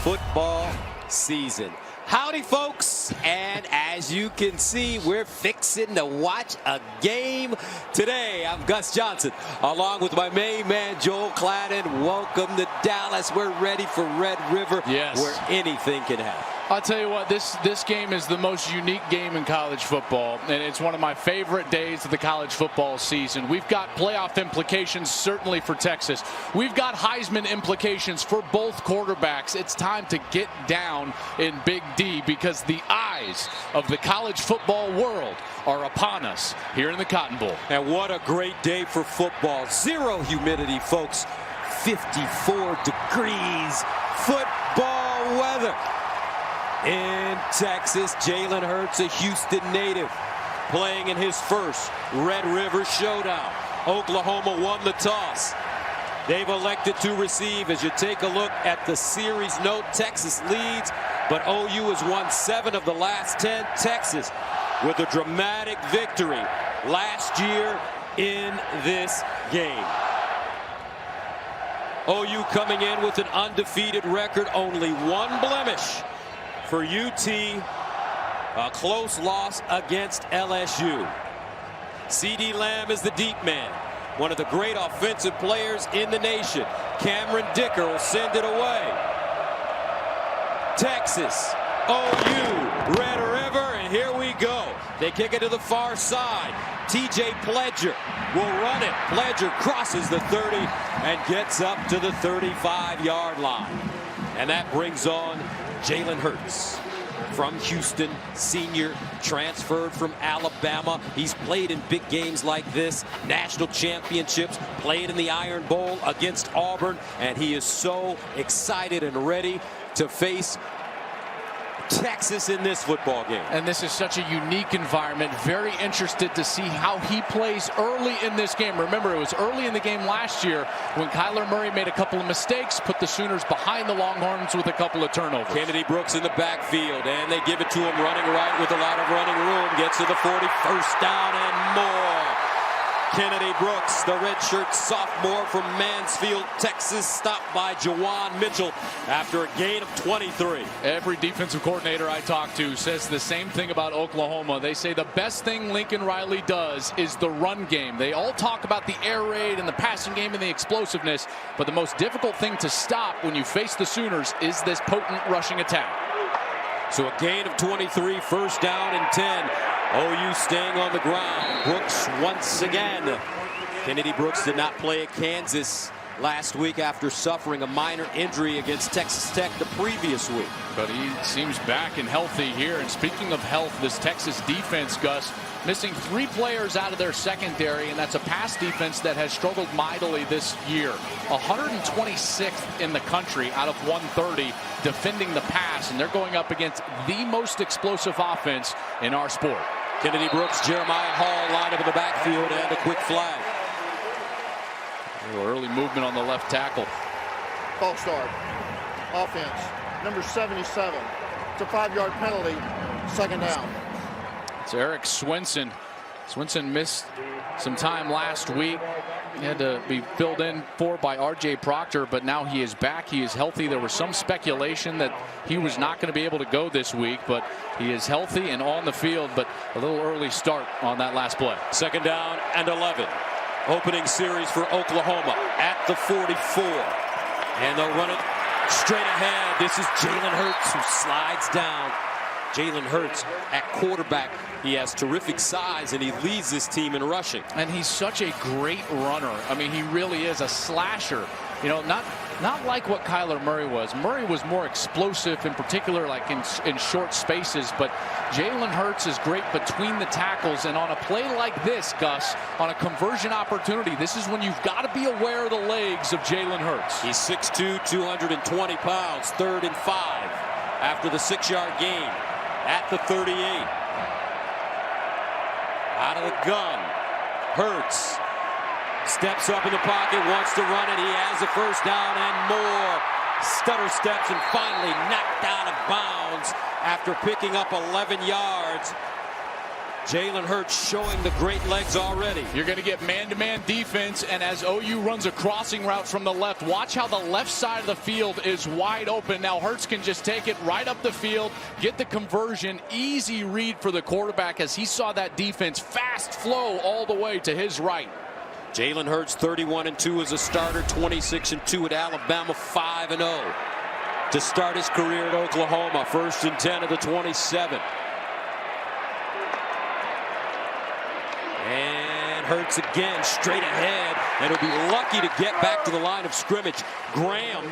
football season. Howdy, folks, and as you can see, we're fixing to watch a game today. I'm Gus Johnson, along with my main man, Joel Cladden. Welcome to Dallas. We're ready for Red River, where anything can happen. I'll tell you what, this game is the most unique game in college football, and it's one of my favorite days of the college football season. We've got playoff implications, certainly for Texas. We've got Heisman implications for both quarterbacks. It's time to get down in Big D because the eyes of the college football world are upon us here in the Cotton Bowl. And what a great day for football. Zero humidity, folks. 54 degrees. Football weather. In Texas, Jalen Hurts, a Houston native, playing in his first Red River showdown. Oklahoma won the toss. They've elected to receive. As you take a look at the series note, Texas leads, but OU has won 7 of the last 10. Texas with a dramatic victory last year in this game. OU coming in with an undefeated record, only one blemish. For UT, a close loss against LSU. CeeDee Lamb is the deep man, one of the great offensive players in the nation. Cameron Dicker will send it away. Texas, OU, Red River, and here we go. They kick it to the far side. TJ Pledger will run it. Pledger crosses the 30 and gets up to the 35-yard line. And that brings on Jalen Hurts from Houston, senior, transferred from Alabama. He's played in big games like this, national championships, played in the Iron Bowl against Auburn, and he is so excited and ready to face Texas in this football game. And this is such a unique environment. Very interested to see how he plays early in this game. Remember, it was early in the game last year when Kyler Murray made a couple of mistakes, put the Sooners behind the Longhorns with a couple of turnovers. Kennedy Brooks in the backfield, and they give it to him running right with a lot of running room. Gets to the 40, first down and more. Kennedy Brooks, the redshirt sophomore from Mansfield, Texas, stopped by Jawan Mitchell after a gain of 23. Every defensive coordinator I talk to says the same thing about Oklahoma. They say the best thing Lincoln Riley does is the run game. They all talk about the air raid and the passing game and the explosiveness, but the most difficult thing to stop when you face the Sooners is this potent rushing attack. So a gain of 23, first down and 10. OU staying on the ground. Brooks once again. Kennedy Brooks did not play at Kansas last week after suffering a minor injury against Texas Tech the previous week. But he seems back and healthy here. And speaking of health, this Texas defense, Gus, missing 3 players out of their secondary, and that's a pass defense that has struggled mightily this year. 126th in the country out of 130 defending the pass, and they're going up against the most explosive offense in our sport. Kennedy Brooks, Jeremiah Hall line up in the backfield, and a quick flag. Early movement on the left tackle. False start. Offense. Number 77. It's a 5-yard penalty. Second down. It's Eric Swinson. Swinson missed some time last week. He had to be filled in for by R.J. Proctor, but now he is back. He is healthy. There was some speculation that he was not going to be able to go this week, but he is healthy and on the field, but a little early start on that last play. Second down and 11. Opening series for Oklahoma at the 44. And they'll run it straight ahead. This is Jalen Hurts who slides down. Jalen Hurts at quarterback. He has terrific size, and he leads this team in rushing. And he's such a great runner. I mean, he really is a slasher. You know, not like what Kyler Murray was. Murray was more explosive, in particular, like in short spaces. But Jalen Hurts is great between the tackles. And on a play like this, Gus, on a conversion opportunity, this is when you've got to be aware of the legs of Jalen Hurts. He's 6'2", 220 pounds, 3rd and 5 after the 6-yard gain at the 38. Out of the gun, Hurts steps up in the pocket, wants to run it. He has a first down and more. Stutter steps and finally knocked out of bounds after picking up 11 yards. Jalen Hurts showing the great legs already. You're going to get man-to-man defense, and as OU runs a crossing route from the left, watch how the left side of the field is wide open. Now Hurts can just take it right up the field, get the conversion. Easy read for the quarterback as he saw that defense fast flow all the way to his right. Jalen Hurts 31-2 as a starter, 26-2 at Alabama, 5-0 to start his career at Oklahoma. 1st and 10 of the 27. And Hurts again straight ahead, and he'll be lucky to get back to the line of scrimmage. Taquan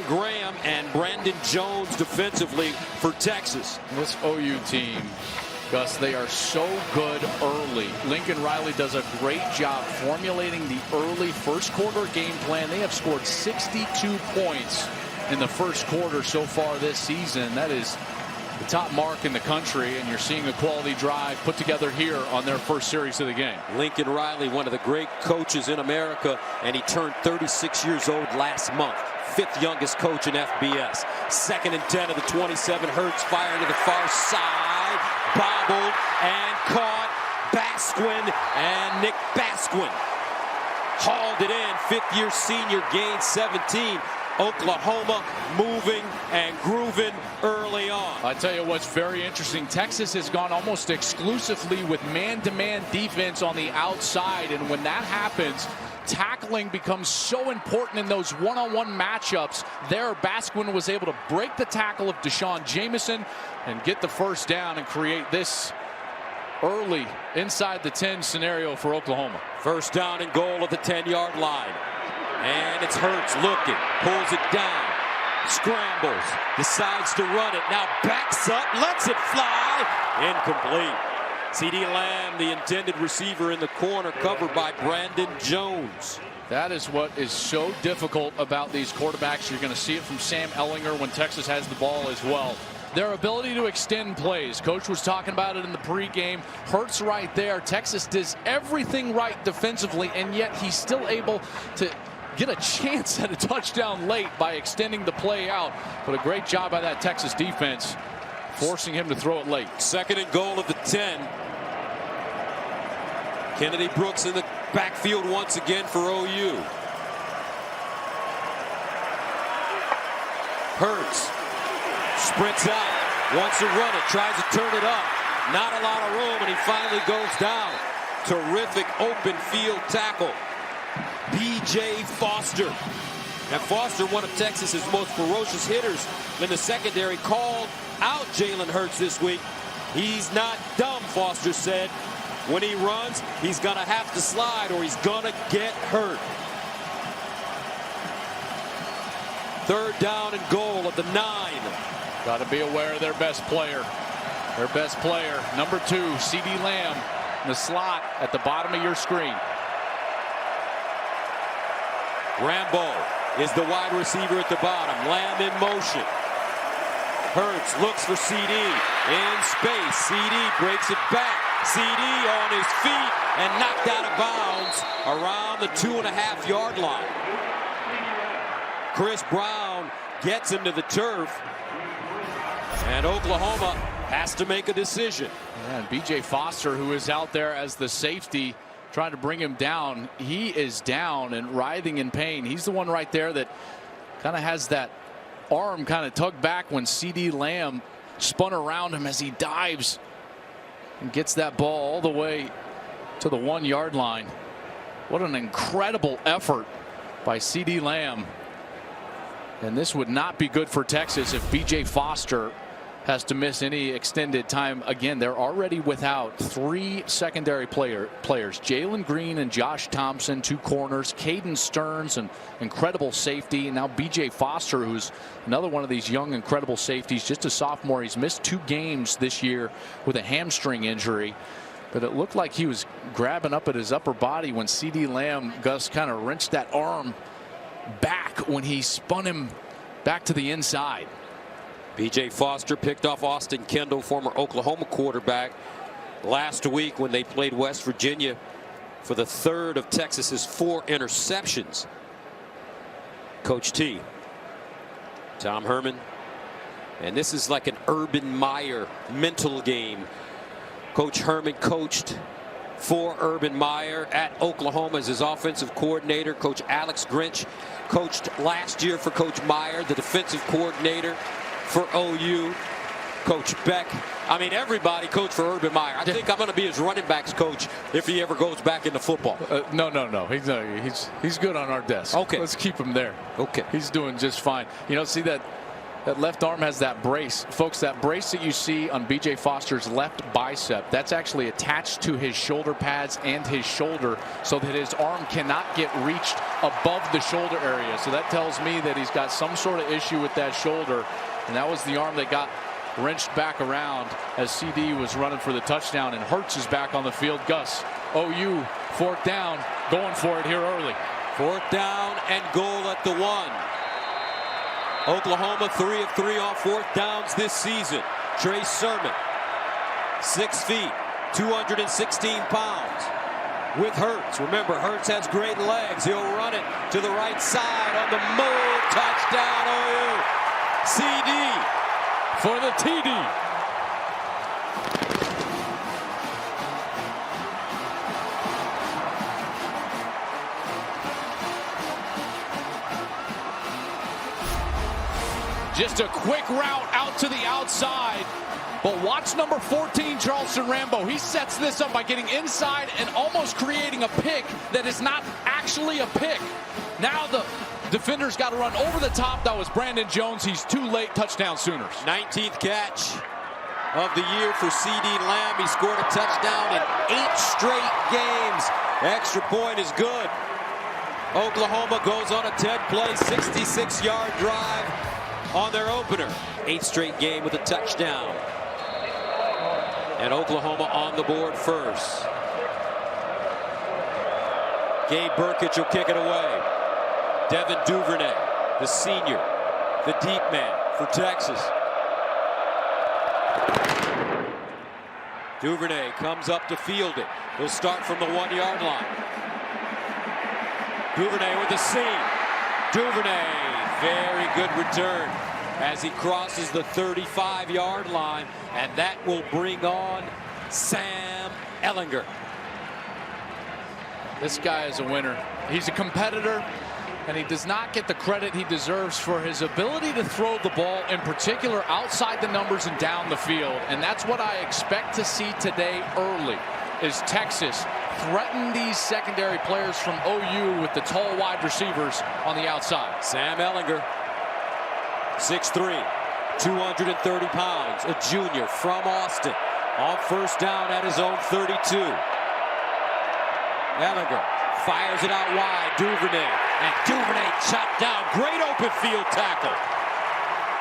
Graham and Brandon Jones defensively for Texas. This OU team, Gus, they are so good early. Lincoln Riley does a great job formulating the early first quarter game plan. They have scored 62 points in the first quarter so far this season. That is the top mark in the country, and you're seeing a quality drive put together here on their first series of the game. Lincoln Riley, one of the great coaches in America, and he turned 36 years old last month. 5th youngest coach in FBS. 2nd and 10 of the 27. Hurts firing to the far side. Bobbled and caught. Basquin, and Nick Basquin hauled it in. 5th-year senior gained 17. Oklahoma moving and grooving early on. I tell you what's very interesting. Texas has gone almost exclusively with man-to-man defense on the outside, and when that happens, tackling becomes so important in those one-on-one matchups. There, Basquin was able to break the tackle of Deshaun Jameson and get the first down and create this early inside the 10 scenario for Oklahoma. 1st down and goal at the 10-yard line. And it's Hurts looking, pulls it down, scrambles, decides to run it, now backs up, lets it fly, incomplete. CeeDee Lamb, the intended receiver in the corner, covered by Brandon Jones. That is what is so difficult about these quarterbacks. You're going to see it from Sam Ehlinger when Texas has the ball as well. Their ability to extend plays. Coach was talking about it in the pregame. Hurts right there. Texas does everything right defensively, and yet he's still able to get a chance at a touchdown late by extending the play out. But a great job by that Texas defense, forcing him to throw it late. 2nd and goal of the 10. Kennedy Brooks in the backfield once again for OU. Hurts sprints out, wants to run it, tries to turn it up. Not a lot of room, and he finally goes down. Terrific open field tackle. B.J. Foster. And Foster, one of Texas's most ferocious hitters in the secondary, called out Jalen Hurts this week. He's not dumb, Foster said. When he runs, he's going to have to slide or he's going to get hurt. 3rd down and goal at the 9. Got to be aware of their best player. Their best player, number 2, CeeDee Lamb, in the slot at the bottom of your screen. Rambo is the wide receiver at the bottom. Lamb in motion. Hurts looks for CeeDee in space. CeeDee breaks it back. CeeDee on his feet and knocked out of bounds around the 2.5-yard line. Chris Brown gets him to the turf, and Oklahoma has to make a decision. And B.J. Foster, who is out there as the safety, trying to bring him down. He is down and writhing in pain. He's the one right there that kind of has that arm kind of tugged back when CeeDee Lamb spun around him as he dives and gets that ball all the way to the 1-yard line. What an incredible effort by CeeDee Lamb. And this would not be good for Texas if B.J. Foster has to miss any extended time. Again, they're already without 3 secondary players. Jalen Green and Josh Thompson, 2 corners. Caden Stearns, an incredible safety. And now B.J. Foster, who's another one of these young, incredible safeties. Just a sophomore. He's missed 2 games this year with a hamstring injury. But it looked like he was grabbing up at his upper body when CeeDee Lamb, Gus, kind of wrenched that arm back when he spun him back to the inside. B.J. Foster picked off Austin Kendall, former Oklahoma quarterback, last week when they played West Virginia for the 3rd of Texas's 4 interceptions. Coach T, Tom Herman, and this is like an Urban Meyer mental game. Coach Herman coached for Urban Meyer at Oklahoma as his offensive coordinator. Coach Alex Grinch coached last year for Coach Meyer, the defensive coordinator for OU. Coach Beck. I mean, everybody coached for Urban Meyer. I think I'm going to be his running backs coach if he ever goes back into football. No. He's good on our desk. Okay. Let's keep him there. Okay. He's doing just fine. You know, see that left arm has that brace. Folks, that brace that you see on B.J. Foster's left bicep, that's actually attached to his shoulder pads and his shoulder so that his arm cannot get reached above the shoulder area. So that tells me that he's got some sort of issue with that shoulder. And that was the arm that got wrenched back around as CeeDee was running for the touchdown, and Hurts is back on the field. Gus, OU, 4th down, going for it here early. 4th down and goal at the 1. Oklahoma 3 of 3 on 4th downs this season. Trey Sermon, 6 feet, 216 pounds. With Hurts. Remember, Hurts has great legs. He'll run it to the right side on the move. Touchdown, OU. CeeDee for the TD. Just a quick route out to the outside. But watch number 14, Charleston Rambo. He sets this up by getting inside and almost creating a pick that is not actually a pick. Now the defender's got to run over the top. That was Brandon Jones. He's too late. Touchdown Sooners. 19th catch of the year for CeeDee Lamb. He scored a touchdown in 8 straight games. Extra point is good. Oklahoma goes on a 10-play, 66-yard drive on their opener. 8th straight game with a touchdown. And Oklahoma on the board first. Gabe Brkic will kick it away. Devin Duvernay, the senior, the deep man for Texas. Duvernay comes up to field it. He'll start from the 1-yard line. Duvernay with the seam. Duvernay, very good return as he crosses the 35-yard line, and that will bring on Sam Ehlinger. This guy is a winner. He's a competitor, and he does not get the credit he deserves for his ability to throw the ball, in particular outside the numbers and down the field. And that's what I expect to see today early, is Texas threaten these secondary players from OU with the tall wide receivers on the outside. Sam Ehlinger, 6'3", 230 pounds, a junior from Austin, on 1st down at his own 32. Ehlinger fires it out wide. Duvernay, and Duvernay chopped down. Great open field tackle.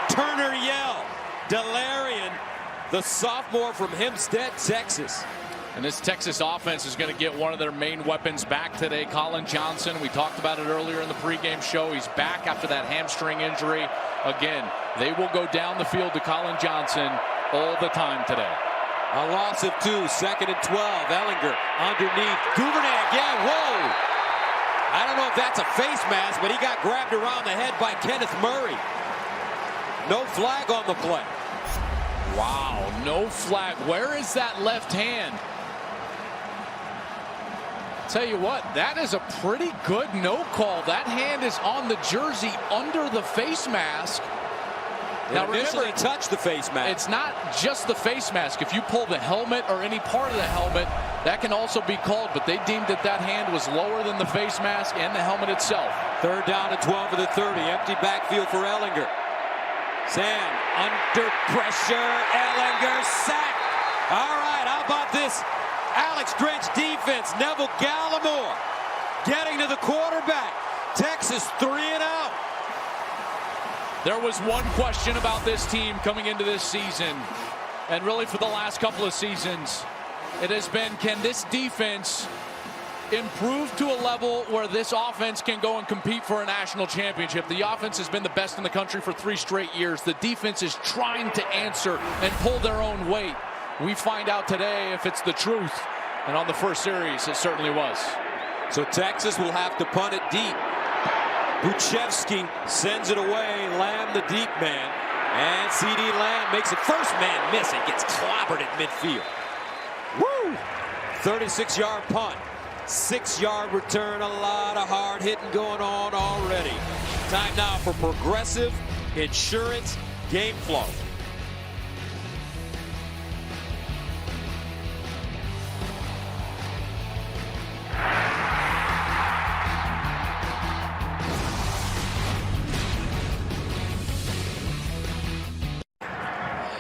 Turner Yell. Delarian, the sophomore from Hempstead, Texas. And this Texas offense is going to get one of their main weapons back today, Collin Johnson. We talked about it earlier in the pregame show. He's back after that hamstring injury. Again, they will go down the field to Collin Johnson all the time today. A loss of 2, 2nd and 12. Ehlinger underneath. Duvernay again. Whoa! I don't know if that's a face mask, but he got grabbed around the head by Kenneth Murray. No flag on the play. Wow, no flag. Where is that left hand? Tell you what, that is a pretty good no call. That hand is on the jersey under the face mask. Now remember, he touched the face mask. It's not just the face mask. If you pull the helmet or any part of the helmet, that can also be called, but they deemed that that hand was lower than the face mask and the helmet itself. 3rd down and 12 of the 30. Empty backfield for Ehlinger. Sam under pressure. Ehlinger sacked. All right, how about this Alex Grinch defense? Neville Gallimore getting to the quarterback. Texas 3 and out. There was one question about this team coming into this season, and really for the last couple of seasons. It has been, can this defense improve to a level where this offense can go and compete for a national championship? The offense has been the best in the country for 3 straight years. The defense is trying to answer and pull their own weight. We find out today if it's the truth. And on the first series, it certainly was. So Texas will have to punt it deep. Buchevsky sends it away. Lamb, the deep man. And CeeDee Lamb makes it first man miss and gets clobbered at midfield. Woo! 36-yard punt. 6-yard return. A lot of hard hitting going on already. Time now for Progressive Insurance Game Flow.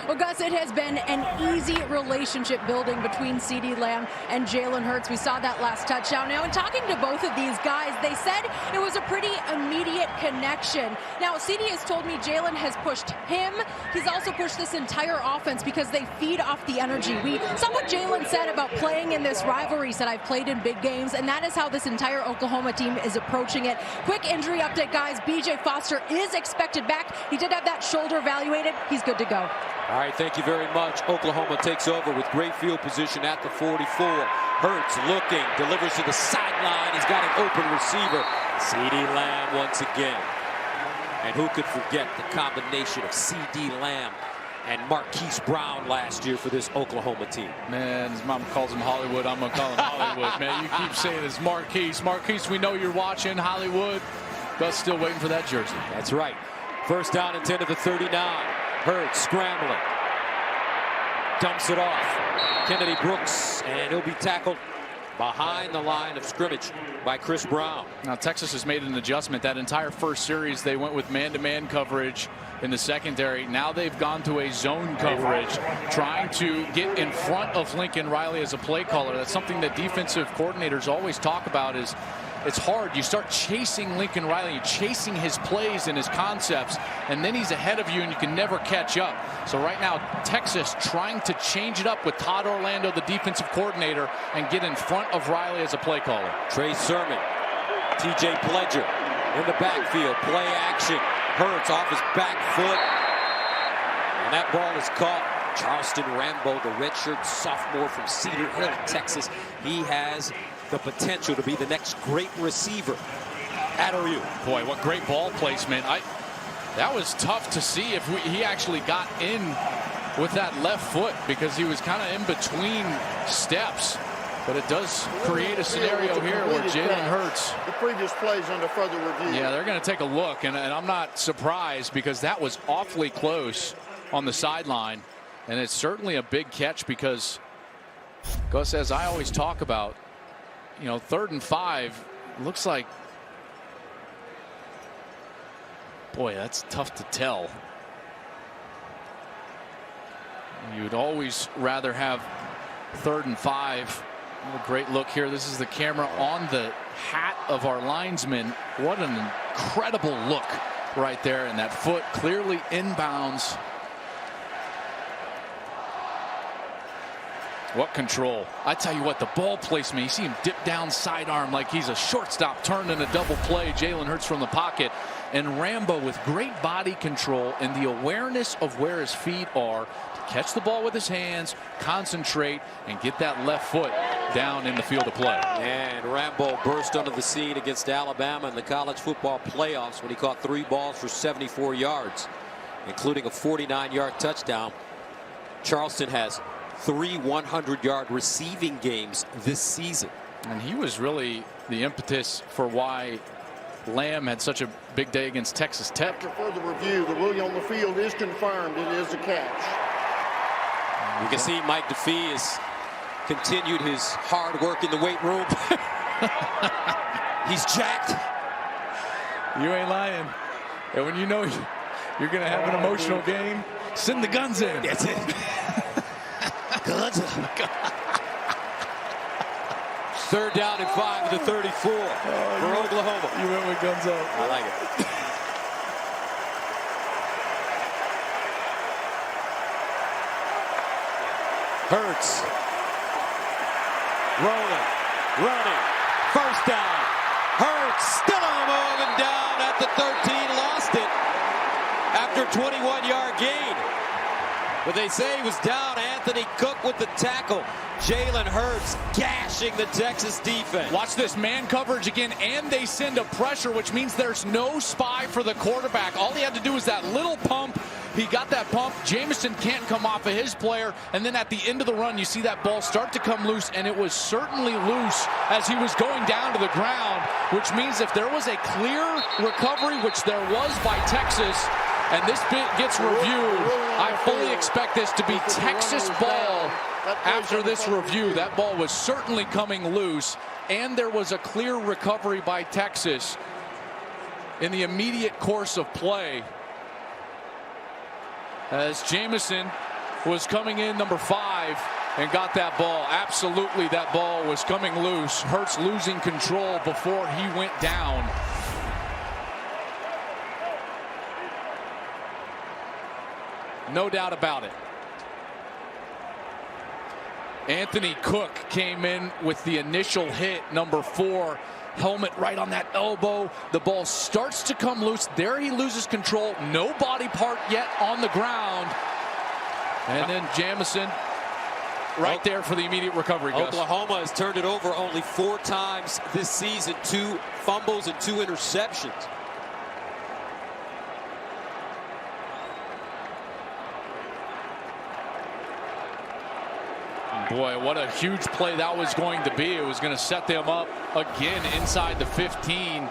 Well, Gus, it has been an easy relationship building between CeeDee Lamb and Jalen Hurts. We saw that last touchdown. Now, in talking to both of these guys, they said it was a pretty immediate connection. Now, CeeDee has told me Jalen has pushed him. He's also pushed this entire offense because they feed off the energy. We saw what Jalen said about playing in this rivalry. He said, I've played in big games, and that is how this entire Oklahoma team is approaching it. Quick injury update, guys. B.J. Foster is expected back. He did have that shoulder evaluated. He's good to go. All right, thank you very much. Oklahoma takes over with great field position at the 44. Hurts looking, delivers to the sideline. He's got an open receiver. CeeDee Lamb once again. And who could forget the combination of CeeDee Lamb and Marquise Brown last year for this Oklahoma team? Man, his mom calls him Hollywood. I'm going to call him Hollywood. Man, you keep saying it's Marquise. Marquise, we know you're watching. Hollywood. Gus still waiting for that jersey. That's right. First down and 10 to the 39. Hurts scrambling. Dumps it off. Kennedy Brooks, and he'll be tackled behind the line of scrimmage by Chris Brown. Now, Texas has made an adjustment. That entire first series, they went with man-to-man coverage in the secondary. Now they've gone to a zone coverage, trying to get in front of Lincoln Riley as a play caller. That's something that defensive coordinators always talk about. Is it's hard. You start chasing Lincoln Riley, chasing his plays and his concepts, and then he's ahead of you and you can never catch up. So right now, Texas trying to change it up with Todd Orlando, the defensive coordinator, and get in front of Riley as a play caller. Trey Sermon, TJ Pledger in the backfield, play action. Hurts off his back foot, and that ball is caught. Charleston Rambo, the redshirt sophomore from Cedar Hill, Texas. He has the potential to be the next great receiver at OU. Boy, what great ball placement. That was tough to see if he actually got in with that left foot, because he was kind of in between steps. But it does create a scenario here where Jalen Hurts. The previous plays under further review. Yeah, they're going to take a look, and I'm not surprised, because that was awfully close on the sideline. And it's certainly a big catch, because Gus, as I always talk about, you know, 3rd and 5 looks like, boy, that's tough to tell. You'd always rather have 3rd and 5. A great look here. This is the camera on the hat of our linesman. What an incredible look right there, and that foot clearly inbounds. What control. I tell you what, the ball placement, you see him dip down sidearm like he's a shortstop turned in a double play. Jalen Hurts from the pocket, and Rambo with great body control and the awareness of where his feet are to catch the ball with his hands, concentrate, and get that left foot down in the field of play. And Rambo burst onto the scene against Alabama in the college football playoffs when he caught 3 balls for 74 yards, including a 49-yard touchdown. Charleston has 3 100-yard receiving games this season. And he was really the impetus for why Lamb had such a big day against Texas Tech. After further review, the ruling on the field is confirmed. It is a catch. You can see Mike DeFee has continued his hard work in the weight room. He's jacked. You ain't lying. And when you know you're going to have an emotional game, send the guns in. That's it. Guns. 3rd down and 5 to the 34 for Oklahoma. You went with guns up. I like it. Hurts. Rolling. Running. First down. Hurts still on the move and down at the 13. Lost it after a 21-yard gain. But they say he was down. Anthony Cook with the tackle. Jalen Hurts gashing the Texas defense. Watch this man coverage again, and they send a pressure, which means there's no spy for the quarterback. All he had to do was that little pump, He got that pump. Jamison can't come off of his player. And then at the end of the run, you see that ball start to come loose. And it was certainly loose as he was going down to the ground, which means if there was a clear recovery, which there was by Texas, and this bit gets reviewed, I fully expect this to be Texas ball after this review. That ball was certainly coming loose, and there was a clear recovery by Texas in the immediate course of play, as Jamison was coming in number 5 and got that ball. Absolutely, that ball was coming loose. Hurts losing control before he went down. No doubt about it. Anthony Cook came in with the initial hit, number 4. Helmet right on that elbow. The ball starts to come loose. There he loses control. No body part yet on the ground. And then Jamison right there for the immediate recovery. Oklahoma has turned it over only 4 times this season. 2 fumbles and 2 interceptions. Boy, what a huge play that was going to be. It was going to set them up again inside the 15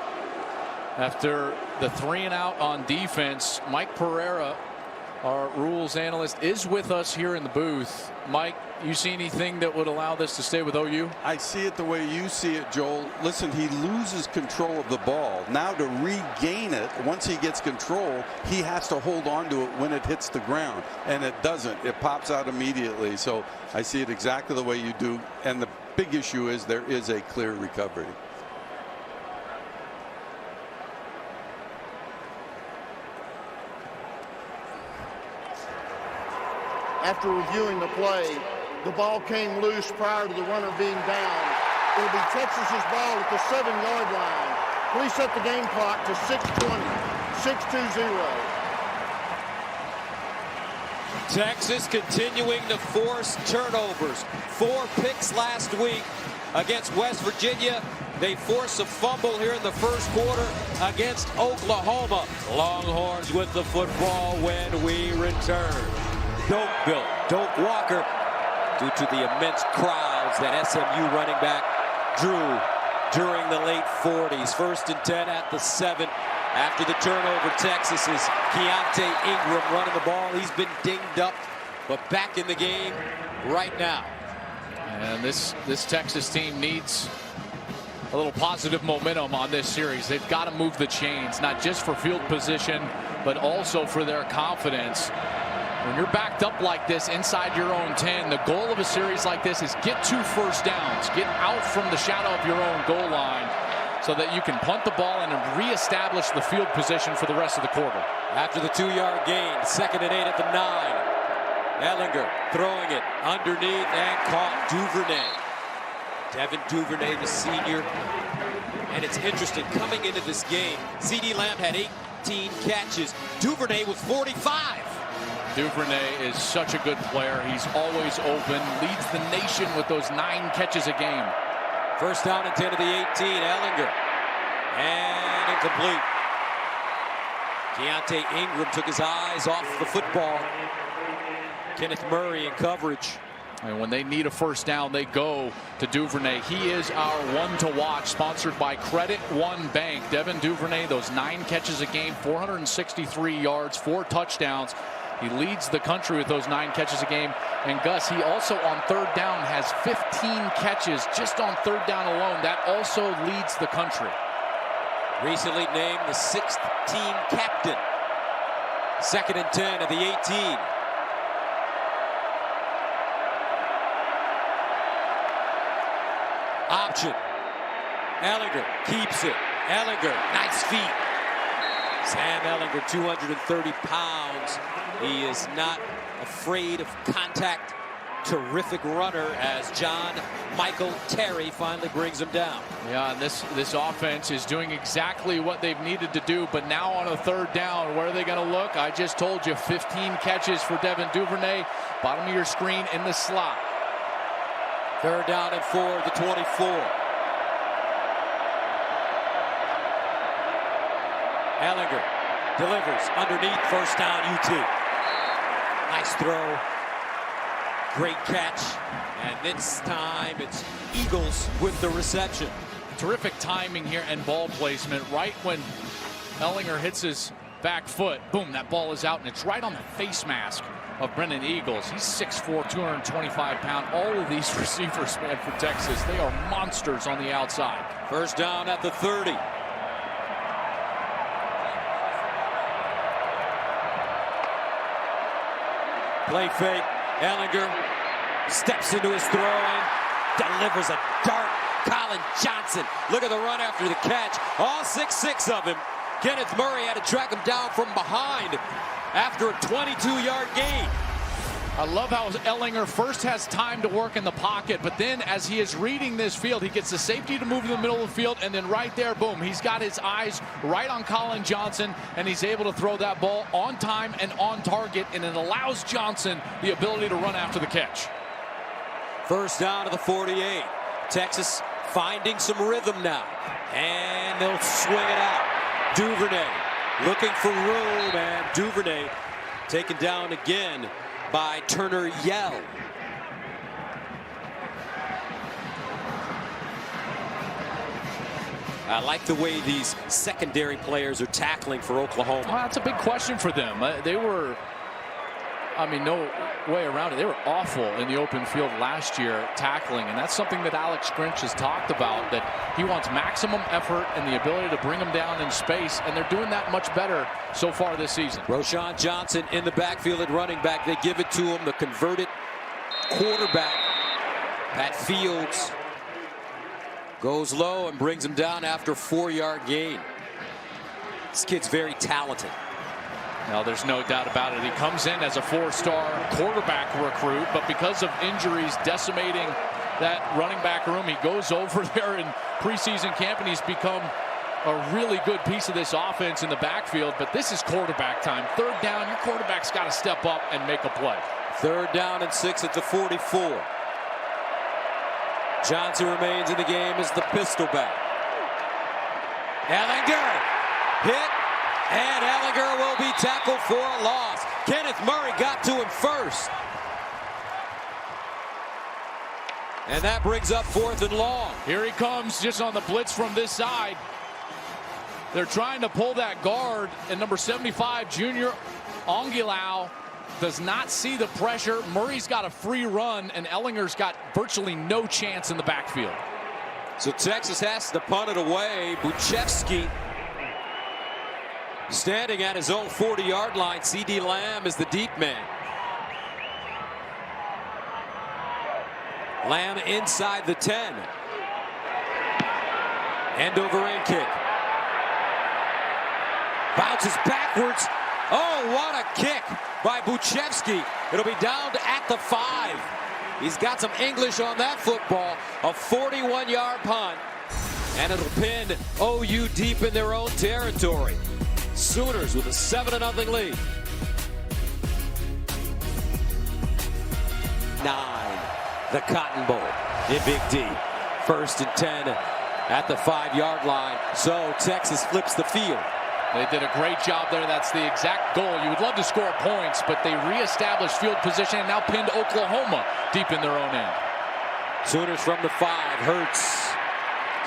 after the 3-and-out on defense. Mike Pereira, our rules analyst, is with us here in the booth. Mike, you see anything that would allow this to stay with OU? I see it the way you see it, Joel. Listen, he loses control of the ball. Now to regain it, once he gets control, he has to hold on to it when it hits the ground. And it doesn't. It pops out immediately. So I see it exactly the way you do. And the big issue is there is a clear recovery. After reviewing the play, the ball came loose prior to the runner being down. It'll be Texas's ball at the 7-yard line. Please set the game clock to 6:20, 6:20. Texas continuing to force turnovers. 4 picks last week against West Virginia. They force a fumble here in the first quarter against Oklahoma. Longhorns with the football when we return. Doak Walker, due to the immense crowds that SMU running back drew during the late 40s. 1st and 10 at the 7. After the turnover, Texas is Keontae Ingram running the ball. He's been dinged up, but back in the game right now. And this Texas team needs a little positive momentum on this series. They've got to move the chains, not just for field position, but also for their confidence. When you're backed up like this inside your own 10, the goal of a series like this is get 2 first downs. Get out from the shadow of your own goal line so that you can punt the ball and reestablish the field position for the rest of the quarter. After the 2-yard gain, 2nd and 8 at the 9. Ehlinger throwing it underneath and caught. Duvernay. Devin Duvernay, the senior. And it's interesting, coming into this game, CeeDee Lamb had 18 catches. Duvernay was 45. Duvernay is such a good player. He's always open, leads the nation with those 9 catches a game. 1st down and 10 to the 18. Ehlinger. And incomplete. Keontae Ingram took his eyes off the football. Kenneth Murray in coverage. And when they need a 1st down, they go to Duvernay. He is our one to watch, sponsored by Credit One Bank. Devin Duvernay, those 9 catches a game, 463 yards, 4 touchdowns. He leads the country with those 9 catches a game. And Gus, he also on 3rd down has 15 catches just on 3rd down alone. That also leads the country. Recently named the 6th team captain. 2nd and 10 at the 18. Option. Ehlinger keeps it. Ehlinger, nice feet. Sam Ehlinger, 230 pounds. He is not afraid of contact. Terrific runner as John Michael Terry finally brings him down. Yeah, and this offense is doing exactly what they've needed to do, but now on a 3rd down, where are they going to look? I just told you, 15 catches for Devin Duvernay. Bottom of your screen in the slot. 3rd down and 4 at the 24. Ehlinger delivers underneath, 1st down UT. Nice throw. Great catch. And this time it's Eagles with the reception. Terrific timing here and ball placement. Right when Ehlinger hits his back foot, boom, that ball is out, and it's right on the face mask of Brennan Eagles. He's 6'4", 225-pound. All of these receivers, man, for Texas, they are monsters on the outside. First down at the 30. Play fake. Ehlinger steps into his throw and delivers a dart. Collin Johnson. Look at the run after the catch. All 6'6" of him. Kenneth Murray had to track him down from behind after a 22-yard gain. I love how Ehlinger first has time to work in the pocket, but then as he is reading this field, he gets the safety to move in the middle of the field, and then right there, boom, he's got his eyes right on Collin Johnson, and he's able to throw that ball on time and on target, and it allows Johnson the ability to run after the catch. First down to the 48. Texas finding some rhythm now, and they'll swing it out. Duvernay looking for room, and Duvernay taken down again by Turner Yell. I like the way these secondary players are tackling for Oklahoma. Well, that's a big question for them. They were, I mean, no way around it. They were awful in the open field last year tackling, and that's something that Alex Grinch has talked about, that he wants maximum effort and the ability to bring them down in space, and they're doing that much better so far this season. Roschon Johnson in the backfield at running back. They give it to him, the converted quarterback. Pat Fields goes low and brings him down after a 4-yard gain. This kid's very talented. Now, there's no doubt about it. He comes in as a 4-star quarterback recruit, but because of injuries decimating that running back room, he goes over there in preseason camp, and he's become a really good piece of this offense in the backfield. But this is quarterback time. Third down, your quarterback's got to step up and make a play. Third down and 6 at the 44. Johnson remains in the game as the pistol back. Ehlinger hit. And Ehlinger will be tackled for a loss. Kenneth Murray got to him first. And that brings up 4th and long. Here he comes just on the blitz from this side. They're trying to pull that guard, and number 75, Junior Ongilau, does not see the pressure. Murray's got a free run, and Ehlinger's got virtually no chance in the backfield. So Texas has to punt it away. Buchevsky standing at his own 40-yard line. CeeDee Lamb is the deep man. Lamb inside the 10. End over end kick. Bounces backwards. Oh, what a kick by Buchevsky. It'll be down at the 5. He's got some English on that football. A 41-yard punt. And it'll pin OU deep in their own territory. Sooners with a 7-0 lead. 9. The Cotton Bowl in Big D. 1st and 10 at the 5-yard line. So Texas flips the field. They did a great job there. That's the exact goal. You would love to score points, but they reestablished field position and now pinned Oklahoma deep in their own end. Sooners from the 5. Hurts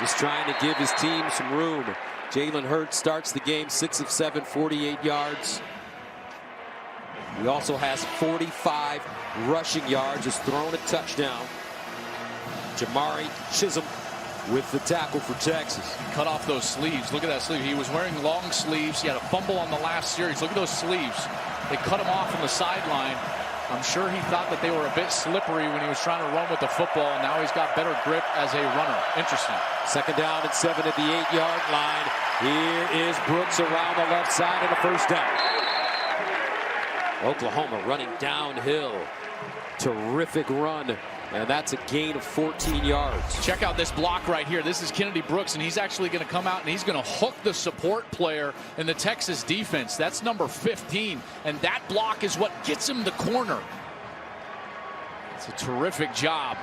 just trying to give his team some room. Jalen Hurts starts the game 6 of 7, 48 yards. He also has 45 rushing yards, has thrown a touchdown. Jamari Chisholm with the tackle for Texas. Cut off those sleeves. Look at that sleeve. He was wearing long sleeves. He had a fumble on the last series. Look at those sleeves. They cut him off on the sideline. I'm sure he thought that they were a bit slippery when he was trying to run with the football, and now he's got better grip as a runner. Interesting. 2nd down and 7 at the 8-yard line. Here is Brooks around the left side and a first down. Oklahoma running downhill. Terrific run. And that's a gain of 14 yards. Check out this block right here. This is Kennedy Brooks, and he's actually going to come out and he's going to hook the support player in the Texas defense. That's number 15, and that block is what gets him the corner. It's a terrific job.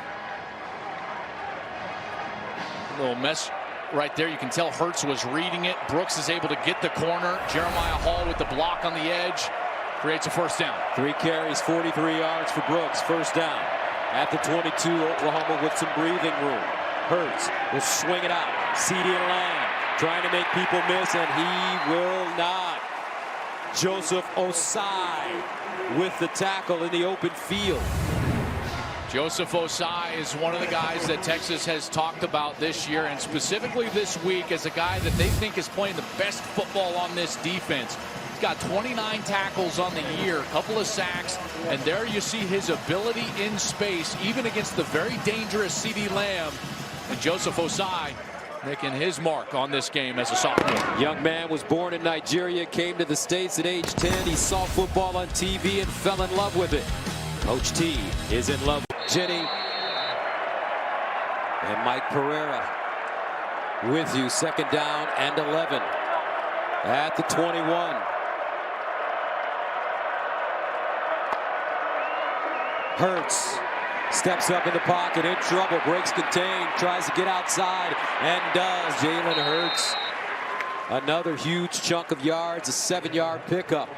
A little mess right there. You can tell Hurts was reading it. Brooks is able to get the corner. Jeremiah Hall with the block on the edge. Creates a first down. 3 carries, 43 yards for Brooks. First down at the 22. Oklahoma with some breathing room. Hurts will swing it out. CeeDee Lamb trying to make people miss, and he will not. Joseph Osai with the tackle in the open field. Joseph Osai is one of the guys that Texas has talked about this year, and specifically this week as a guy that they think is playing the best football on this defense. He's got 29 tackles on the year, a couple of sacks, and there you see his ability in space, even against the very dangerous CeeDee Lamb. And Joseph Osai making his mark on this game as a sophomore. Young man was born in Nigeria, came to the States at age 10. He saw football on TV and fell in love with it. Coach T is in love with Jenny. And Mike Pereira with you. Second down and 11 at the 21. Hurts steps up in the pocket, in trouble, breaks contain, tries to get outside, and does. Jalen Hurts, another huge chunk of yards, a 7-yard pickup.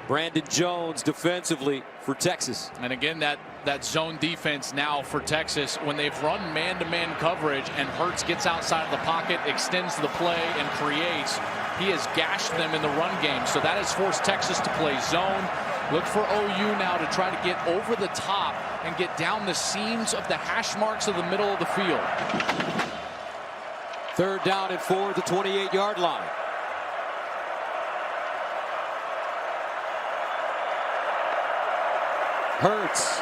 Brandon Jones defensively for Texas. And again, that zone defense now for Texas, when they've run man-to-man coverage and Hurts gets outside of the pocket, extends the play, and creates, he has gashed them in the run game. So that has forced Texas to play zone. Look for OU now to try to get over the top and get down the seams of the hash marks of the middle of the field. Third down and 4 at the 28-yard line. Hurts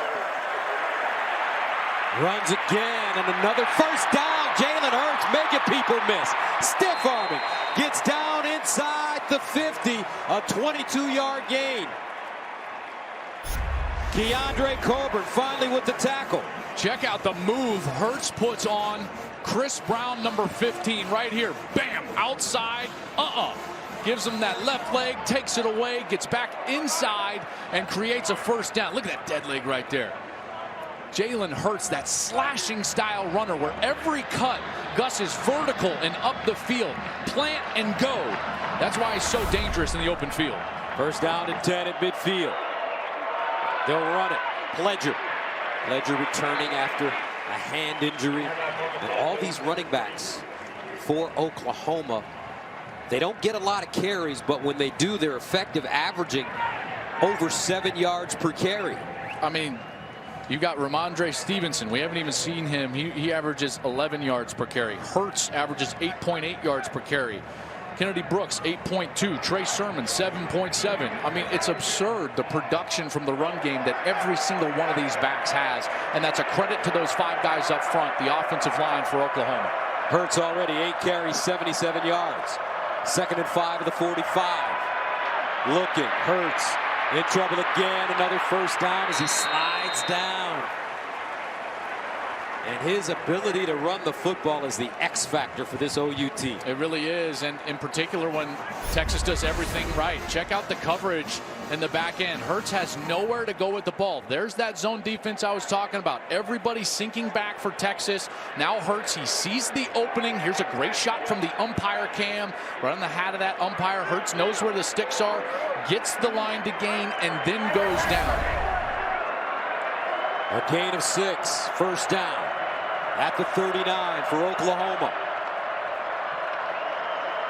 runs again, and another first down. Jalen Hurts making people miss. Stiff arming. Gets down inside the 50. A 22-yard gain. DeAndre Coburn finally with the tackle. Check out the move Hurts puts on Chris Brown, number 15, right here. Bam, outside. Gives him that left leg, takes it away, gets back inside, and creates a first down. Look at that dead leg right there. Jalen Hurts, that slashing style runner where every cut, Gus is vertical and up the field. Plant and go. That's why he's so dangerous in the open field. First down and 10 at midfield. They'll run it. Pledger returning after a hand injury. And all these running backs for Oklahoma, they don't get a lot of carries, but when they do, they're effective, averaging over 7 yards per carry. I mean, you got Ramondre Stevenson. We haven't even seen him. He averages 11 yards per carry. Hurts averages 8.8 yards per carry. Kennedy Brooks, 8.2. Trey Sermon, 7.7. I mean, it's absurd, the production from the run game that every single one of these backs has. And that's a credit to those 5 guys up front, the offensive line for Oklahoma. Hurts already 8 carries, 77 yards. Second and 5 of the 45. Looking, Hurts in trouble again. Another first down as he slides down. And his ability to run the football is the X factor for this OU team. It really is, and in particular when Texas does everything right. Check out the coverage in the back end. Hurts has nowhere to go with the ball. There's that zone defense I was talking about. Everybody sinking back for Texas. Now Hurts, he sees the opening. Here's a great shot from the umpire cam. Right on the hat of that umpire. Hurts knows where the sticks are, gets the line to gain, and then goes down. A gain of 6. First down at the 39 for Oklahoma.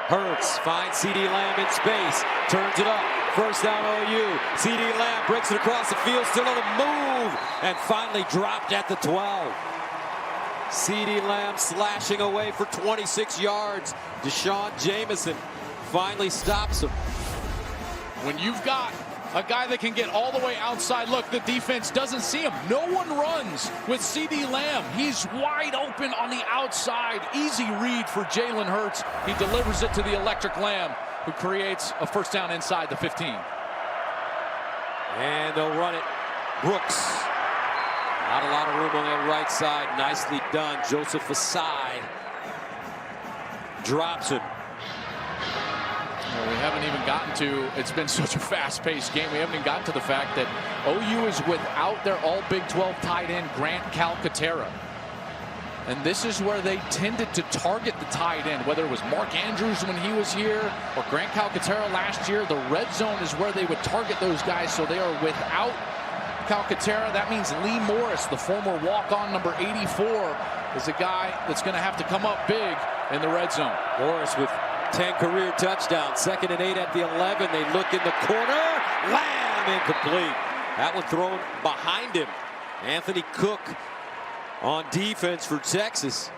Hurts finds CeeDee Lamb in space, turns it up. First down OU. CeeDee Lamb breaks it across the field, still on the move, and finally dropped at the 12. CeeDee Lamb slashing away for 26 yards. Deshaun Jameson finally stops him. When you've got a guy that can get all the way outside, look, the defense doesn't see him. No one runs with CeeDee Lamb. He's wide open on the outside. Easy read for Jalen Hurts. He delivers it to the electric Lamb, who creates a first down inside the 15. And they'll run it. Brooks. Not a lot of room on that right side. Nicely done. Joseph Osai drops him. Well, we haven't even gotten to, it's been such a fast-paced game, we haven't even gotten to the fact that OU is without their all Big 12 tight end, Grant Calcaterra. And this is where they tended to target the tight end, whether it was Mark Andrews when he was here or Grant Calcaterra last year. The red zone is where they would target those guys, so they are without Calcaterra. That means Lee Morris, the former walk-on number 84, is a guy that's going to have to come up big in the red zone. Morris with 10 career touchdowns. 2nd and 8 at the 11. They look in the corner. Lamb incomplete. That one thrown behind him. Anthony Cook on defense for Texas.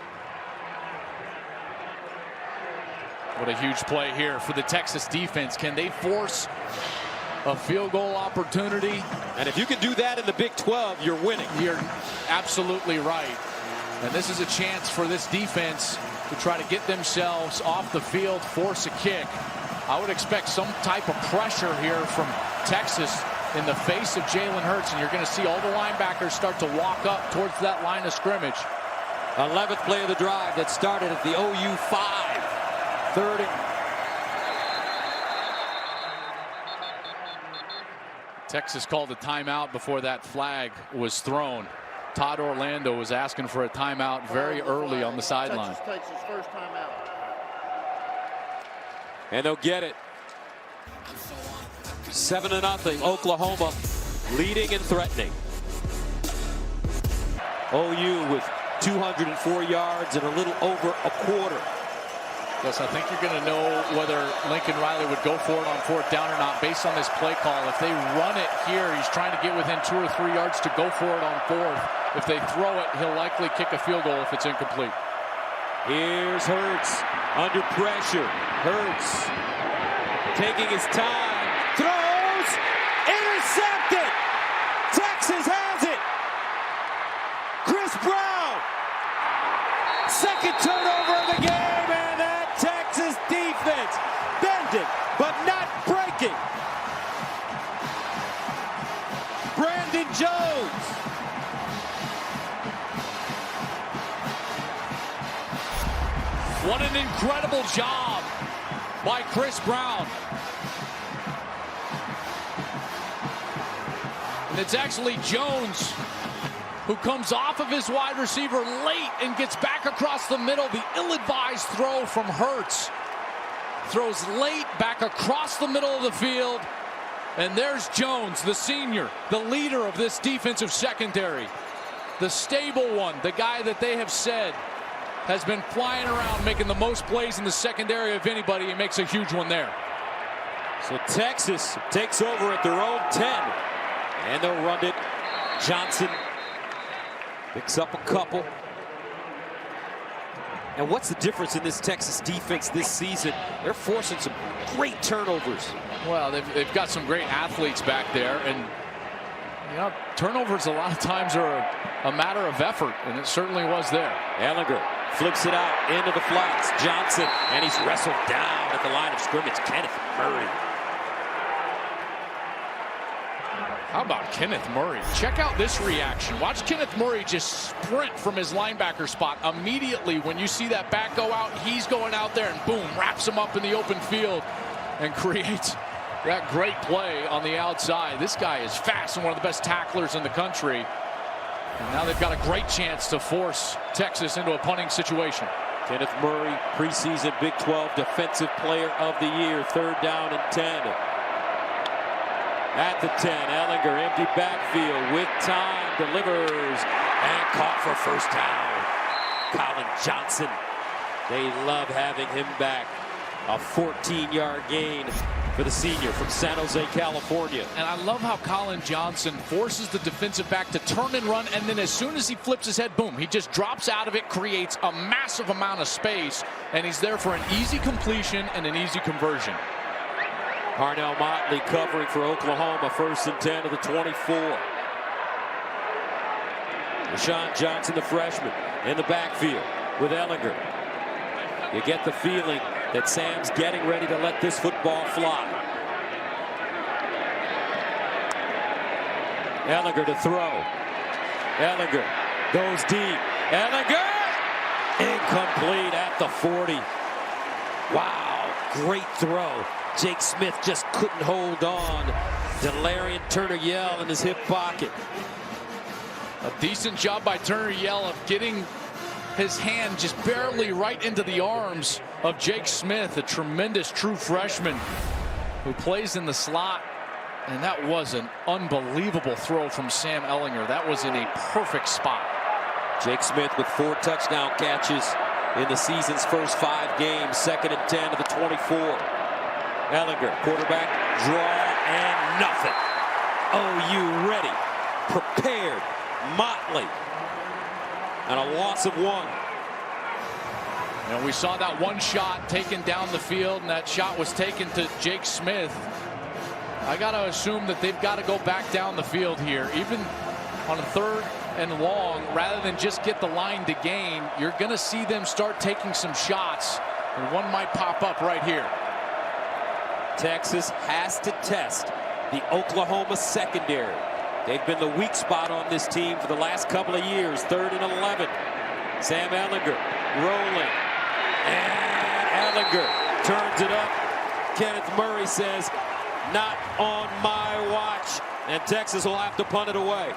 What a huge play here for the Texas defense. Can they force a field goal opportunity? And if you can do that in the Big 12, you're winning. You're absolutely right. And this is a chance for this defense to try to get themselves off the field, force a kick. I would expect some type of pressure here from Texas in the face of Jalen Hurts, and you're going to see all the linebackers start to walk up towards that line of scrimmage. 11th play of the drive that started at the OU 5. 3rd and... Texas called a timeout before that flag was thrown. Todd Orlando was asking for a timeout very early on the sideline. Texas takes his first timeout. And they'll get it. 7-0, Oklahoma leading and threatening. OU with 204 yards and a little over a quarter. Yes, I think you're going to know whether Lincoln Riley would go for it on 4th down or not based on this play call. If they run it here, he's trying to get within 2 or 3 yards to go for it on 4th. If they throw it, he'll likely kick a field goal if it's incomplete. Here's Hurts under pressure. Hurts taking his time. Throws. Intercepted. Texas has it. Chris Brown. 2nd turnover of the game. And that Texas defense bending but not breaking. Brandon Jones. What an incredible job by Chris Brown. And it's actually Jones who comes off of his wide receiver late and gets back across the middle. The ill-advised throw from Hurts. Throws late back across the middle of the field. And there's Jones, the senior, the leader of this defensive secondary. The stable one, the guy that they have said has been flying around making the most plays in the secondary of anybody. He makes a huge one there. So Texas takes over at their own 10. And they'll run it. Johnson picks up a couple. And what's the difference in this Texas defense this season? They're forcing some great turnovers. Well, they've got some great athletes back there. And, you know, turnovers a lot of times are a matter of effort. And it certainly was there. Ehlinger flips it out into the flats. Johnson, and he's wrestled down at the line of scrimmage. Kenneth Murray. How about Kenneth Murray? Check out this reaction. Watch Kenneth Murray just sprint from his linebacker spot. Immediately when you see that back go out, he's going out there and boom, wraps him up in the open field and creates that great play on the outside. This guy is fast and one of the best tacklers in the country. And now they've got a great chance to force Texas into a punting situation. Kenneth Murray, preseason Big 12 Defensive Player of the Year. 3rd down and 10. At the 10, Ehlinger, empty backfield with time, delivers, and caught for 1st down. Collin Johnson, they love having him back. A 14-yard gain for the senior from San Jose, California. And I love how Collin Johnson forces the defensive back to turn and run, and then as soon as he flips his head, boom, he just drops out of it, creates a massive amount of space, and he's there for an easy completion and an easy conversion. Parnell Motley covering for Oklahoma. 1st and 10 of the 24. Roschon Johnson, the freshman, in the backfield with Ehlinger. You get the feeling that Sam's getting ready to let this football fly. Ehlinger to throw. Ehlinger goes deep. Ehlinger! Incomplete at the 40. Wow, great throw. Jake Smith just couldn't hold on. Delarian Turner-Yell in his hip pocket. A decent job by Turner-Yell of getting his hand just barely right into the arms of Jake Smith, a tremendous true freshman who plays in the slot. And that was an unbelievable throw from Sam Ehlinger. That was in a perfect spot. Jake Smith with 4 touchdown catches in the season's first 5 games. 2nd and 10 to the 24. Ehlinger, quarterback, draw, and nothing. OU ready, prepared, motley, and a loss of 1. And we saw that one shot taken down the field, and that shot was taken to Jake Smith. I got to assume that they've got to go back down the field here, even on a 3rd and long, rather than just get the line to gain. You're going to see them start taking some shots, and one might pop up right here. Texas has to test the Oklahoma secondary. They've been the weak spot on this team for the last couple of years. 3rd and 11. Sam Ehlinger rolling. And Ehlinger turns it up. Kenneth Murray says, "Not on my watch." And Texas will have to punt it away.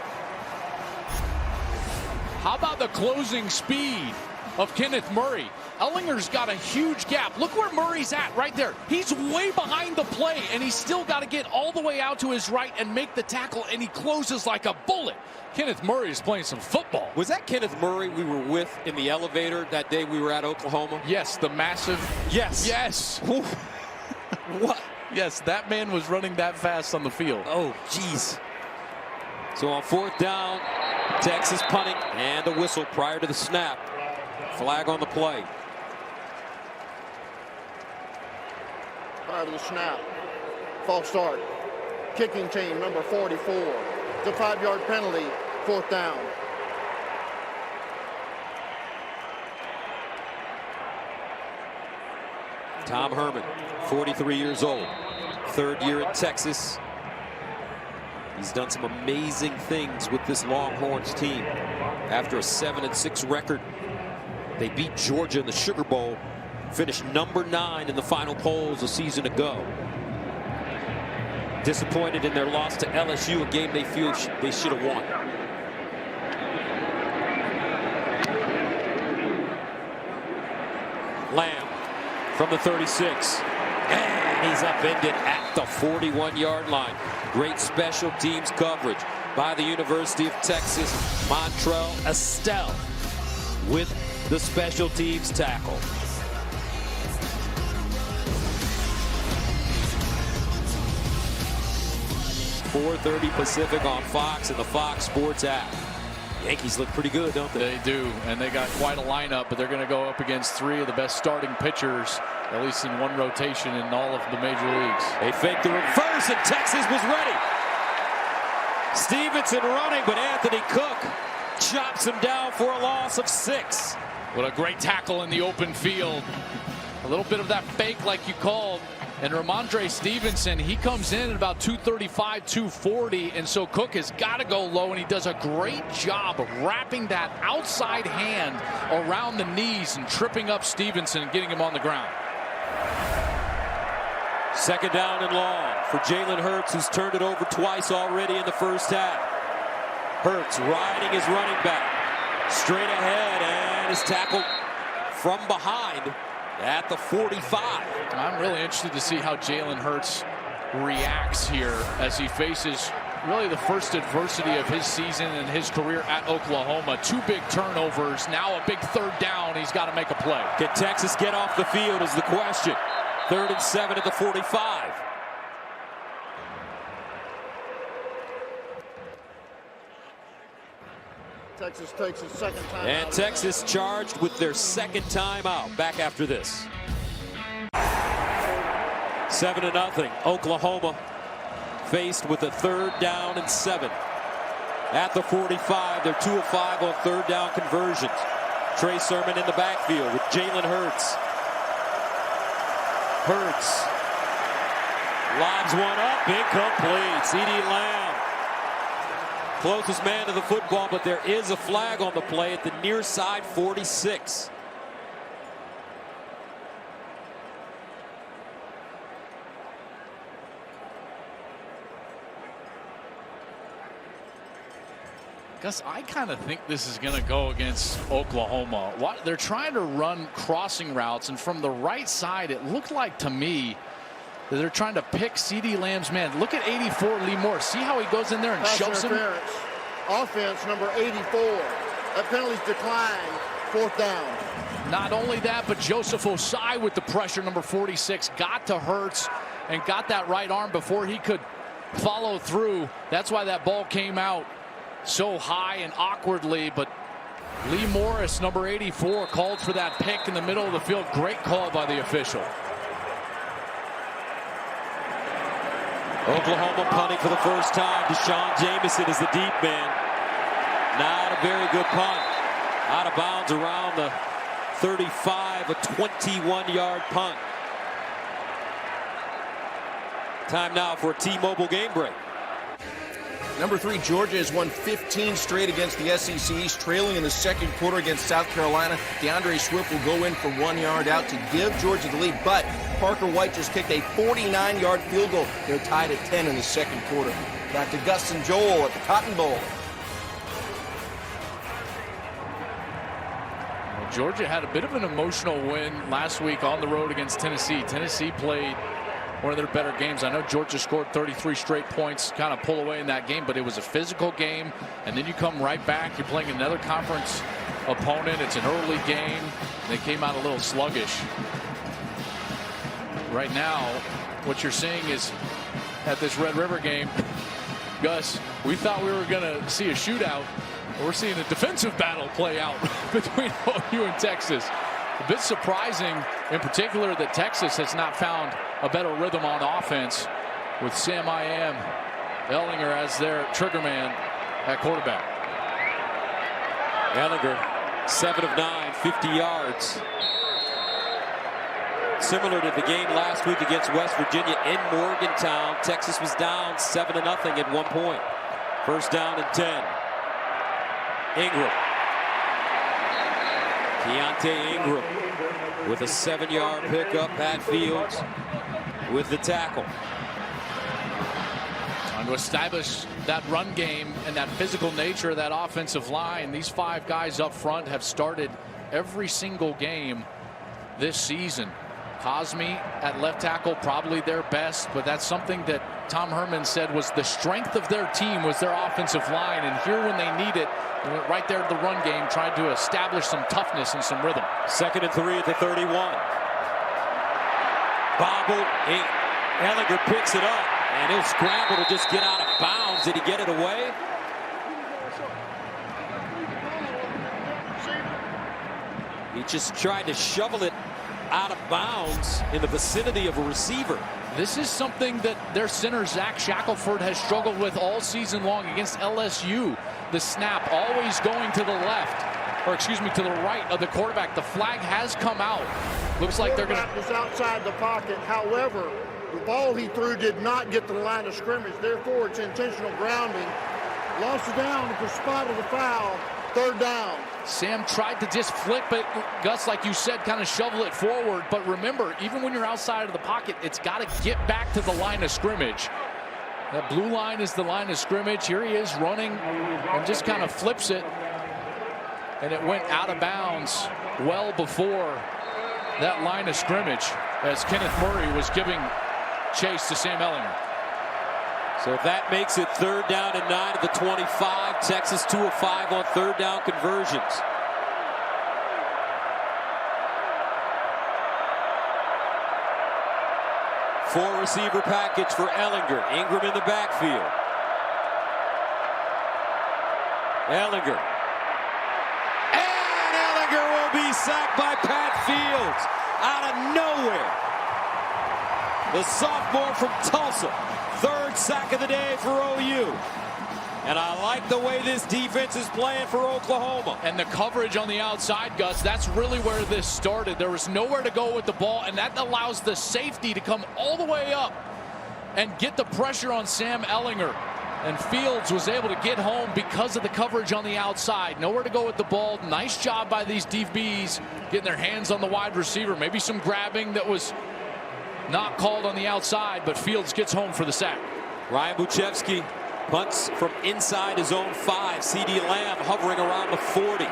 How about the closing speed of Kenneth Murray? Ehlinger's got a huge gap. Look where Murray's at right there. He's way behind the play, and he's still got to get all the way out to his right and make the tackle, and he closes like a bullet. Kenneth Murray is playing some football. Was that Kenneth Murray we were with in the elevator that day we were at Oklahoma? Yes, the massive. Yes. Yes. What? Yes, that man was running that fast on the field. Oh, jeez. So on 4th down, Texas punting and a whistle prior to the snap. Flag on the play. Prior to the snap. False start. Kicking team, number 44. It's a 5-yard penalty, 4th down. Tom Herman, 43 years old. 3rd year at Texas. He's done some amazing things with this Longhorns team. After a 7-6 record, they beat Georgia in the Sugar Bowl, finished number 9 in the final polls a season ago. Disappointed in their loss to LSU, a game they feel they should have won. Lamb from the 36. And he's upended at the 41-yard line. Great special teams coverage by the University of Texas. Montrell Estelle with the special teams tackle. 4:30 Pacific on Fox and the Fox Sports app. Yankees look pretty good, don't they? They do, and they got quite a lineup, but they're going to go up against 3 of the best starting pitchers, at least in one rotation in all of the major leagues. They faked the reverse, and Texas was ready. Stevenson running, but Anthony Cook chops him down for a loss of 6. What a great tackle in the open field. A little bit of that fake like you called. And Ramondre Stevenson, he comes in at about 235, 240, and so Cook has got to go low, and he does a great job of wrapping that outside hand around the knees and tripping up Stevenson and getting him on the ground. 2nd down and long for Jalen Hurts, who's turned it over twice already in the first half. Hurts riding his running back straight ahead and is tackled from behind at the 45. I'm really interested to see how Jalen Hurts reacts here as he faces really the first adversity of his season and his career at Oklahoma. 2 big turnovers, now a big 3rd down. He's got to make a play. Can Texas get off the field is the question. 3rd and 7 at the 45. Texas takes his 2nd time And out. Texas charged with their 2nd timeout. Back after this. 7-0. Oklahoma faced with a 3rd down and 7. At the 45, they're 2 of 5 on 3rd down conversions. Trey Sermon in the backfield with Jalen Hurts. Hurts lobs one up, incomplete. CeeDee Lamb. Closest man to the football, but there is a flag on the play at the near side 46. Gus, I kind of think this is going to go against Oklahoma. They're trying to run crossing routes, and from the right side, it looked like to me that they're trying to pick CeeDee Lamb's man. Look at 84 Lee Moore. See how he goes in there and shoves him? Offense number 84. That penalty's declined. 4th down. Not only that, but Joseph Osai with the pressure, number 46, got to Hurts and got that right arm before he could follow through. That's why that ball came out so high and awkwardly. But Lee Morris, number 84, called for that pick in the middle of the field. Great call by the official. Oklahoma punting for the first time. Deshaun Jamison is the deep man. Not a very good punt. Out of bounds around the 35, a 21-yard punt. Time now for a T-Mobile game break. Number 3, Georgia has won 15 straight against the SEC East, trailing in the second quarter against South Carolina. DeAndre Swift will go in for 1 yard out to give Georgia the lead, but Parker White just kicked a 49-yard field goal. They're tied at 10 in the second quarter. Back to Gus and Joel at the Cotton Bowl. Well, Georgia had a bit of an emotional win last week on the road against Tennessee. Tennessee played one of their better games. I know Georgia scored 33 straight points, kind of pull away in that game, but it was a physical game. And then you come right back. You're playing another conference opponent. It's an early game. They came out a little sluggish. Right now, what you're seeing is at this Red River game, Gus, we thought we were going to see a shootout. We're seeing a defensive battle play out between OU and Texas. A bit surprising, in particular, that Texas has not found a better rhythm on offense with Sam Ehlinger as their trigger man at quarterback. Ehlinger, 7 of 9, 50 yards. Similar to the game last week against West Virginia in Morgantown, Texas was down 7-0 at one point. First down and 10. Ingram. Keontae Ingram with a 7-yard pickup. Pat Fields with the tackle. Trying to establish that run game and that physical nature of that offensive line. These 5 guys up front have started every single game this season. Cosme at left tackle, probably their best, but that's something that Tom Herman said was the strength of their team was their offensive line. And here when they need it, they went right there to the run game, tried to establish some toughness and some rhythm. 2nd and 3 at the 31. Bobble. Ehlinger picks it up, and he'll scramble to just get out of bounds. Did he get it away? He just tried to shovel it out of bounds in the vicinity of a receiver. This is something that their center Zach Shackelford has struggled with all season long against LSU. The snap always going to the left, or excuse me, to the right of the quarterback. The flag has come out. Looks like they're going to. Is outside the pocket. However, the ball he threw did not get to the line of scrimmage. Therefore, it's intentional grounding. Lost it down at the spot of the foul. 3rd down. Sam tried to just flip it, Gus, like you said, kind of shovel it forward. But remember, even when you're outside of the pocket, it's got to get back to the line of scrimmage. That blue line is the line of scrimmage. Here he is running and just kind of flips it. And it went out of bounds well before that line of scrimmage as Kenneth Murray was giving chase to Sam Ehlinger. So that makes it 3rd down and 9 at the 25. Texas 2 of 5 on 3rd down conversions. Four receiver package for Ehlinger. Ingram in the backfield. Ehlinger. And Ehlinger will be sacked by Pat Fields out of nowhere. The sophomore from Tulsa. 3rd sack of the day for OU. And I like the way this defense is playing for Oklahoma. And the coverage on the outside, Gus, that's really where this started. There was nowhere to go with the ball, and that allows the safety to come all the way up and get the pressure on Sam Ehlinger. And Fields was able to get home because of the coverage on the outside. Nowhere to go with the ball. Nice job by these DBs getting their hands on the wide receiver. Maybe some grabbing that was not called on the outside, but Fields gets home for the sack. Ryan Buchevsky Punts from inside his own 5. CeeDee Lamb hovering around the 40.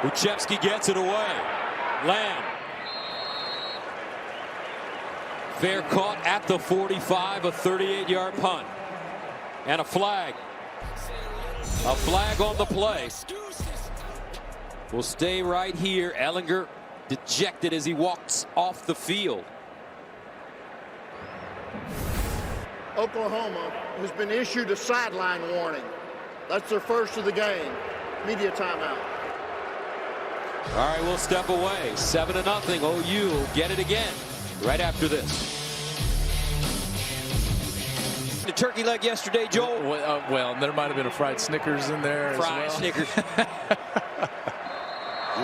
Uchevsky gets it away. Lamb. Fair caught at the 45, a 38-yard punt. And a flag. A flag on the play. Will stay right here. Ehlinger dejected as he walks off the field. Oklahoma has been issued a sideline warning. That's their first of the game. Media timeout. All right, we'll step away. 7-0. OU will get it again right after this. The turkey leg yesterday, Joel. Well, there might have been a fried Snickers in there. Fried as well. Snickers.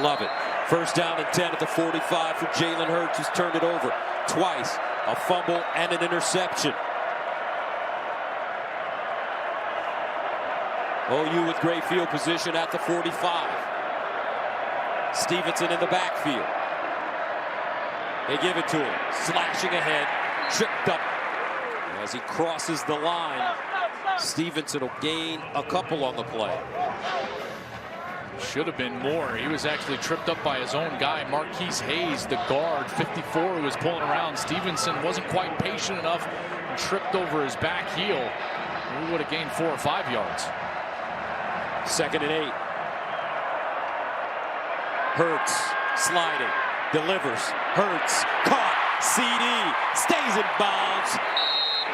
Love it. First down and 10 at the 45 for Jalen Hurts, who's turned it over twice. A fumble and an interception. OU with great field position at the 45. Stevenson in the backfield. They give it to him. Slashing ahead. Tripped up as he crosses the line. Stevenson will gain a couple on the play. Should have been more. He was actually tripped up by his own guy, Marquise Hayes, the guard, 54, who was pulling around. Stevenson wasn't quite patient enough and tripped over his back heel. He would have gained 4 or 5 yards. 2nd and 8. Hurts sliding, delivers. Hurts caught. CeeDee stays in bounds.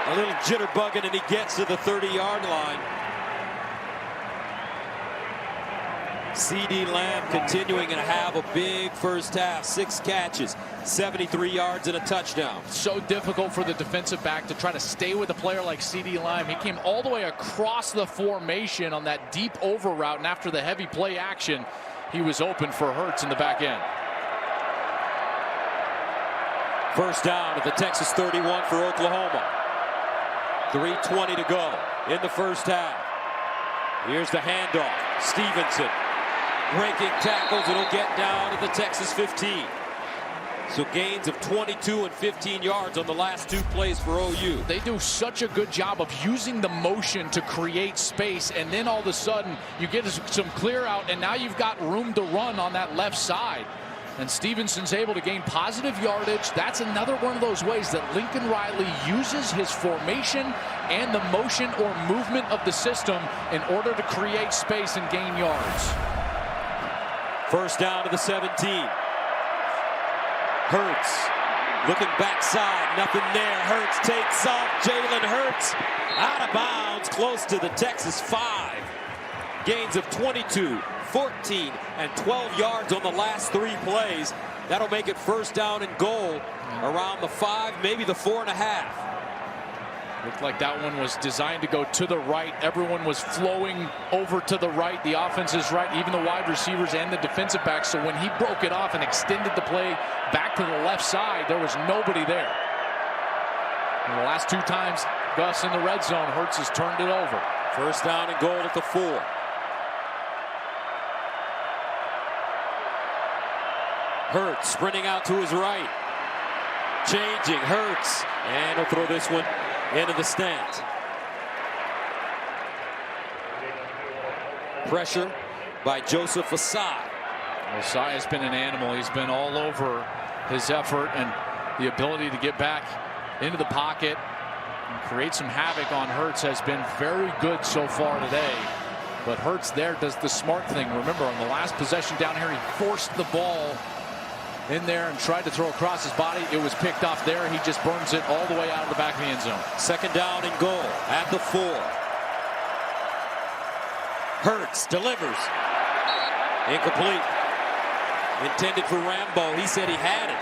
A little jitterbugging, and he gets to the 30-yard line. CeeDee Lamb continuing to have a big first half. 6 catches, 73 yards, and a touchdown. So difficult for the defensive back to try to stay with a player like CeeDee Lamb. He came all the way across the formation on that deep over route, and after the heavy play action, he was open for Hurts in the back end. First down at the Texas 31 for Oklahoma. 3:20 to go in the first half. Here's the handoff. Stevenson breaking tackles. It'll get down to the Texas 15. So gains of 22 and 15 yards on the last 2 plays for OU. They do such a good job of using the motion to create space, and then all of a sudden you get some clear out, and now you've got room to run on that left side. And Stevenson's able to gain positive yardage. That's another one of those ways that Lincoln Riley uses his formation and the motion or movement of the system in order to create space and gain yards. First down to the 17. Hurts looking backside, nothing there. Hurts takes off. Jalen Hurts out of bounds, close to the Texas 5. Gains of 22, 14, and 12 yards on the last 3 plays. That'll make it first down and goal around the 5, maybe the 4.5. Looked like that one was designed to go to the right. Everyone was flowing over to the right. The offense is right, even the wide receivers and the defensive backs. So when he broke it off and extended the play back to the left side, there was nobody there. And the last 2 times Gus in the red zone, Hurts has turned it over. First down and goal at the 4. Hurts sprinting out to his right. Changing, Hurts. And he'll throw this one into the stands. Pressure by Joseph Asai. Asai has been an animal. He's been all over his effort and the ability to get back into the pocket and create some havoc on Hurts has been very good so far today. But Hurts there does the smart thing. Remember, on the last possession down here, he forced the ball in there and tried to throw across his body. It was picked off there. He just burns it all the way out of the back of the end zone. Second down and goal at the 4. Hurts delivers. Incomplete. Intended for Rambo. He said he had it.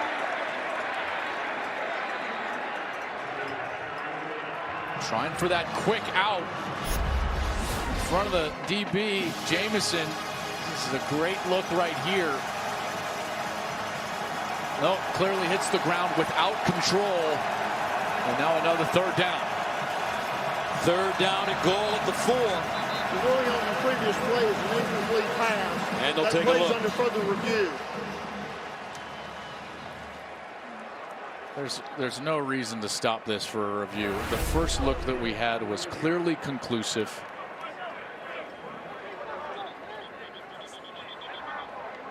Trying for that quick out in front of the DB, Jamison. This is a great look right here. No, clearly hits the ground without control. And now another 3rd down. 3rd down and goal at the 4. The ruling on the previous play is an incomplete pass. And they'll that take a play's look. under further review. There's no reason to stop this for a review. The first look that we had was clearly conclusive.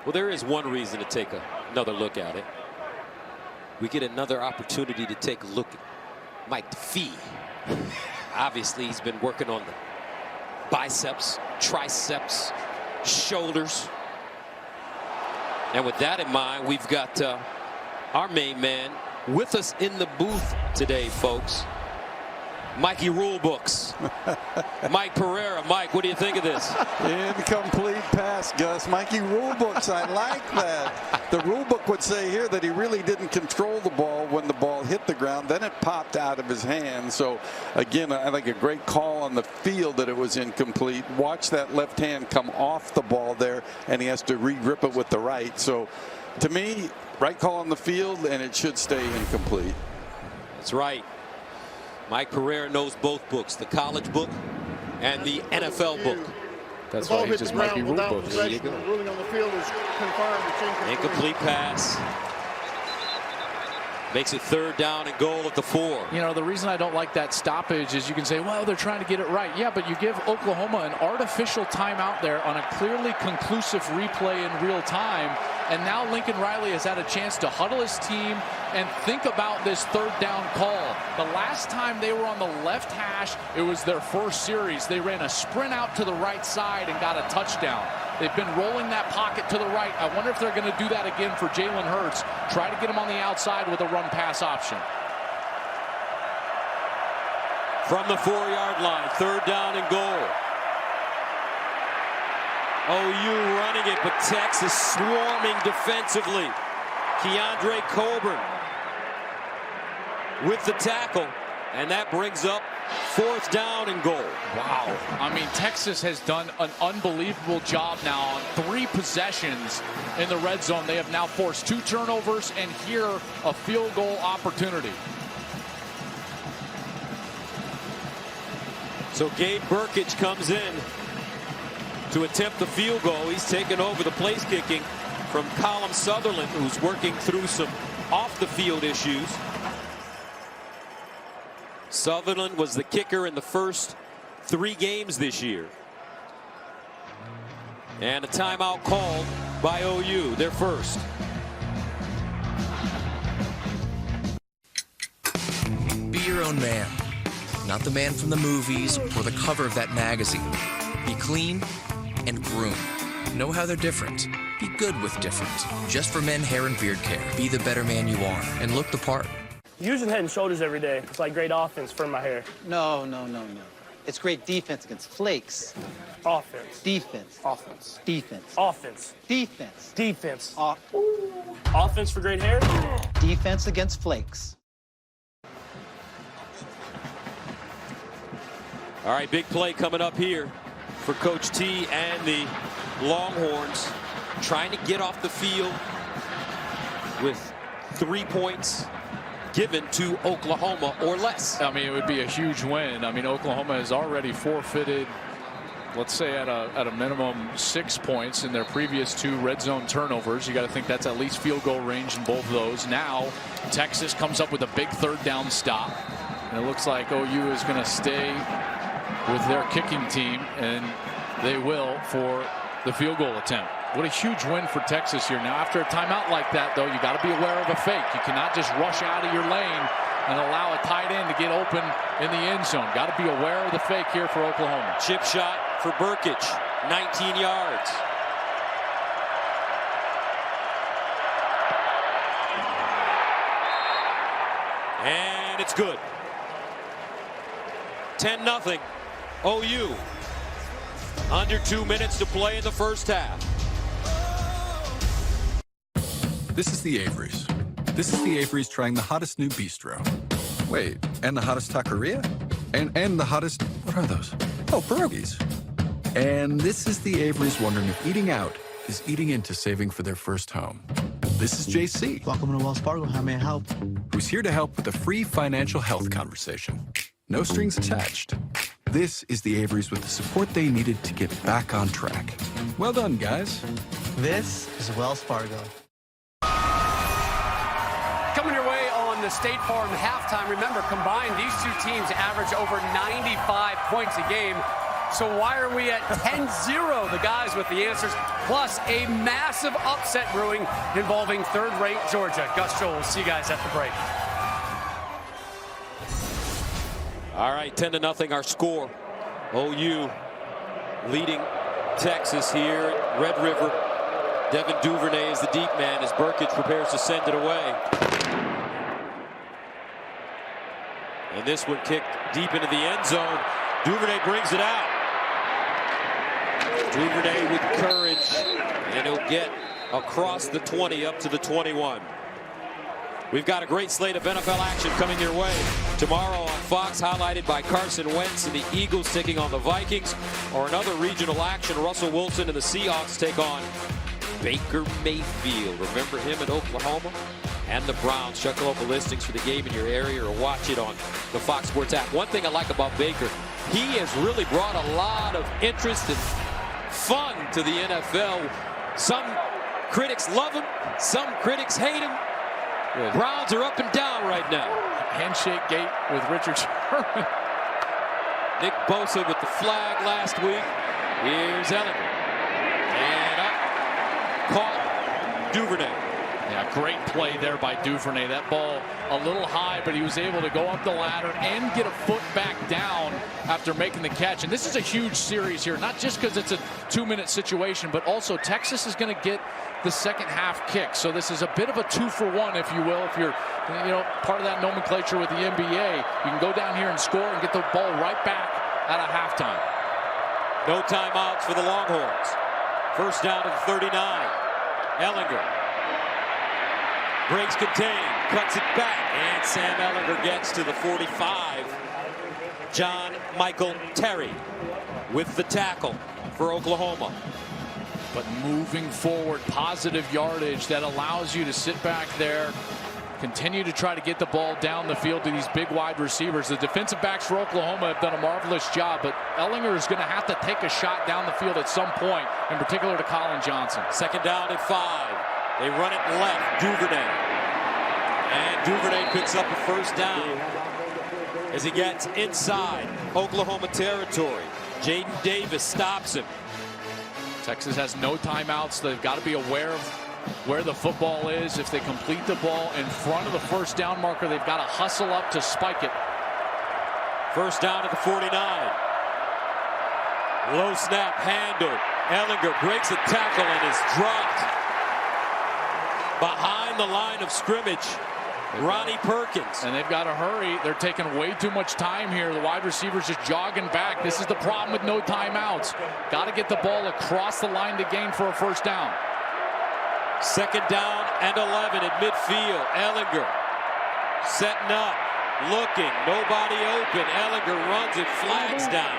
Well, there is one reason to take another look at it. We get another opportunity to take a look at Mike DeFee. Obviously, he's been working on the biceps, triceps, shoulders. And with that in mind, we've got our main man with us in the booth today, folks. Mikey Rulebooks. Mike Pereira. Mike, what do you think of this? Incomplete pass, Gus. Mikey Rulebooks, I like that. The rulebook would say here that he really didn't control the ball when the ball hit the ground. Then it popped out of his hand. So, again, I think a great call on the field that it was incomplete. Watch that left hand come off the ball there, and he has to re-grip it with the right. So, to me, right call on the field, and it should stay incomplete. That's right. Mike Pereira knows both books, the college book and the NFL book. That's why he's just Mikey Rulebooks. There you go. The ruling on the field is confirmed. It's incomplete. Incomplete pass. Makes it 3rd down and goal at the 4. You know, the reason I don't like that stoppage is you can say, well, they're trying to get it right. Yeah, but you give Oklahoma an artificial timeout there on a clearly conclusive replay in real time. And now Lincoln Riley has had a chance to huddle his team and think about this 3rd down call. The last time they were on the left hash, it was their first series. They ran a sprint out to the right side and got a touchdown. They've been rolling that pocket to the right. I wonder if they're going to do that again for Jalen Hurts. Try to get him on the outside with a run-pass option. From the 4-yard line, 3rd down and goal. OU running it, but Texas swarming defensively. Keandre Coburn with the tackle, and that brings up 4th down and goal. Wow. I mean, Texas has done an unbelievable job now on 3 possessions in the red zone. They have now forced 2 turnovers and here a field goal opportunity. So Gabe Brkic comes in to attempt the field goal. He's taken over the place kicking from Collin Sutherland, who's working through some off-the-field issues. Sutherland was the kicker in the first 3 games this year. And a timeout called by OU, their first. Be your own man, not the man from the movies or the cover of that magazine. Be clean and groomed. Know how they're different. Be good with different. Just for men hair and beard care. Be the better man you are and look the part. Using Head & Shoulders every day, it's like great offense for my hair. No. It's great defense against flakes. Offense. Defense. Offense. Defense. Offense. Defense. Defense. Offense for great hair. Defense against flakes. All right, big play coming up here for Coach T and the Longhorns, trying to get off the field with 3 points given to Oklahoma or less. I mean, it would be a huge win. I mean, Oklahoma has already forfeited, let's say at a minimum 6 points in their previous 2 red zone turnovers. You got to think that's at least field goal range in both of those. Now Texas comes up with a big 3rd down stop, and it looks like OU is going to stay with their kicking team, and they will for the field goal attempt. What a huge win for Texas here. Now, after a timeout like that, though, you got to be aware of a fake. You cannot just rush out of your lane and allow a tight end to get open in the end zone. Got to be aware of the fake here for Oklahoma. Chip shot for Brkic, 19 yards. And it's good. 10-0. OU. Under 2 minutes to play in the first half. This is the Averys. This is the Averys trying the hottest new bistro. Wait, and the hottest taqueria? And the hottest, what are those? Oh, pierogies. And this is the Averys wondering if eating out is eating into saving for their first home. This is JC. Welcome to Wells Fargo. How may I help? Who's here to help with a free financial health conversation. No strings attached. This is the Averys with the support they needed to get back on track. Well done, guys. This is Wells Fargo. Coming your way on the State Farm halftime. Remember, combined, these two teams average over 95 points a game. So why are we at 10-0? The guys with the answers, plus a massive upset brewing involving third-rate Georgia. Gus, Joel, see you guys at the break. All right, 10-0 our score. OU leading Texas here at Red River. Devin Duvernay is the deep man as Brkic prepares to send it away. And this one kicked deep into the end zone. Duvernay brings it out. Duvernay with courage, and he'll get across the 20 up to the 21. We've got a great slate of NFL action coming your way. Tomorrow on Fox, highlighted by Carson Wentz and the Eagles taking on the Vikings. Or another regional action, Russell Wilson and the Seahawks take on Baker Mayfield. Remember him in Oklahoma? And the Browns. Check local listings for the game in your area or watch it on the Fox Sports app. One thing I like about Baker, he has really brought a lot of interest and fun to the NFL. Some critics love him, some critics hate him. Yeah. Browns are up and down right now. Handshake gate with Richard Sherman. Nick Bosa with the flag last week. Here's Ehlinger. And up. Caught Duvernay. Yeah, great play there by Duvernay. That ball a little high, but he was able to go up the ladder and get a foot back down after making the catch. And this is a huge series here, not just because it's a 2-minute situation, but also Texas is going to get the second half kick. So this is a bit of a 2-for-1, if you will. If you're, part of that nomenclature with the NBA, you can go down here and score and get the ball right back at a halftime. No timeouts for the Longhorns. First down to the 39. Ehlinger breaks contain, cuts it back, and Sam Ehlinger gets to the 45. John Michael Terry with the tackle for Oklahoma. But moving forward, positive yardage that allows you to sit back there, continue to try to get the ball down the field to these big wide receivers. The defensive backs for Oklahoma have done a marvelous job, but Ehlinger is going to have to take a shot down the field at some point, in particular to Collin Johnson. Second down at 5. They run it left, Duvernay. And Duvernay picks up a first down as he gets inside Oklahoma territory. Jaden Davis stops him. Texas has no timeouts. They've got to be aware of where the football is. If they complete the ball in front of the first down marker, they've got to hustle up to spike it. First down at the 49. Low snap handle. Ehlinger breaks a tackle and is dropped behind the line of scrimmage. Ronnie Perkins. And they've got to hurry. They're taking way too much time here. The wide receivers just jogging back. This is the problem with no timeouts. Got to get the ball across the line to gain for a first down. Second down and 11 at midfield. Ehlinger setting up, looking, nobody open. Ehlinger runs it, flags down.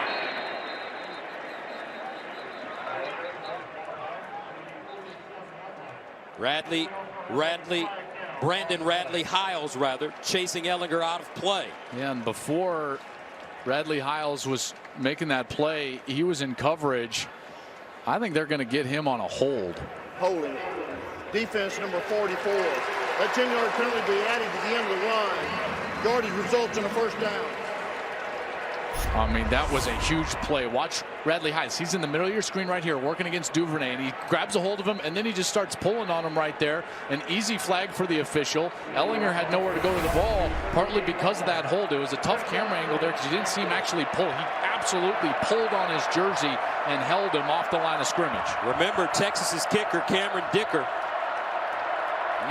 Brandon Radley Hiles, chasing Ehlinger out of play. Yeah, and before Radley Hiles was making that play, he was in coverage. I think they're going to get him on a hold. Holding. Defense number 44. That 10-yard penalty be added to the end of the line. Yardage results in a first down. I mean, that was a huge play. Watch Radley Hiles. He's in the middle of your screen right here working against Duvernay, and he grabs a hold of him, and then he just starts pulling on him right there. An easy flag for the official. Ehlinger had nowhere to go to the ball, partly because of that hold. It was a tough camera angle there because you didn't see him actually pull. He absolutely pulled on his jersey and held him off the line of scrimmage. Remember, Texas's kicker, Cameron Dicker,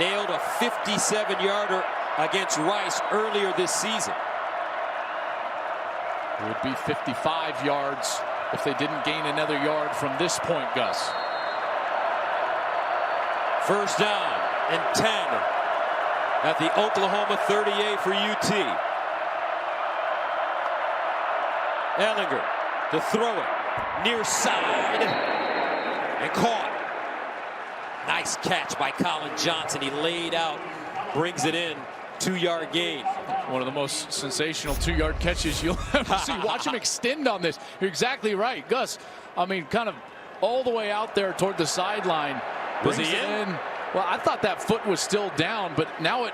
nailed a 57-yarder against Rice earlier this season. It would be 55 yards if they didn't gain another yard from this point, Gus. First down and 10 at the Oklahoma 38 for UT. Ehlinger to throw it near side and caught. Nice catch by Collin Johnson. He laid out, brings it in. 2-yard gain. One of the most sensational 2-yard catches you'll ever see. Watch him extend on this. You're exactly right, Gus. I mean, kind of all the way out there toward the sideline. Was he in? Well, I thought that foot was still down, but now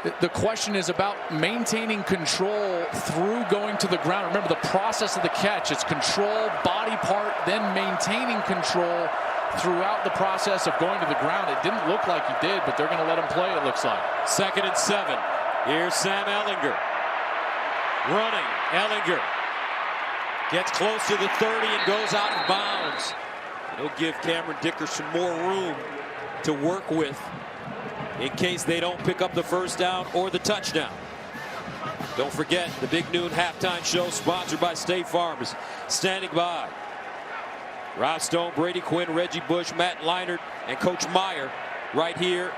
The question is about maintaining control through going to the ground. Remember the process of the catch. It's control, body part, then maintaining control throughout the process of going to the ground. It didn't look like he did, but they're going to let him play, it looks like. 2nd and 7. Here's Sam Ehlinger. Running. Ehlinger gets close to the 30 and goes out of bounds. He'll give Cameron Dicker some more room to work with in case they don't pick up the first down or the touchdown. Don't forget, the Big Noon Halftime Show, sponsored by State Farm, is standing by. Rob Stone, Brady Quinn, Reggie Bush, Matt Leinart, and Coach Meyer right here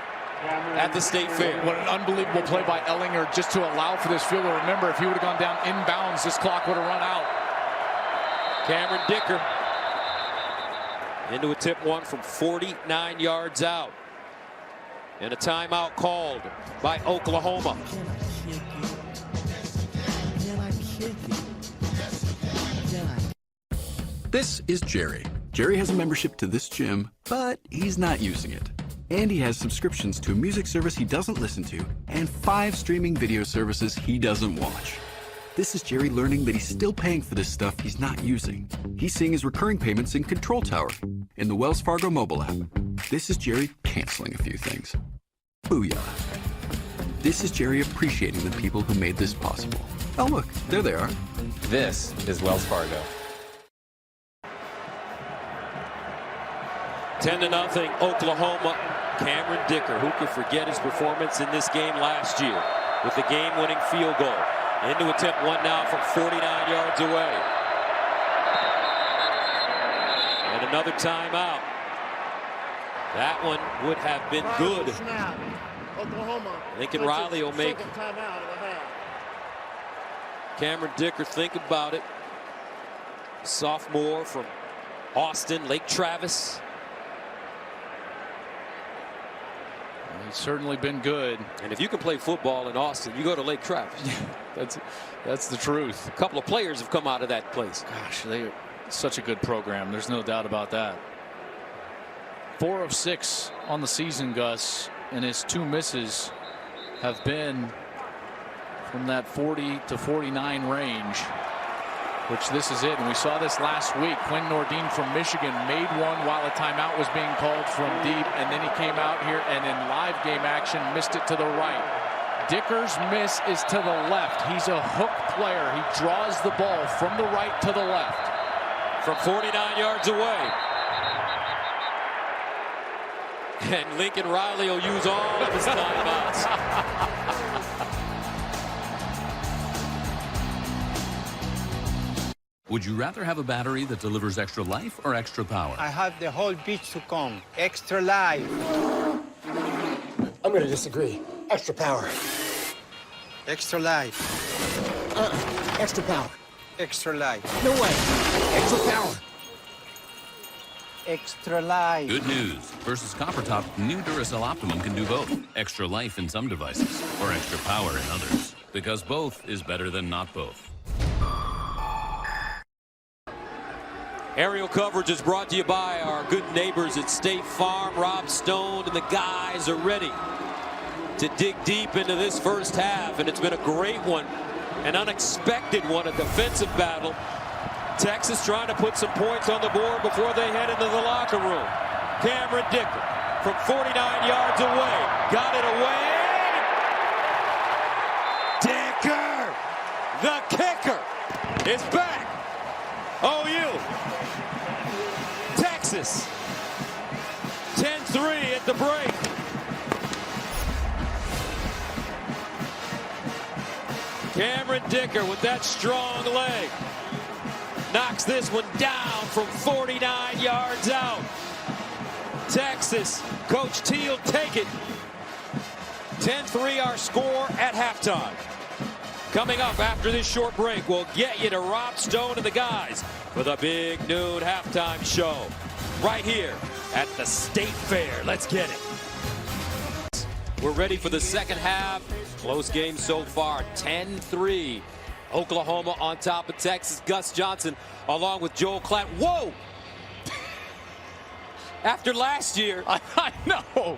at the State Fair. What an unbelievable play by Ehlinger just to allow for this field goal. Remember, if he would have gone down inbounds, this clock would have run out. Cameron Dicker into a tip one from 49 yards out. And a timeout called by Oklahoma. This is Jerry. Jerry has a membership to this gym, but he's not using it. And he has subscriptions to a music service he doesn't listen to and 5 streaming video services he doesn't watch. This is Jerry learning that he's still paying for this stuff he's not using. He's seeing his recurring payments in Control Tower in the Wells Fargo mobile app. This is Jerry canceling a few things. Booyah. This is Jerry appreciating the people who made this possible. Oh look, there they are. This is Wells Fargo. 10-0 Oklahoma. Cameron Dicker, who could forget his performance in this game last year with the game-winning field goal. Into attempt one now from 49 yards away. And another timeout. That one would have been good. Oklahoma. Lincoln Riley will make timeout of the half. Cameron Dicker think about it. Sophomore from Austin, Lake Travis. He's certainly been good. And if you can play football in Austin, you go to Lake Travis. That's the truth. A couple of players have come out of that place. Gosh, they're such a good program. There's no doubt about that. 4 of 6 on the season, Gus, and his 2 misses have been from that 40 to 49 range, which this is it. And we saw this last week. Quinn Nordin from Michigan made one while a timeout was being called from deep, and then he came out here and in live game action missed it to the right. Dicker's miss is to the left. He's a hook player. He draws the ball from the right to the left. From 49 yards away. And Lincoln Riley will use all of his timeouts. Would you rather have a battery that delivers extra life or extra power? I have the whole beach to come. Extra life. I'm going to disagree. Extra power. Extra life. Extra power. Extra life. No way. Extra power. Extra life. Good news. Versus Copper Top, new Duracell Optimum can do both. Extra life in some devices, or extra power in others. Because both is better than not both. Aerial coverage is brought to you by our good neighbors at State Farm. Rob Stone and the guys are ready to dig deep into this first half, and it's been a great one, an unexpected one, a defensive battle. Texas trying to put some points on the board before they head into the locker room. Cameron Dicker from 49 yards away, got it away. Dicker, the kicker, is back. OU, Texas, 10-3 at the break. Cameron Dicker with that strong leg knocks this one down from 49 yards out. Texas, Coach T will take it. 10-3 our score at halftime. Coming up after this short break, we'll get you to Rob Stone and the guys for the Big Noon Halftime Show right here at the State Fair. Let's get it. We're ready for the second half. Close game so far, 10-3. Oklahoma on top of Texas. Gus Johnson along with Joel Klatt. Whoa! After last year. I know.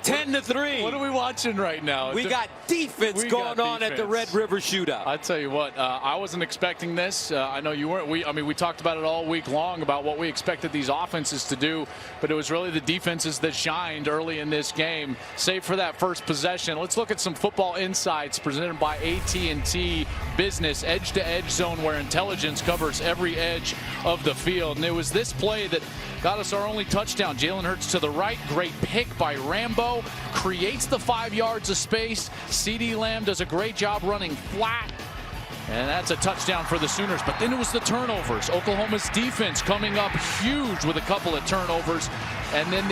10-3. What are we watching right now? We got defense going on at the Red River Shootout. I tell you what, I wasn't expecting this. I know you weren't. We talked about it all week long about what we expected these offenses to do, but it was really the defenses that shined early in this game, save for that first possession. Let's look at some football insights presented by AT&T Business, edge-to-edge zone where intelligence covers every edge of the field. And it was this play that got us our only touchdown. Jalen Hurts to the right, great pick by Rambo, creates the 5 yards of space. CeeDee Lamb does a great job running flat, and that's a touchdown for the Sooners. But then it was the turnovers. Oklahoma's defense coming up huge with a couple of turnovers, and then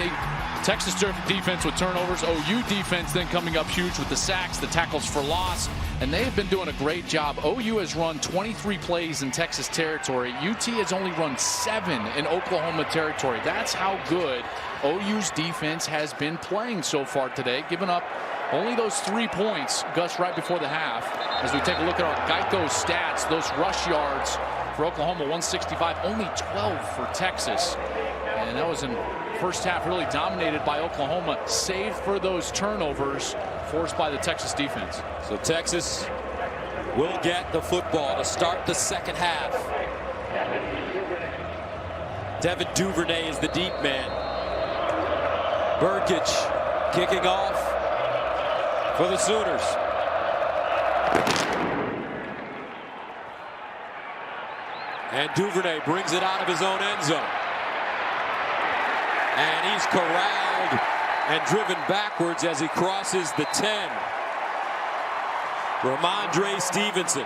Texas defense with turnovers. OU defense then coming up huge with the sacks, the tackles for loss, and they have been doing a great job. OU has run 23 plays in Texas territory. UT has only run 7 in Oklahoma territory. That's how good OU's defense has been playing so far today, giving up only those 3 points, Gus, right before the half. As we take a look at our Geico stats, those rush yards for Oklahoma, 165, only 12 for Texas. And that was in first half really dominated by Oklahoma, save for those turnovers forced by the Texas defense. So Texas will get the football to start the second half. Devin Duvernay is the deep man. Brkic kicking off for the Sooners. And Duvernay brings it out of his own end zone. And he's corralled and driven backwards as he crosses the 10. Ramondre Stevenson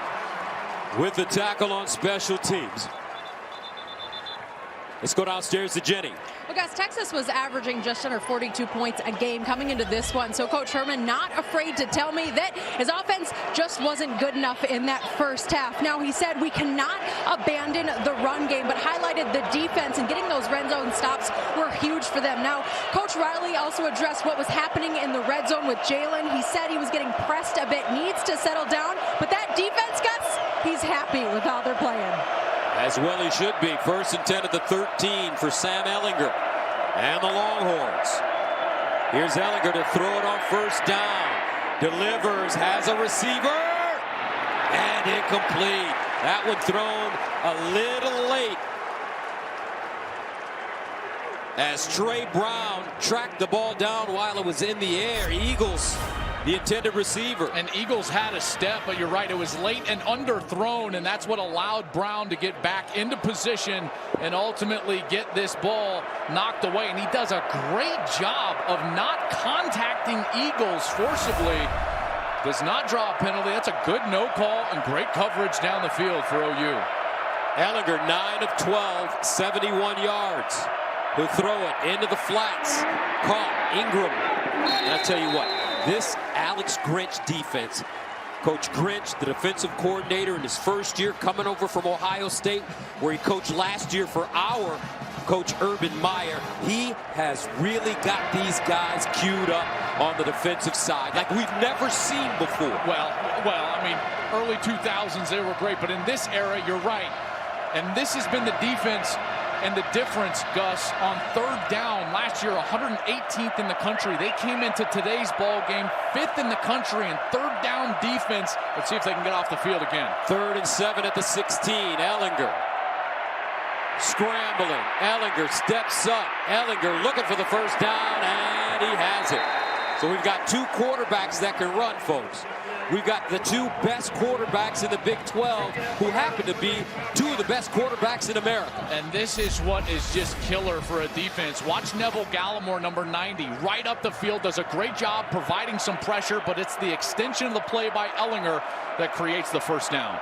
with the tackle on special teams. Let's go downstairs to Jenny. Well, guys, Texas was averaging just under 42 points a game coming into this one. So Coach Herman not afraid to tell me that his offense just wasn't good enough in that first half. Now, he said we cannot abandon the run game, but highlighted the defense and getting those red zone stops were huge for them. Now, Coach Riley also addressed what was happening in the red zone with Jalen. He said he was getting pressed a bit, needs to settle down, but that defense, Gus, he's happy with how they're playing. As well he should be. 1st and 10 at the 13 for Sam Ehlinger and the Longhorns. Here's Ehlinger to throw it on first down. Delivers, has a receiver, and incomplete. That one thrown a little late. As Trey Brown tracked the ball down while it was in the air. Eagles, the intended receiver. And Eagles had a step, but you're right, it was late and underthrown, and that's what allowed Brown to get back into position and ultimately get this ball knocked away. And he does a great job of not contacting Eagles forcibly. Does not draw a penalty. That's a good no call and great coverage down the field for OU. Ehlinger, 9 of 12, 71 yards. He'll throw it into the flats. Caught Ingram. And I tell you what, this Alex Grinch defense, Coach Grinch, the defensive coordinator in his first year coming over from Ohio State, where he coached last year for our Coach Urban Meyer, he has really got these guys queued up on the defensive side like we've never seen before. Well, I mean, early 2000s, they were great, but in this era, you're right. And this has been the defense and the difference, Gus, on third down. Last year, 118th in the country. They came into today's ball game 5th in the country in third down defense. Let's see if they can get off the field again. 3rd and 7 at the 16. Ehlinger scrambling. Ehlinger steps up. Ehlinger looking for the first down, and he has it. So we've got 2 quarterbacks that can run, folks. We've got the 2 best quarterbacks in the Big 12 who happen to be 2 of the best quarterbacks in America. And this is what is just killer for a defense. Watch Neville Gallimore, number 90, right up the field, does a great job providing some pressure, but it's the extension of the play by Ehlinger that creates the first down.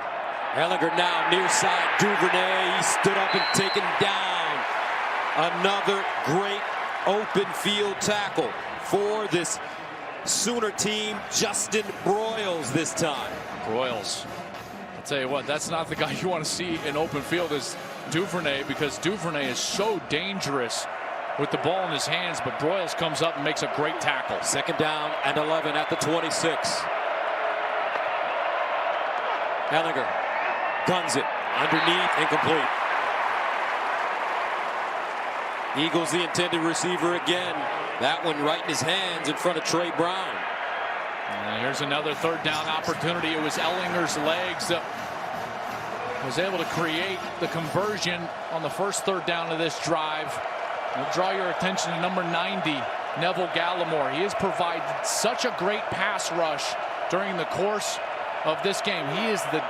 Ehlinger now near side. Duvernay, he stood up and taken down. Another great open field tackle for this Sooner team. Justin Broyles this time. Broyles. I'll tell you what, that's not the guy you want to see in open field is Duvernay, because Duvernay is so dangerous with the ball in his hands, but Broyles comes up and makes a great tackle. 2nd down and 11 at the 26. Ehlinger guns it underneath, incomplete. Eagles the intended receiver again. That one right in his hands in front of Trey Brown. And here's another third down opportunity. It was Ehlinger's legs that was able to create the conversion on the first third down of this drive. I'll draw your attention to number 90, Neville Gallimore. He has provided such a great pass rush during the course of this game. He is the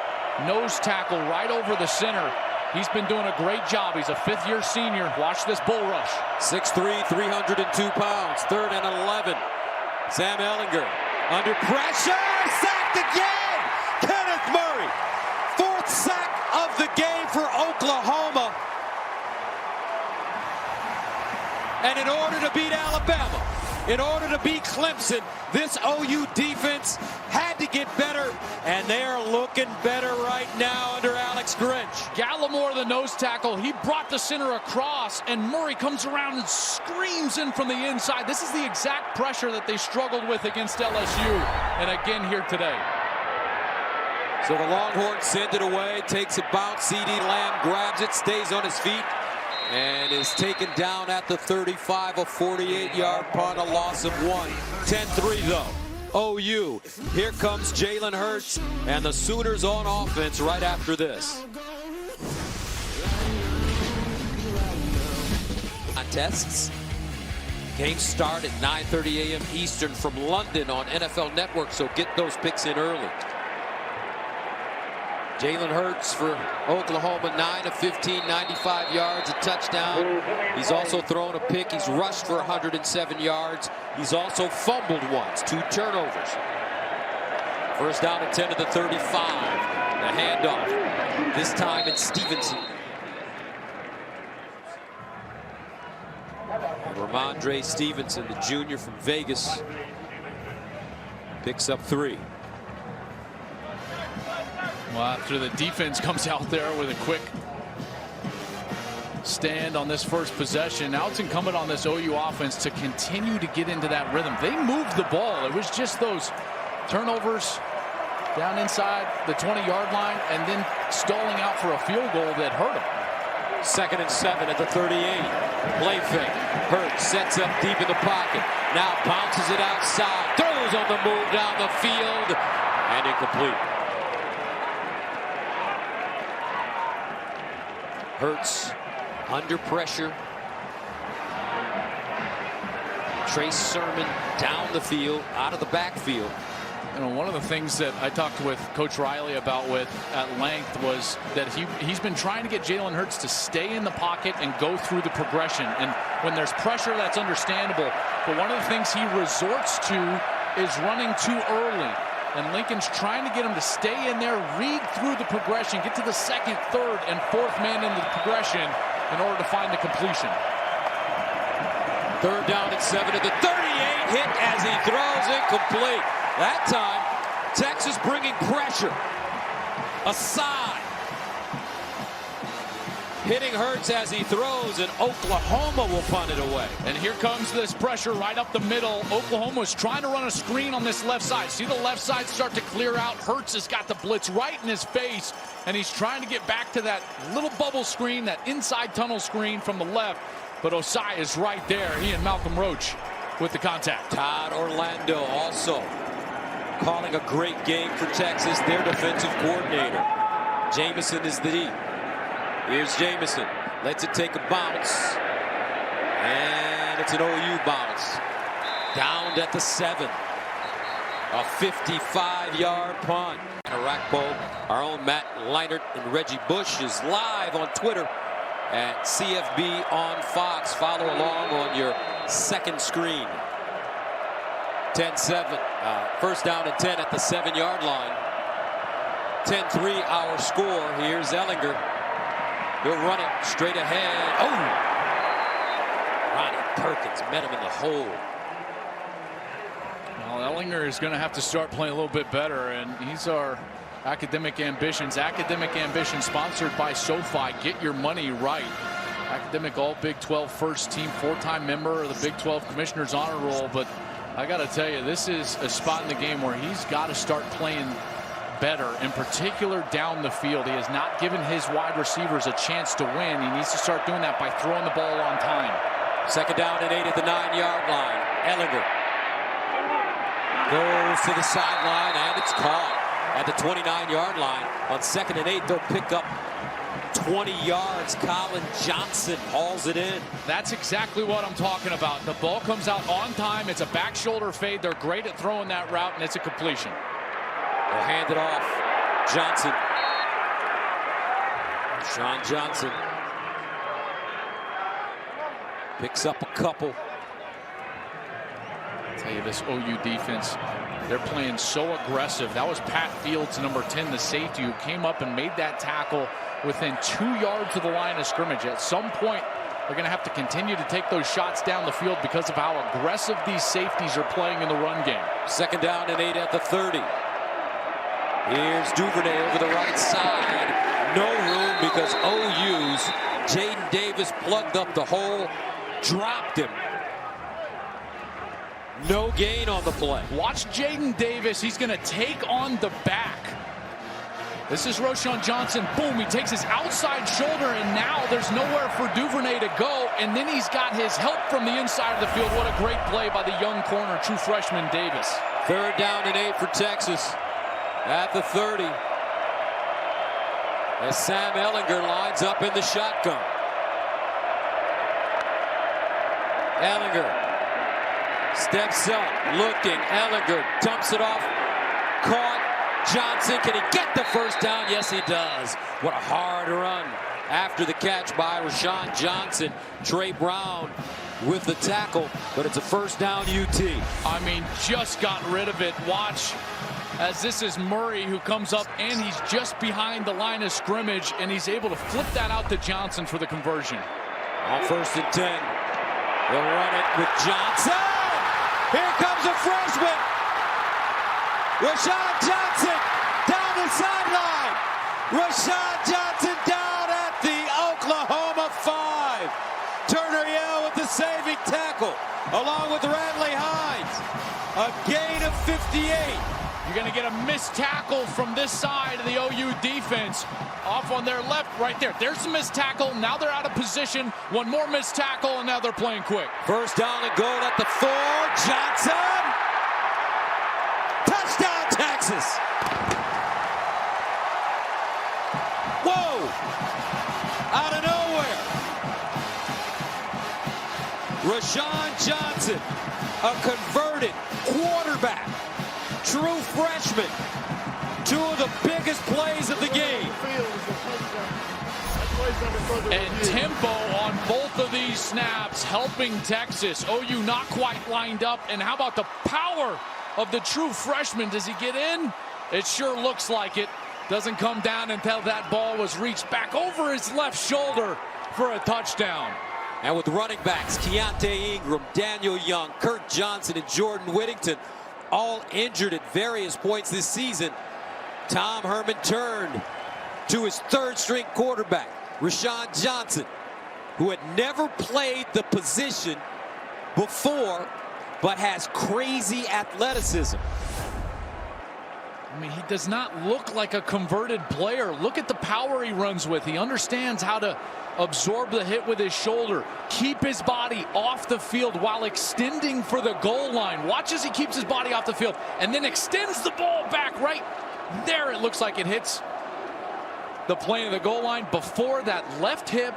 nose tackle right over the center. He's been doing a great job. He's a fifth-year senior. Watch this bull rush. 6'3", 302 pounds. 3rd and 11. Sam Ehlinger under pressure. Sacked again. Kenneth Murray. 4th sack of the game for Oklahoma. And in order to beat Alabama, in order to beat Clemson, this OU defense had to get better, and they are looking better right now under Alex Grinch. Gallimore, the nose tackle, he brought the center across, and Murray comes around and screams in from the inside. This is the exact pressure that they struggled with against LSU, and again here today. So the Longhorns send it away, takes a bounce. CeeDee Lamb grabs it, stays on his feet, and is taken down at the 35, a 48-yard punt, a loss of 1. 10-3 though. OU. Here comes Jalen Hurts and the Sooners on offense right after this. Contests. Games start at 9:30 a.m. Eastern from London on NFL Network, so get those picks in early. Jalen Hurts for Oklahoma, 9 of 15, 95 yards, a touchdown. He's also thrown a pick. He's rushed for 107 yards. He's also fumbled once, 2 turnovers. First down and 10 to the 35. The handoff. This time it's Stevenson. And Ramondre Stevenson, the junior from Vegas, picks up 3. Well, after the defense comes out there with a quick stand on this first possession, now it's incumbent on this OU offense to continue to get into that rhythm. They moved the ball. It was just those turnovers down inside the 20-yard line and then stalling out for a field goal that hurt them. 2nd and 7 at the 38. Play fake. Hurts sets up deep in the pocket. Now bounces it outside. Throws on the move down the field. And incomplete. Hurts under pressure. Trace Sermon down the field, out of the backfield. You know, one of the things that I talked with Coach Riley about at length was that he's been trying to get Jalen Hurts to stay in the pocket and go through the progression. And when there's pressure, that's understandable. But one of the things he resorts to is running too early. And Lincoln's trying to get him to stay in there, read through the progression, get to the 2nd, 3rd, and 4th man into the progression in order to find the completion. 3rd down and 7 to the 38. Hit as he throws, incomplete. That time, Texas bringing pressure. Aside. Hitting Hurts as he throws, and Oklahoma will punt it away. And here comes this pressure right up the middle. Oklahoma is trying to run a screen on this left side. See the left side start to clear out. Hurts has got the blitz right in his face, and he's trying to get back to that little bubble screen, that inside tunnel screen from the left. But Osai is right there. He and Malcolm Roach with the contact. Todd Orlando also calling a great game for Texas, their defensive coordinator. Jamison is the deep. Here's Jamison. Lets it take a bounce. And it's an OU bounce. Downed at the 7. A 55-yard punt. Arakpo, our own Matt Leinart and Reggie Bush is live on Twitter at CFB on Fox. Follow along on your second screen. 10-7. First down and 10 at the 7-yard line. 10-3 our score. Here's Ehlinger. He'll run it straight ahead. Oh! Ronnie Perkins met him in the hole. Well, Ehlinger is going to have to start playing a little bit better, and he's our Academic Ambitions. Academic Ambitions sponsored by SoFi. Get your money right. Academic All Big 12 first team, 4-time member of the Big 12 Commissioner's Honor Roll. But I got to tell you, this is a spot in the game where he's got to start playing better, in particular down the field. He has not given his wide receivers a chance to win. He needs to start doing that by throwing the ball on time. Second down and 8 at the 9-yard line. Ehlinger goes to the sideline, and it's caught at the 29-yard line. On 2nd and 8, they'll pick up 20 yards. Collin Johnson hauls it in. That's exactly what I'm talking about. The ball comes out on time. It's a back shoulder fade. They're great at throwing that route, and it's a completion. They'll hand it off. Johnson. Roschon Johnson picks up a couple. I'll tell you, this OU defense, they're playing so aggressive. That was Pat Fields, number 10, the safety, who came up and made that tackle within 2 yards of the line of scrimmage. At some point, they're going to have to continue to take those shots down the field because of how aggressive these safeties are playing in the run game. Second down and 8 at the 30. Here's Duvernay over the right side. No room because OU's Jaden Davis plugged up the hole, dropped him. No gain on the play. Watch Jaden Davis. He's going to take on the back. This is Roschon Johnson. Boom, he takes his outside shoulder, and now there's nowhere for Duvernay to go. And then he's got his help from the inside of the field. What a great play by the young corner, true freshman Davis. Third down and 8 for Texas at the 30. As Sam Ehlinger lines up in the shotgun. Ehlinger steps up, looking. Ehlinger dumps it off. Caught. Johnson, can he get the first down? Yes, he does. What a hard run after the catch by Roschon Johnson. Trey Brown with the tackle, but it's a first down UT. I mean, just got rid of it. Watch as this is Murray who comes up, and he's just behind the line of scrimmage, and he's able to flip that out to Johnson for the conversion. On 1st and 10, they'll run it with Johnson. Here comes a freshman. Roschon Johnson down the sideline. Roschon Johnson down at the Oklahoma 5. Turner Yell with the saving tackle, along with Radley Hines. A gain of 58. You're going to get a missed tackle from this side of the OU defense. Off on their left, right there. There's a missed tackle. Now they're out of position. One more missed tackle, and now they're playing quick. First down and goal at the 4. Johnson. Touchdown, Texas. Whoa. Out of nowhere. Roschon Johnson, a converted quarterback. True freshman. 2 of the biggest plays of the game. And tempo on both of these snaps helping Texas. OU not quite lined up. And how about the power of the true freshman? Does he get in? It sure looks like it. Doesn't come down until that ball was reached back over his left shoulder for a touchdown. And with running backs, Keontae Ingram, Daniel Young, Kurt Johnson, and Jordan Whittington all injured at various points this season, Tom Herman turned to his 3rd-string quarterback, Roschon Johnson, who had never played the position before, but has crazy athleticism. I mean, he does not look like a converted player. Look at the power he runs with. He understands how to absorb the hit with his shoulder, keep his body off the field while extending for the goal line. Watch as he keeps his body off the field and then extends the ball back right there. It looks like it hits the plane of the goal line before that left hip,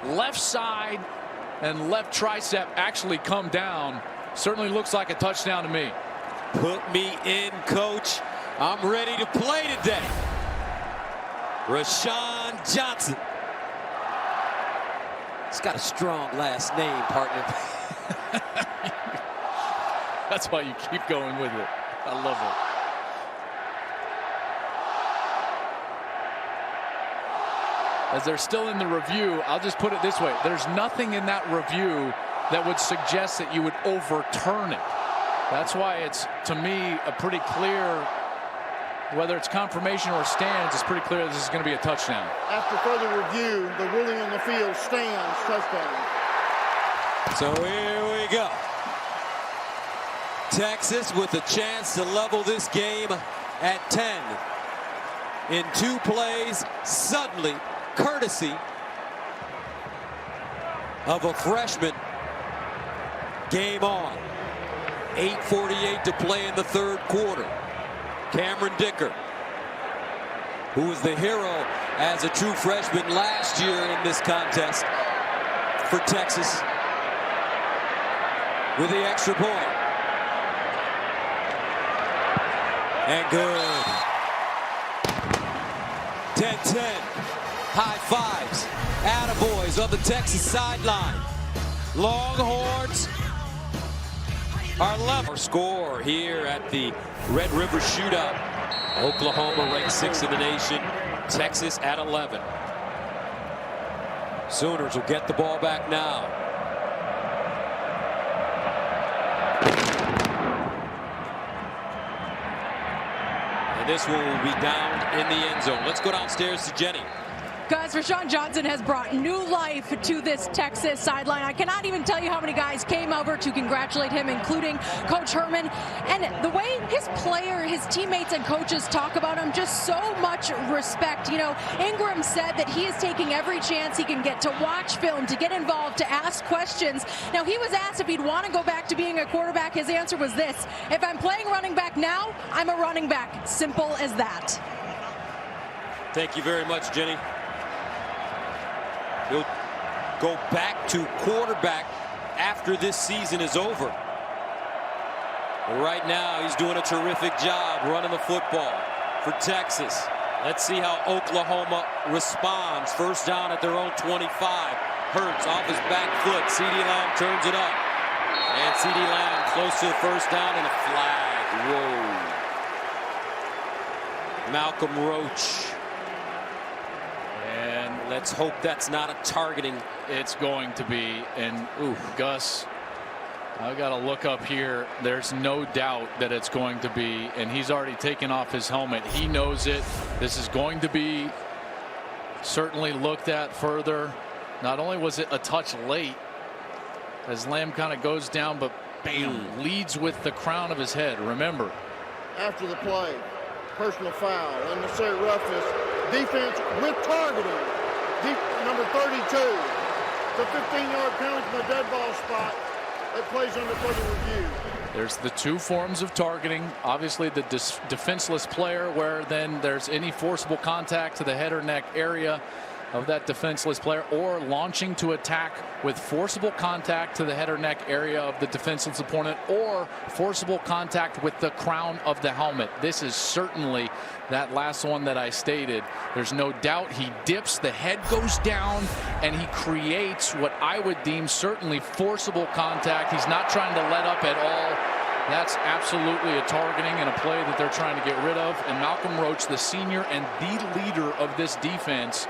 left side, and left tricep actually come down. Certainly looks like a touchdown to me. Put me in, coach. I'm ready to play today. Roschon Johnson. He's got a strong last name, partner. That's why you keep going with it. I love it. As they're still in the review, I'll just put it this way. There's nothing in that review that would suggest that you would overturn it. That's why it's, to me, a pretty clear, whether it's confirmation or stands, it's pretty clear this is going to be a touchdown. After further review, the ruling on the field stands, touchdown. So here we go. Texas with a chance to level this game at 10. In 2 plays, suddenly, courtesy of a freshman, Game on. 8:48 to play in the third quarter. Cameron Dicker, who was the hero as a true freshman last year in this contest for Texas, with the extra point. And good. 10-10. High fives. Attaboys on the Texas sideline. Longhorns are level. Score here at the Red River Shootout. Oklahoma ranked 6th in the nation. Texas at 11. Sooners will get the ball back now. And this one will be down in the end zone. Let's go downstairs to Jenny. Guys, Roschon Johnson has brought new life to this Texas sideline. I cannot even tell you how many guys came over to congratulate him, including Coach Herman. And the way his teammates and coaches talk about him, just so much respect. You know, Ingram said that he is taking every chance he can get to watch film, to get involved, to ask questions. Now, he was asked if he'd want to go back to being a quarterback. His answer was this: if I'm playing running back now, I'm a running back. Simple as that. Thank you very much, Jenny. He'll go back to quarterback after this season is over. But right now, he's doing a terrific job running the football for Texas. Let's see how Oklahoma responds. First down at their own 25. Hurts off his back foot. CeeDee Lamb turns it up. And CeeDee Lamb close to the first down and a flag. Whoa. Malcolm Roach. And let's hope that's not a targeting. It's going to be. And ooh, Gus, I got to look up here. There's no doubt that it's going to be. And he's already taken off his helmet. He knows it. This is going to be certainly looked at further. Not only was it a touch late as Lamb kind of goes down, but bam, leads with the crown of his head. Remember, after the play, personal foul, unnecessary roughness, defense with targeting. Number 32, the 15-yard penalty from the dead ball spot. That plays under further review. There's the two forms of targeting. Obviously, the defenseless player, where then there's any forcible contact to the head or neck area of that defenseless player, or launching to attack with forcible contact to the head or neck area of the defenseless opponent, or forcible contact with the crown of the helmet. This is certainly that last one that I stated. There's no doubt he dips, the head goes down, and he creates what I would deem certainly forcible contact. He's not trying to let up at all. That's absolutely a targeting and a play that they're trying to get rid of. And Malcolm Roach, the senior and the leader of this defense,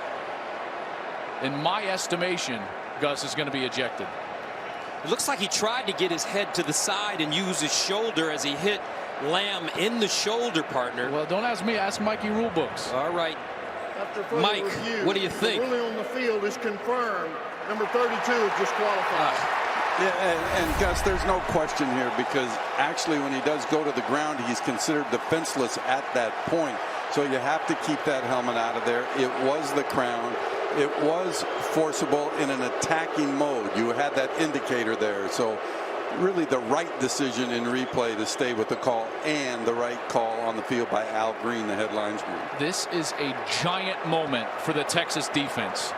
in my estimation, Gus, is going to be ejected. It looks like he tried to get his head to the side and use his shoulder as he hit Lamb in the shoulder, partner. Well, don't ask me, ask Mikey Rulebooks. All right. Mike, review, what do you think? The ruling on the field is confirmed. Number 32 is disqualified. Yeah, and Gus, there's no question here, because actually when he does go to the ground, he's considered defenseless at that point. So you have to keep that helmet out of there. It was the crown. It was forcible in an attacking mode. You had that indicator there. So really the right decision in replay to stay with the call, and the right call on the field by Al Green, the head linesman. This is a giant moment for the Texas defense.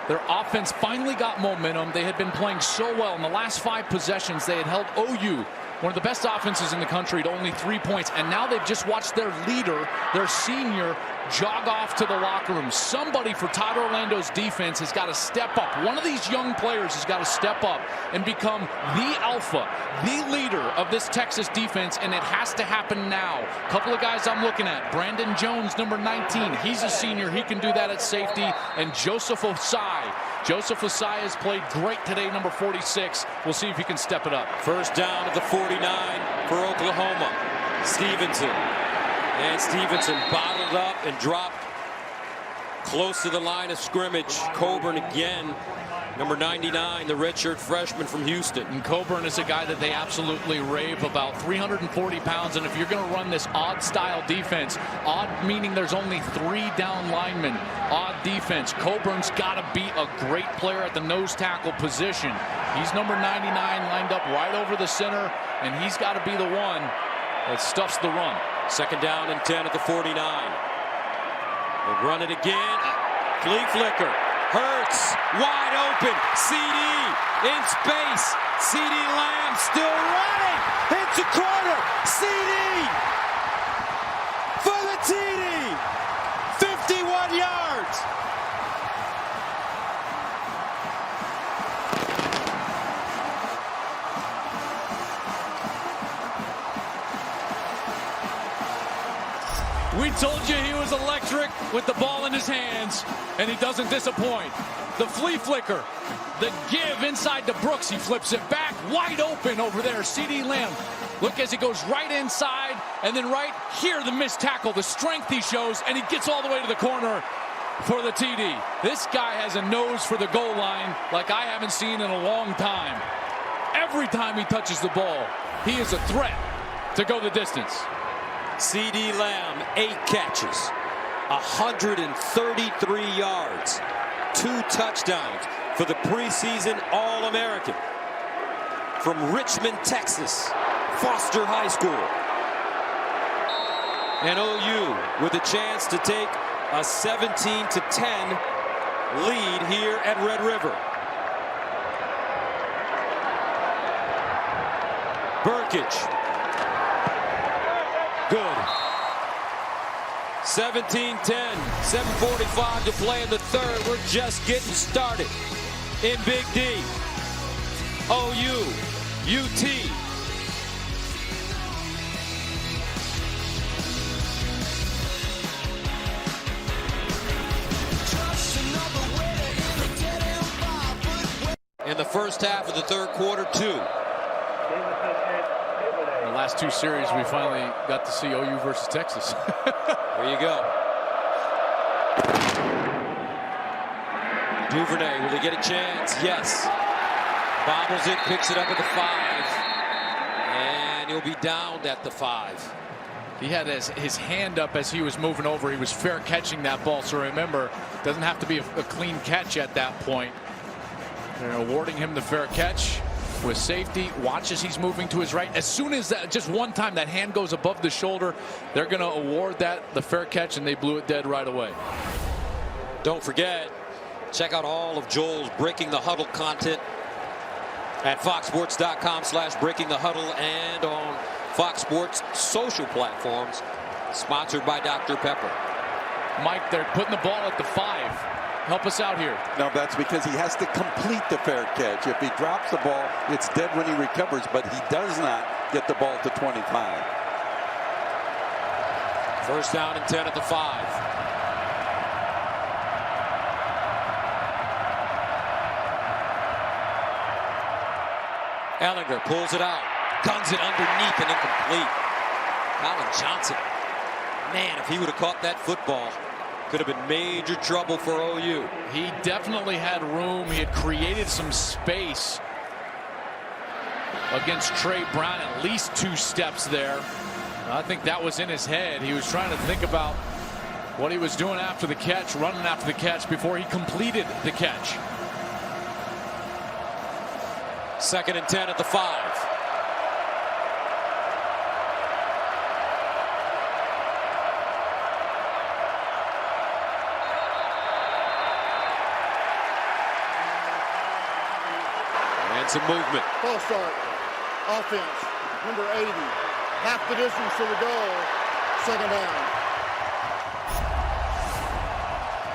Their offense finally got momentum. They had been playing so well. In the last 5 possessions, they had held OU, one of the best offenses in the country, to only 3 points. And now they've just watched their leader, their senior, jog off to the locker room. Somebody for Todd Orlando's defense has got to step up. One of these young players has got to step up and become the alpha, the leader of this Texas defense, and it has to happen now. A couple of guys I'm looking at. Brandon Jones, number 19. He's a senior. He can do that at safety. And Joseph Osai. Joseph Osai has played great today, number 46. We'll see if he can step it up. First down at the 49 for Oklahoma. Stevenson. And Stevenson bottled up and dropped close to the line of scrimmage. Coburn again. Number 99, the redshirt freshman from Houston. And Coburn is a guy that they absolutely rave about. 340 pounds, and if you're going to run this odd style defense, odd meaning there's only 3 down linemen, odd defense, Coburn's got to be a great player at the nose tackle position. He's number 99, lined up right over the center, and he's got to be the one that stuffs the run. Second down and 10 at the 49. They run it again. Flea flicker. Hurts wide open. CeeDee in space. CeeDee Lamb still running. Hits a corner. CeeDee for the TD. 51 yards. We told you he was electric with the ball in his hands, and he doesn't disappoint. The flea flicker, the give inside to Brooks. He flips it back, wide open over there. CeeDee Lamb. Look as he goes right inside, and then right here, the missed tackle, the strength he shows, and he gets all the way to the corner for the TD. This guy has a nose for the goal line like I haven't seen in a long time. Every time he touches the ball, he is a threat to go the distance. CeeDee Lamb, 8 catches, 133 yards, 2 touchdowns for the preseason All-American from Richmond, Texas, Foster High School. And OU with a chance to take a 17-10 lead here at Red River. Brkic. Good. 17-10, 7:45 to play in the third. We're just getting started in Big D. OU, UT. In the first half of the third quarter, 2. The last 2 series, we finally got to see OU versus Texas. There you go. Duvernay, will he get a chance? Yes. Bobbles it, picks it up at the 5. And he'll be downed at the 5. He had his hand up as he was moving over. He was fair catching that ball. So remember, it doesn't have to be a clean catch at that point. They're awarding him the fair catch. With safety, watch as he's moving to his right. As soon as that, just one time that hand goes above the shoulder, they're going to award that the fair catch, and they blew it dead right away. Don't forget, check out all of Joel's Breaking the Huddle content at foxsports.com/breakingthehuddle and on Fox Sports social platforms, sponsored by Dr. Pepper. Mike, they're putting the ball at the 5. Help us out here. No, that's because he has to complete the fair catch. If he drops the ball, it's dead when he recovers, but he does not get the ball to 25. First down and 10 at the 5. Ehlinger pulls it out, guns it underneath and incomplete. Collin Johnson. Man, if he would have caught that football, could have been major trouble for OU. He definitely had room. He had created some space against Trey Brown, at least 2 steps there. I think that was in his head. He was trying to think about what he was doing after the catch, running after the catch before he completed the catch. Second and 10 at the 5. Some movement. False start. Offense. Number 80. Half the distance to the goal. Second down.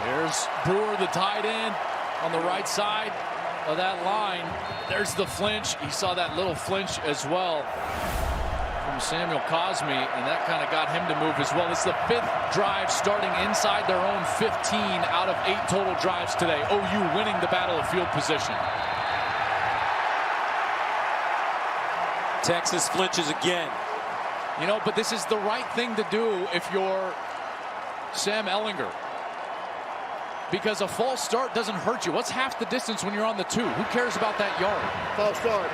There's Brewer, the tight end, on the right side of that line. There's the flinch. He saw that little flinch as well from Samuel Cosme, and that kind of got him to move as well. It's the 5th drive starting inside their own 15 out of 8 total drives today. OU winning the battle of field position. Texas flinches again. You know, but this is the right thing to do if you're Sam Ehlinger. because a false start doesn't hurt you. What's half the distance when you're on the 2? Who cares about that yard? False start.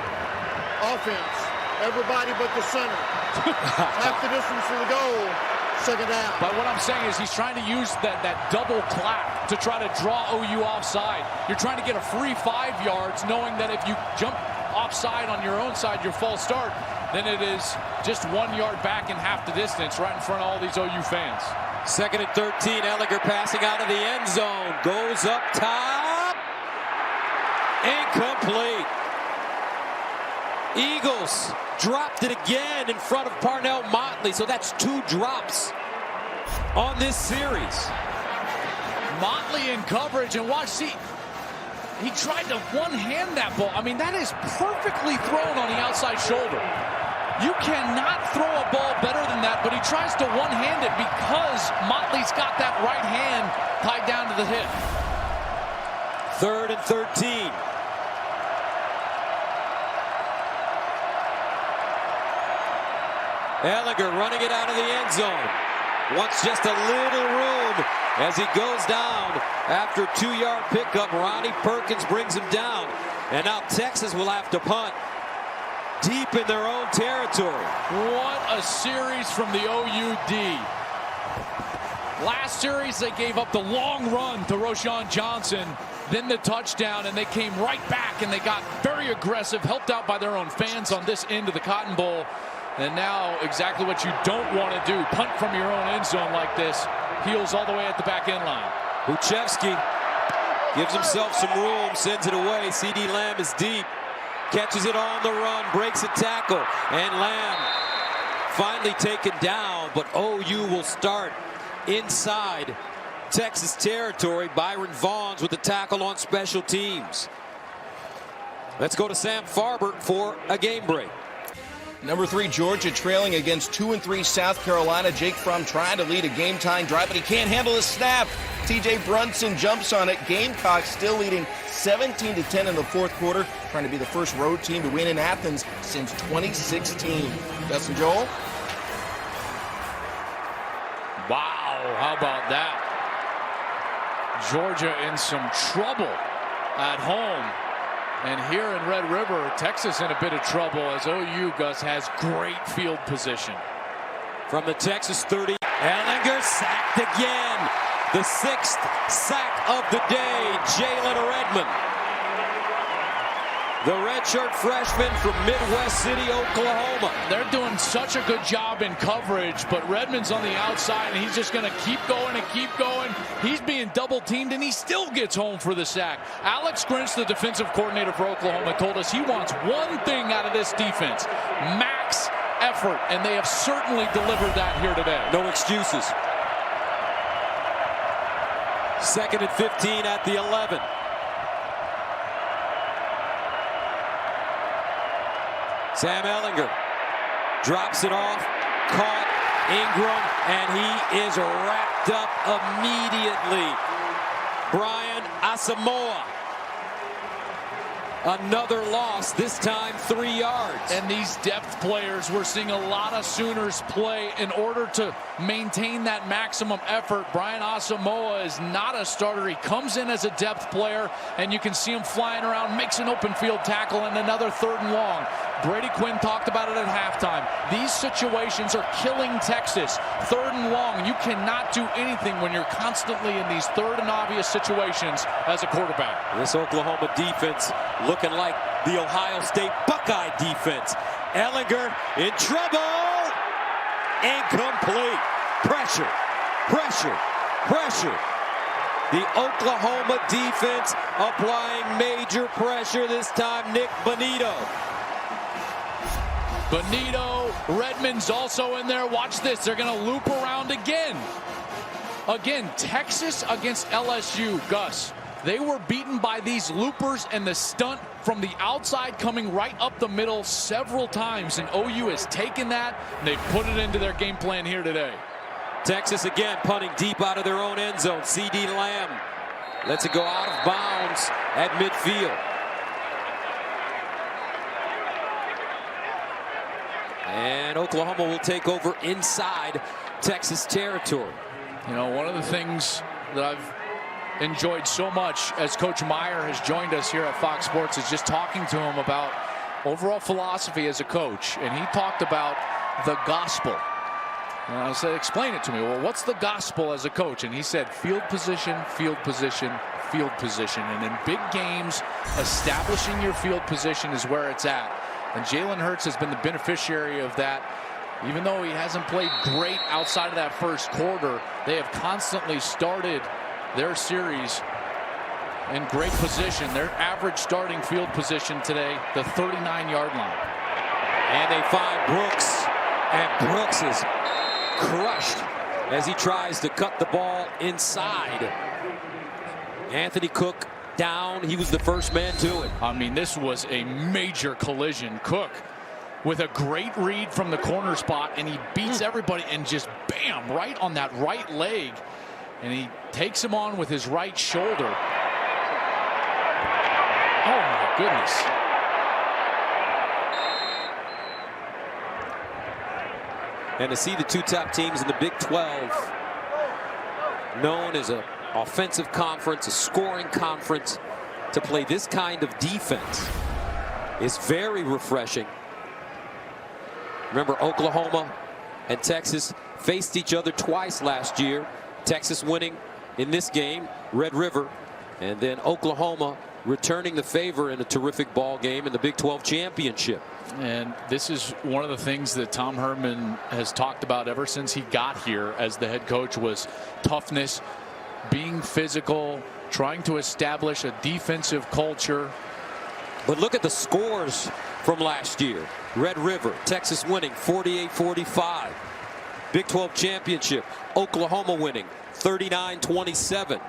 Offense. Everybody but the center. Half the distance to the goal. Second down. But what I'm saying is he's trying to use that double clap to try to draw OU offside. You're trying to get a free 5 yards, knowing that if you jump offside on your own side, your false start, then it is just 1 yard back in half the distance right in front of all these OU fans. Second and 13. Ehlinger passing out of the end zone. Goes up top. Incomplete. Eagles dropped it again in front of Parnell Motley. So that's 2 drops on this series. Motley in coverage, and watch, see, he tried to one-hand that ball. I mean, that is perfectly thrown on the outside shoulder. You cannot throw a ball better than that, but he tries to one-hand it because Motley's got that right hand tied down to the hip. Third and 13. Ehlinger running it out of the end zone. Wants just a little room as he goes down after a 2-yard pickup. Ronnie Perkins brings him down. And now Texas will have to punt deep in their own territory. What a series from the OUD. Last series they gave up the long run to Roschon Johnson, then the touchdown, and they came right back and they got very aggressive, helped out by their own fans on this end of the Cotton Bowl. And now exactly what you don't want to do, punt from your own end zone like this. Heels all the way at the back end line. Buchevsky gives himself some room, sends it away. CeeDee Lamb is deep, catches it on the run, breaks a tackle, and Lamb finally taken down. But OU will start inside Texas territory. Byron Vaughns with the tackle on special teams. Let's go to Sam Farber for a game break. Number 3, Georgia trailing against 2-3 South Carolina. Jake Fromm trying to lead a game-tying drive, but he can't handle the snap. TJ Brunson jumps on it. Gamecocks still leading 17-10 in the fourth quarter, trying to be the first road team to win in Athens since 2016. Gus and Joel? Wow, how about that? Georgia in some trouble at home. And here in Red River, Texas in a bit of trouble as OU, Gus, has great field position. From the Texas 30, Ehlinger sacked again. The 6th sack of the day, Jalen Redmond. The redshirt freshman from Midwest City, Oklahoma. They're doing such a good job in coverage, but Redmond's on the outside, and he's just going to keep going and keep going. He's being double-teamed, and he still gets home for the sack. Alex Grinch, the defensive coordinator for Oklahoma, told us he wants one thing out of this defense: max effort, and they have certainly delivered that here today. No excuses. Second and 15 at the 11. Sam Ehlinger drops it off, caught Ingram, and he is wrapped up immediately. Brian Asamoah. Another loss, this time 3 yards. And these depth players, we're seeing a lot of Sooners play in order to maintain that maximum effort. Brian Asamoah is not a starter. He comes in as a depth player, and you can see him flying around, makes an open field tackle, and another 3rd and long. Brady Quinn talked about it at halftime. These situations are killing Texas. 3rd and long. You cannot do anything when you're constantly in these 3rd and obvious situations as a quarterback. This Oklahoma defense looking like the Ohio State Buckeye defense. Ehlinger in trouble. Incomplete. Pressure, pressure, pressure. The Oklahoma defense applying major pressure, this time Nick Bonito. Bonito, Redmond's also in there. Watch this. They're going to loop around again. Again, Texas against LSU, Gus. They were beaten by these loopers and the stunt from the outside coming right up the middle several times. And OU has taken that, and they've put it into their game plan here today. Texas again punting deep out of their own end zone. CeeDee Lamb lets it go out of bounds at midfield. And Oklahoma will take over inside Texas territory. You know, one of the things that I've enjoyed so much as Coach Meyer has joined us here at Fox Sports is just talking to him about overall philosophy as a coach. And he talked about the gospel. And I said, explain it to me. Well, what's the gospel as a coach? And he said, field position, field position, field position. And in big games, establishing your field position is where it's at. And Jalen Hurts has been the beneficiary of that. Even though he hasn't played great outside of that first quarter, they have constantly started their series in great position. Their average starting field position today, the 39-yard line. And they find Brooks, and Brooks is crushed as he tries to cut the ball inside. Anthony Cook down. He was the first man to it. I mean, this was a major collision. Cook with a great read from the corner spot, and he beats everybody and just bam, right on that right leg. And he takes him on with his right shoulder. Oh my goodness. And to see the two top teams in the Big 12, known as an offensive conference, a scoring conference, to play this kind of defense is very refreshing. Remember, Oklahoma and Texas faced each other twice last year. Texas winning in this game, Red River, and then Oklahoma returning the favor in a terrific ball game in the Big 12 championship. And this is one of the things that Tom Herman has talked about ever since he got here as the head coach was toughness, being physical, trying to establish a defensive culture. But look at the scores from last year. Red River, Texas winning 48-45. Big 12 championship, Oklahoma winning 39-27.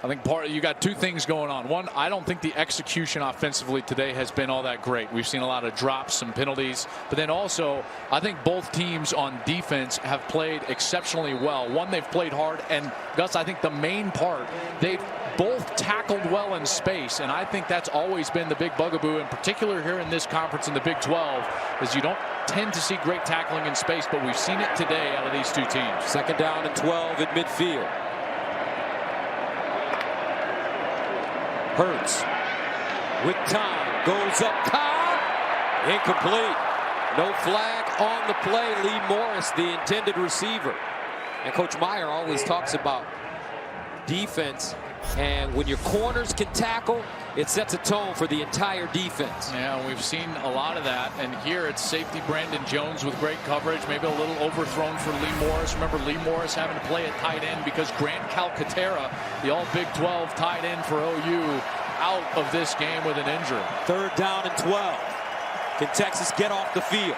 I think you got two things going on. One, I don't think the execution offensively today has been all that great. We've seen a lot of drops, some penalties, but then also I think both teams on defense have played exceptionally well. One, they've played hard, and Gus, I think the main part, they've both tackled well in space, and I think that's always been the big bugaboo, in particular here in this conference in the Big 12, is you don't tend to see great tackling in space, but we've seen it today out of these two teams. Second down and 12 at midfield. Hurts with time, goes up top, incomplete. No flag on the play. Lee Morris, the intended receiver. And Coach Meyer always talks about defense, and when your corners can tackle, it sets a tone for the entire defense. Yeah, we've seen a lot of that, and here it's safety Brandon Jones with great coverage, maybe a little overthrown for Lee Morris. Remember Lee Morris having to play at tight end because Grant Calcaterra, the all Big 12 tight end for OU, out of this game with an injury. Third down and 12. Can Texas get off the field?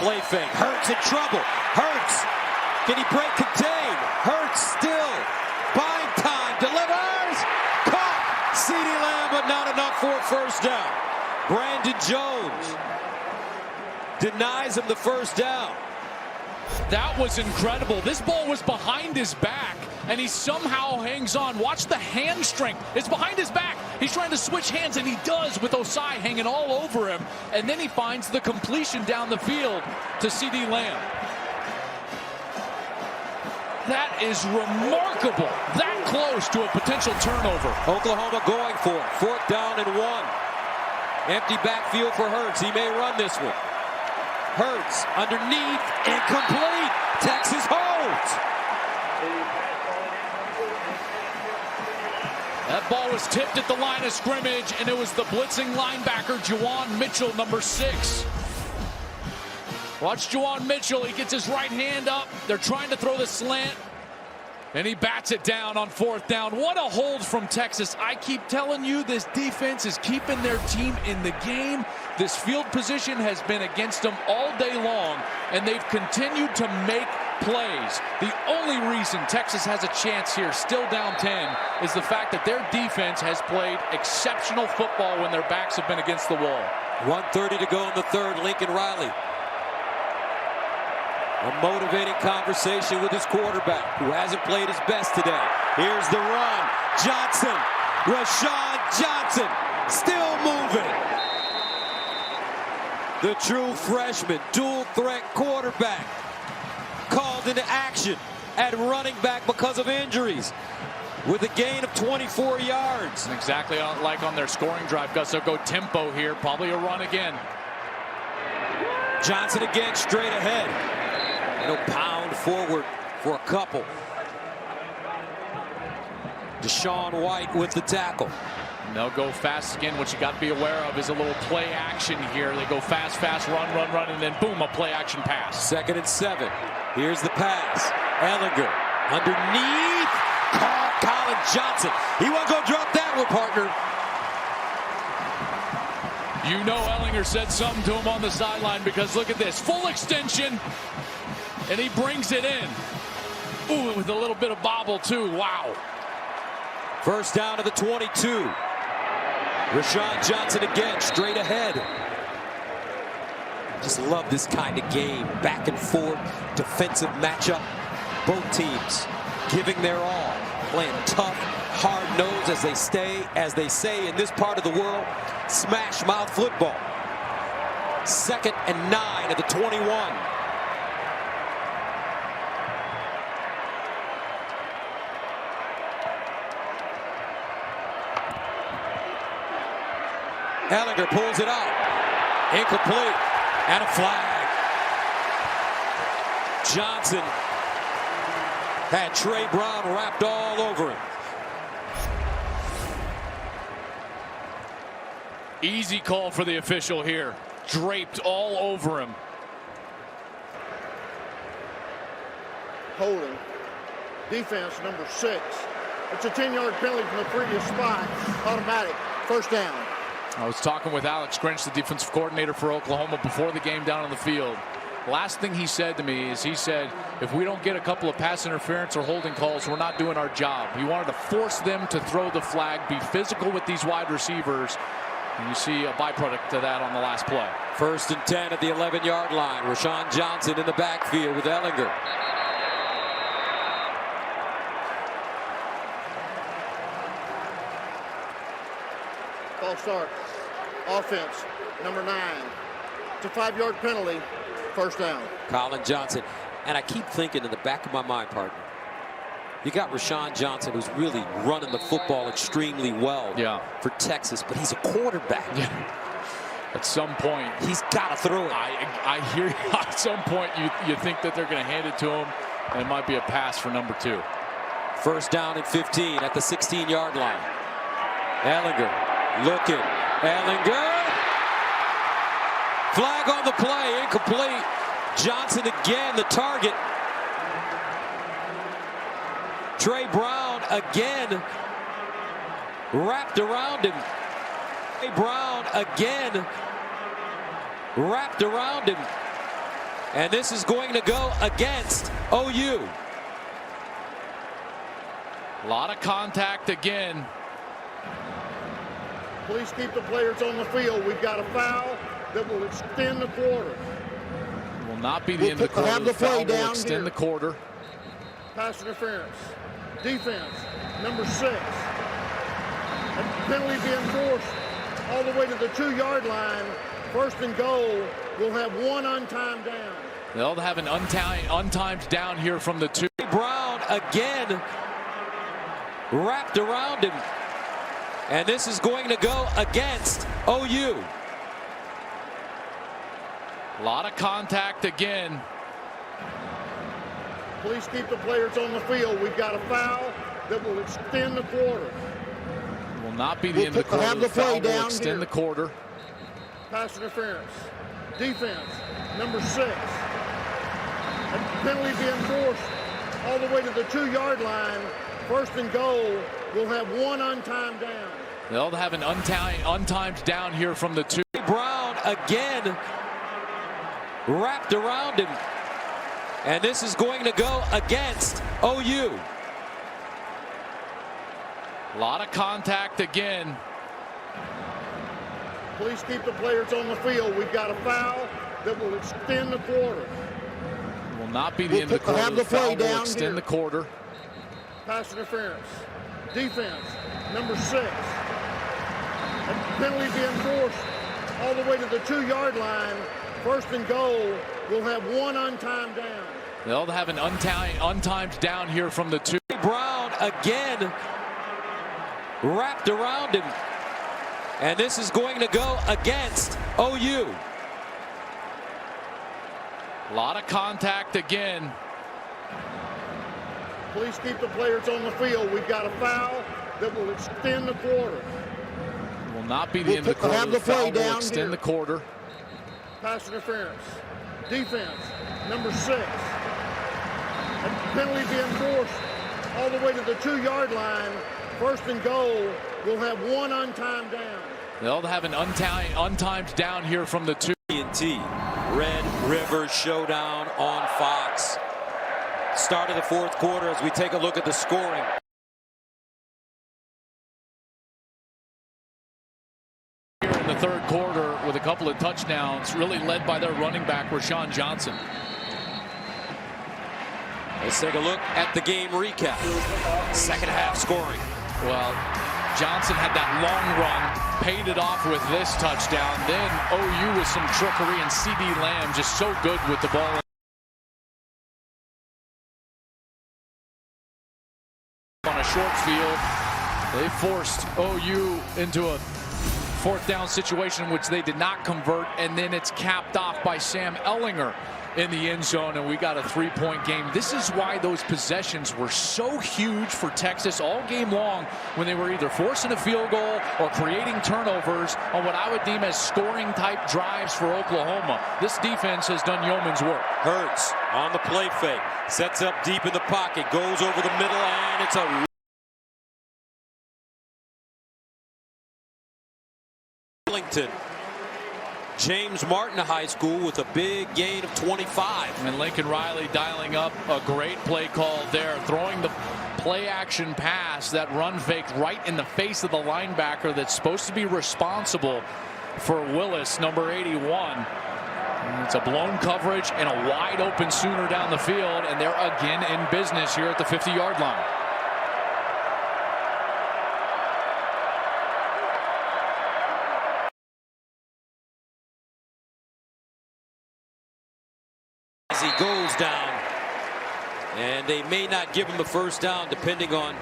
Play fake. Hurts in trouble. Hurts. Can he break contain? Hurts still. Buying time. Delivers. Caught. CeeDee Lamb, but not enough for a first down. Brandon Jones denies him the first down. That was incredible. This ball was behind his back, and he somehow hangs on. Watch the hand strength. It's behind his back. He's trying to switch hands, and he does with Osai hanging all over him. And then he finds the completion down the field to CeeDee Lamb. That is remarkable. That close to a potential turnover. Oklahoma going for it. Fourth down and 1. Empty backfield for Hurts. He may run this one. Hurts underneath, incomplete. Texas holds. That ball was tipped at the line of scrimmage, and it was the blitzing linebacker, Juwan Mitchell, number 6. Watch Juwan Mitchell. He gets his right hand up. They're trying to throw the slant, and he bats it down on fourth down. What a hold from Texas. I keep telling you, this defense is keeping their team in the game. This field position has been against them all day long, and they've continued to make plays. The only reason Texas has a chance here, still down 10, is the fact that their defense has played exceptional football when their backs have been against the wall. 1:30 to go in the third. Lincoln Riley. A motivating conversation with his quarterback, who hasn't played his best today. Here's the run. Johnson. Roschon Johnson still moving. The true freshman, dual threat quarterback, called called into action at running back because of injuries, with a gain of 24 yards. And exactly like on their scoring drive, Gus. They'll go tempo here, probably a run again. Johnson again straight ahead. He'll pound forward for a couple. Deshaun White with the tackle. And they'll go fast again. What you got to be aware of is a little play action here. They go fast, run, and then boom, a play action pass. 2nd and 7. Here's the pass. Ehlinger underneath. Collin Johnson. He wasn't going to drop that one, partner. You know Ehlinger said something to him on the sideline, because look at this. Full extension, and he brings it in. Ooh, with a little bit of bobble, too. Wow. First down to the 22. Roschon Johnson again, straight ahead. Just love this kind of game. Back and forth, defensive matchup. Both teams giving their all, playing tough, hard-nosed as they say in this part of the world, smash-mouth football. 2nd and 9 at the 21. Ehlinger pulls it out. Incomplete. And a flag. Johnson had Trey Brown wrapped all over him. Easy call for the official here. Draped all over him. Holding. Defense number 6. It's a 10-yard penalty from the previous spot. Automatic. First down. I was talking with Alex Grinch, the defensive coordinator for Oklahoma, before the game down on the field. Last thing he said to me is, he said, if we don't get a couple of pass interference or holding calls, we're not doing our job. He wanted to force them to throw the flag, be physical with these wide receivers. And you see a byproduct of that on the last play. 1st and 10 at the 11-yard line. Roschon Johnson in the backfield with Ehlinger. False start. Offense, number 9. It's a 5-yard penalty. First down. Collin Johnson. And I keep thinking in the back of my mind, partner, you got Roschon Johnson, who's really running the football extremely well for Texas, but he's a quarterback. Yeah. At some point, he's got to throw it. I hear you. At some point, you think that they're going to hand it to him, and it might be a pass for number 2. First down and 15 at the 16-yard line. Ehlinger looking. Ehlinger. Flag on the play. Incomplete. Johnson again, the target. Trey Brown again wrapped around him. Trey Brown again wrapped around him. And this is going to go against OU. A lot of contact again. Please keep the players on the field. We've got a foul that will extend the quarter. Will not be the end of the quarter. Have the play will down extend here. the quarter. Pass interference. Defense, number 6. A penalty being forced all the way to the 2-yard line. 1st and goal. We'll have 1 untimed down. They'll have an untimed down here from the 2. Brown again wrapped around him. And this is going to go against OU. A lot of contact again. Please keep the players on the field. We've got a foul that will extend the quarter. Will not be the end of the quarter. Have the play will down extend here. the quarter. Pass interference. Defense, number 6. A penalty being forced all the way to the 2-yard line. 1st and goal. We'll have 1 untimed down. They'll have an untimed down here from the 2. Brown again wrapped around him. And this is going to go against OU. A lot of contact again. Please keep the players on the field. We've got a foul that will extend the quarter. Will not be the end of the quarter. Have the play will down extend here. the quarter. Pass interference. Defense, number 6. A penalty being forced all the way to the 2-yard line. 1st and goal. We'll have 1 untimed down. They'll have an untimed down here from the 2. Brown again wrapped around him. And this is going to go against OU. A lot of contact again. Please keep the players on the field. We've got a foul that will extend the quarter. Will not be the end of the quarter. The foul will extend the quarter. Pass interference. Defense, number 6. And penalty being forced all the way to the 2-yard line. First and goal. We'll have one untimed down. They'll have an untimed down here from the 2. T. Red River Showdown on Fox. Start of the 4th quarter as we take a look at the scoring. Here in the 3rd quarter with a couple of touchdowns, really led by their running back, Roschon Johnson. Let's take a look at the game recap. Second half scoring. Well, Johnson had that long run, paid it off with this touchdown. Then OU with some trickery, and CeeDee Lamb just so good with the ball. On a short field, they forced OU into a 4th down situation, which they did not convert, and then it's capped off by Sam Ehlinger in the end zone, and we got a 3-point game. This is why those possessions were so huge for Texas all game long, when they were either forcing a field goal or creating turnovers on what I would deem as scoring type drives for Oklahoma. This defense has done yeoman's work. Hurts on the play fake, sets up deep in the pocket, goes over the middle, and it's a Wellington. James Martin High School with a big gain of 25. And Lincoln Riley dialing up a great play call there, throwing the play action pass, that run fake right in the face of the linebacker that's supposed to be responsible for Willis, number 81. And it's a blown coverage and a wide open Sooner down the field, and they're again in business here at the 50-yard line. As he goes down, and they may not give him the first down depending on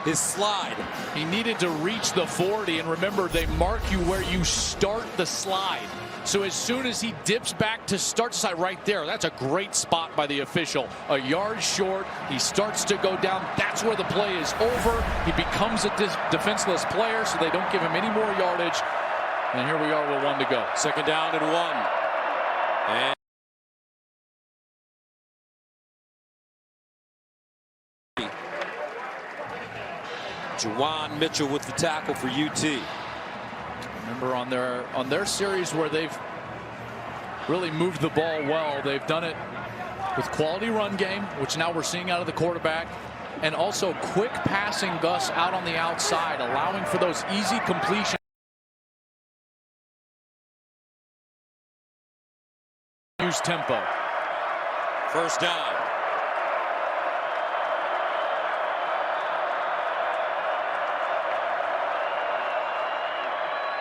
his slide. He needed to reach the 40, and remember, they mark you where you start the slide. So as soon as he dips back to start the slide right there, that's a great spot by the official. A yard short, he starts to go down. That's where the play is over. He becomes a defenseless player, so they don't give him any more yardage. And here we are with 1 to go. Second down and 1. And Juwan Mitchell with the tackle for UT. Remember, on their series where they've really moved the ball well, they've done it with quality run game, which now we're seeing out of the quarterback, and also quick passing Gus out on the outside, allowing for those easy completions. Use tempo. First down.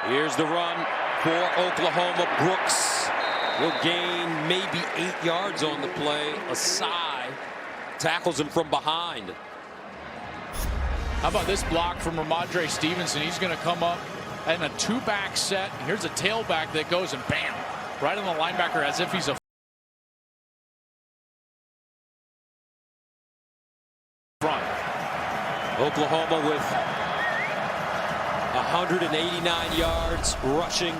Here's the run for Oklahoma. Brooks will gain maybe 8 yards on the play. Asai tackles him from behind. How about this block from Ramondre Stevenson? He's going to come up in a 2-back set. Here's a tailback that goes and bam, right on the linebacker as if he's a front. Oklahoma with 189 yards rushing.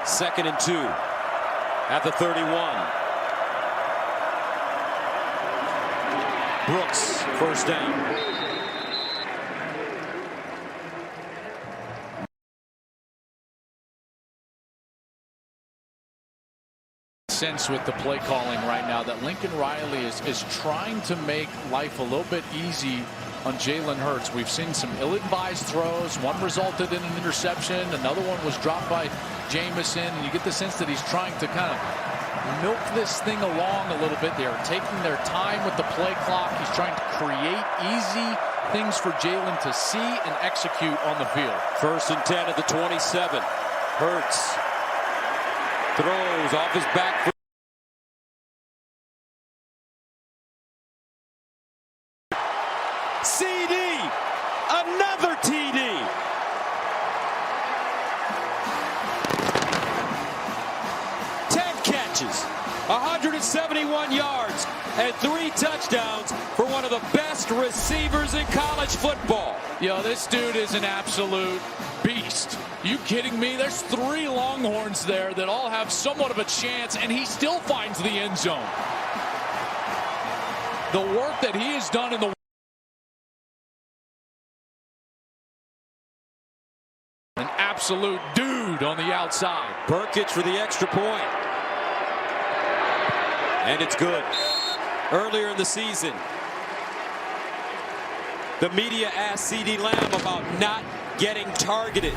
2nd and 2 at the 31. Brooks, first down. Sense with the play calling right now that Lincoln Riley is trying to make life a little bit easy on Jalen Hurts. We've seen some ill-advised throws. One resulted in an interception. Another one was dropped by Jamison. And you get the sense that he's trying to kind of milk this thing along a little bit. They are taking their time with the play clock. He's trying to create easy things for Jalen to see and execute on the field. 1st and 10 at the 27. Hurts throws off his back foot. CeeDee, another TD. Catches, 171 yards, and 3 touchdowns for one of the best receivers in college football. Yo, this dude is an absolute beast. You kidding me? There's 3 Longhorns there that all have somewhat of a chance, and he still finds the end zone. The work that he has done in the an absolute dude on the outside. Brkic for the extra point. And it's good. Earlier in the season, the media asked CeeDee Lamb about not getting targeted.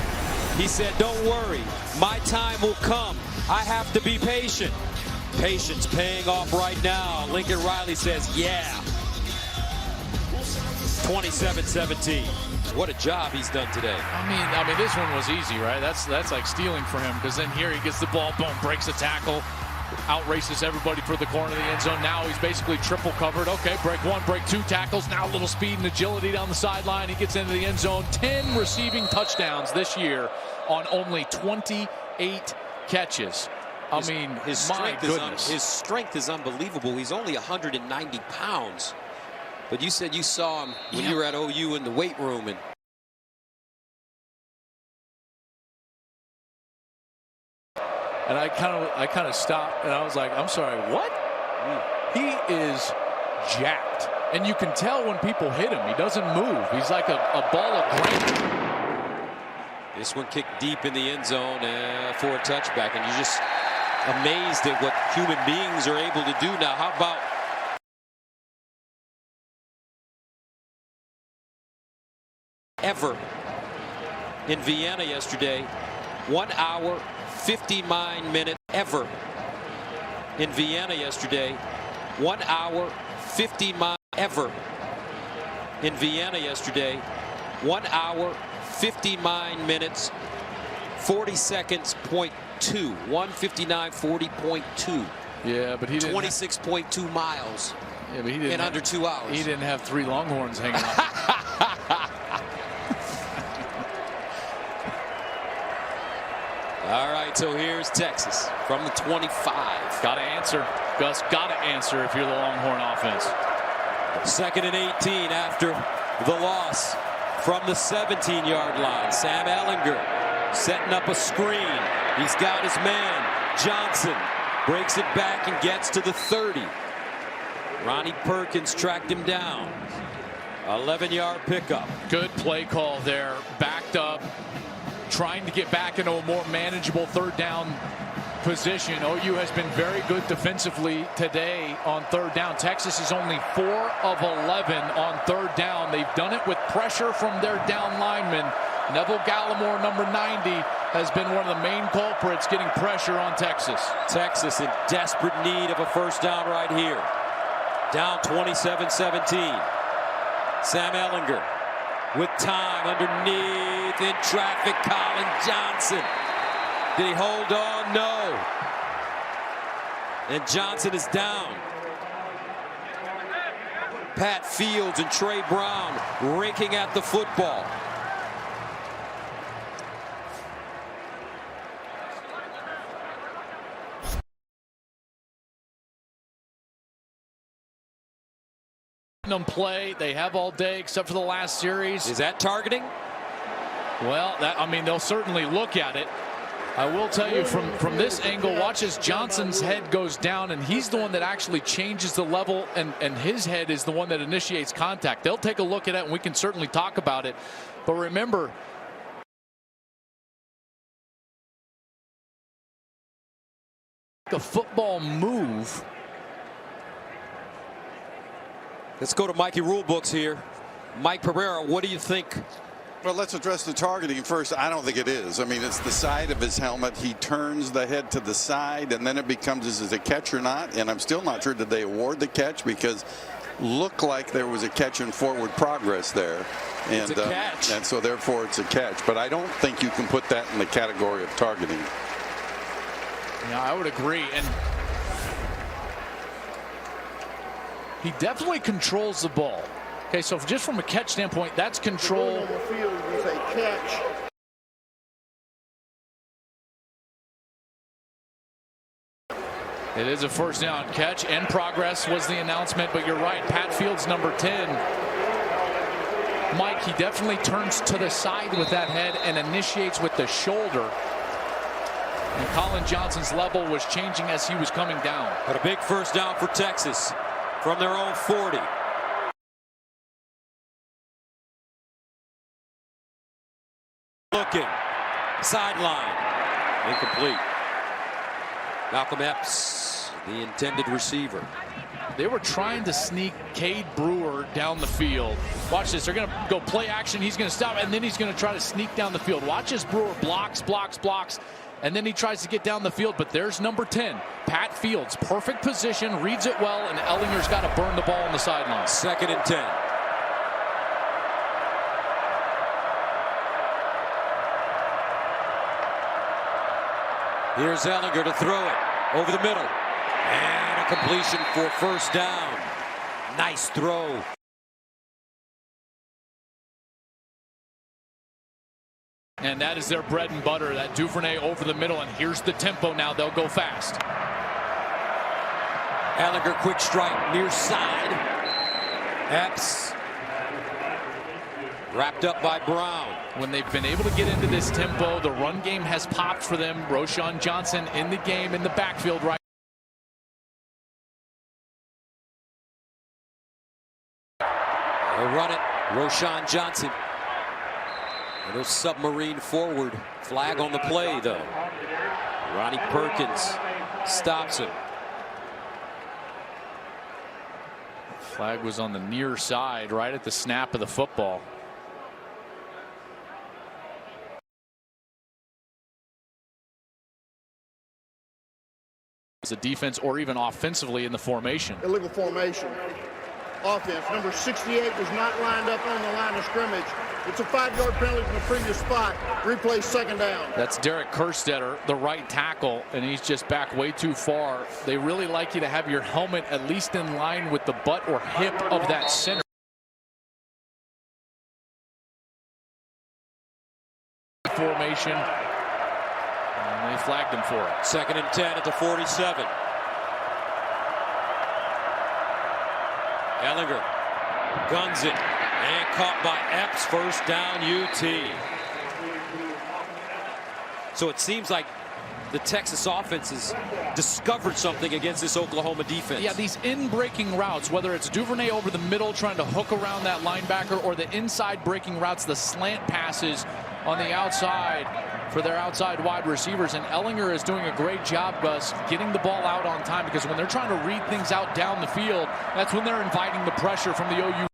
He said, don't worry, my time will come. I have to be patient. Patience paying off right now. Lincoln Riley says, yeah. 27-17. What a job he's done today. I mean, this one was easy, right? That's like stealing for him, because then here he gets the ball, boom, breaks a tackle, outraces everybody for the corner of the end zone. Now he's basically triple covered. Okay, break 1, break 2 tackles. Now a little speed and agility down the sideline. He gets into the end zone. 10 receiving touchdowns this year on only 28 catches. His strength is unbelievable. He's only 190 pounds. But you said you saw him when you were at OU in the weight room. And I kind of stopped, and I was like, I'm sorry, what? He is jacked. And you can tell when people hit him. He doesn't move. He's like a ball of granite. This one kicked deep in the end zone for a touchback. And you're just amazed at what human beings are able to do now. How about ever in Vienna yesterday? 1 hour, 59 minutes. Ever in Vienna yesterday. 1 hour, 59. Ever in Vienna yesterday. 1 hour, 59 minutes, 40 seconds, .2. 1:59:40.2. Yeah, but he didn't. 26.2 miles. Yeah, but he didn't in under 2 hours. He didn't have 3 Longhorns hanging out. All right, so here's Texas from the 25. Got to answer. Gus, got to answer if you're the Longhorn offense. 2nd and 18 after the loss from the 17-yard line. Sam Ehlinger setting up a screen. He's got his man, Johnson. Breaks it back and gets to the 30. Ronnie Perkins tracked him down. 11-yard pickup. Good play call there. Backed up. Trying to get back into a more manageable 3rd down position. OU has been very good defensively today on 3rd down. Texas is only 4 of 11 on 3rd down. They've done it with pressure from their down linemen. Neville Gallimore, number 90, has been one of the main culprits getting pressure on Texas. Texas in desperate need of a 1st down right here. Down 27-17. Sam Ehlinger with time underneath in traffic. Collin Johnson. Did he hold on? No. And Johnson is down. Pat Fields and Trey Brown raking at the football. Them play. They have all day except for the last series. Is that targeting? Well, they'll certainly look at it. I will tell you from this angle, watch as Johnson's head goes down, and he's the one that actually changes the level, and his head is the one that initiates contact. They'll take a look at it, and we can certainly talk about it. But remember, a football move. Let's go to Mikey Rulebooks here. Mike Pereira, what do you think? Well, let's address the targeting first. I don't think it is. I mean, it's the side of his helmet. He turns the head to the side, and then it becomes, is it a catch or not? And I'm still not sure, did they award the catch? Because looked like there was a catch and forward progress there. And, it's a catch. And so, therefore, it's a catch. But I don't think you can put that in the category of targeting. Yeah, I would agree. And he definitely controls the ball. Okay, so just from a catch standpoint, that's control. On the field was a catch. It is a first down catch, and progress was the announcement, but you're right, Pat Fields, number 10. Mike, he definitely turns to the side with that head and initiates with the shoulder. And Collin Johnson's level was changing as he was coming down. But a big first down for Texas from their own 40. Looking, sideline, incomplete. Malcolm Epps, the intended receiver. They were trying to sneak Cade Brewer down the field. Watch this. They're going to go play action. He's going to stop, and then he's going to try to sneak down the field. Watch this. Brewer blocks, and then he tries to get down the field, but there's number 10, Pat Fields. Perfect position, reads it well, and Ehlinger's got to burn the ball on the sideline. 2nd and 10. Here's Ehlinger to throw it over the middle. And a completion for first down. Nice throw. And that is their bread and butter, that Duvernay over the middle. And here's the tempo now. They'll go fast. Ehlinger, quick strike near side. Epps. Wrapped up by Brown. When they've been able to get into this tempo, the run game has popped for them. Roschon Johnson in the game in the backfield right. They'll run it. Roschon Johnson. A little submarine forward. Flag on the play, though. Ronnie Perkins stops him. Flag was on the near side right at the snap of the football. As a defense or even offensively in the formation. Illegal formation. Offense. Number 68 was not lined up on the line of scrimmage. It's a 5-yard penalty from the previous spot. Replay 2nd down. That's Derek Kerstetter, the right tackle, and he's just back way too far. They really like you to have your helmet at least in line with the butt or hip of that center. Formation. And they flagged him for it. 2nd and 10 at the 47. Ehlinger guns it and caught by Epps. First down, UT. So it seems like the Texas offense has discovered something against this Oklahoma defense. Yeah, these in-breaking routes, whether it's Duvernay over the middle trying to hook around that linebacker or the inside breaking routes, the slant passes on the outside for their outside wide receivers. And Ehlinger is doing a great job, Gus, getting the ball out on time, because when they're trying to read things out down the field, that's when they're inviting the pressure from the OU.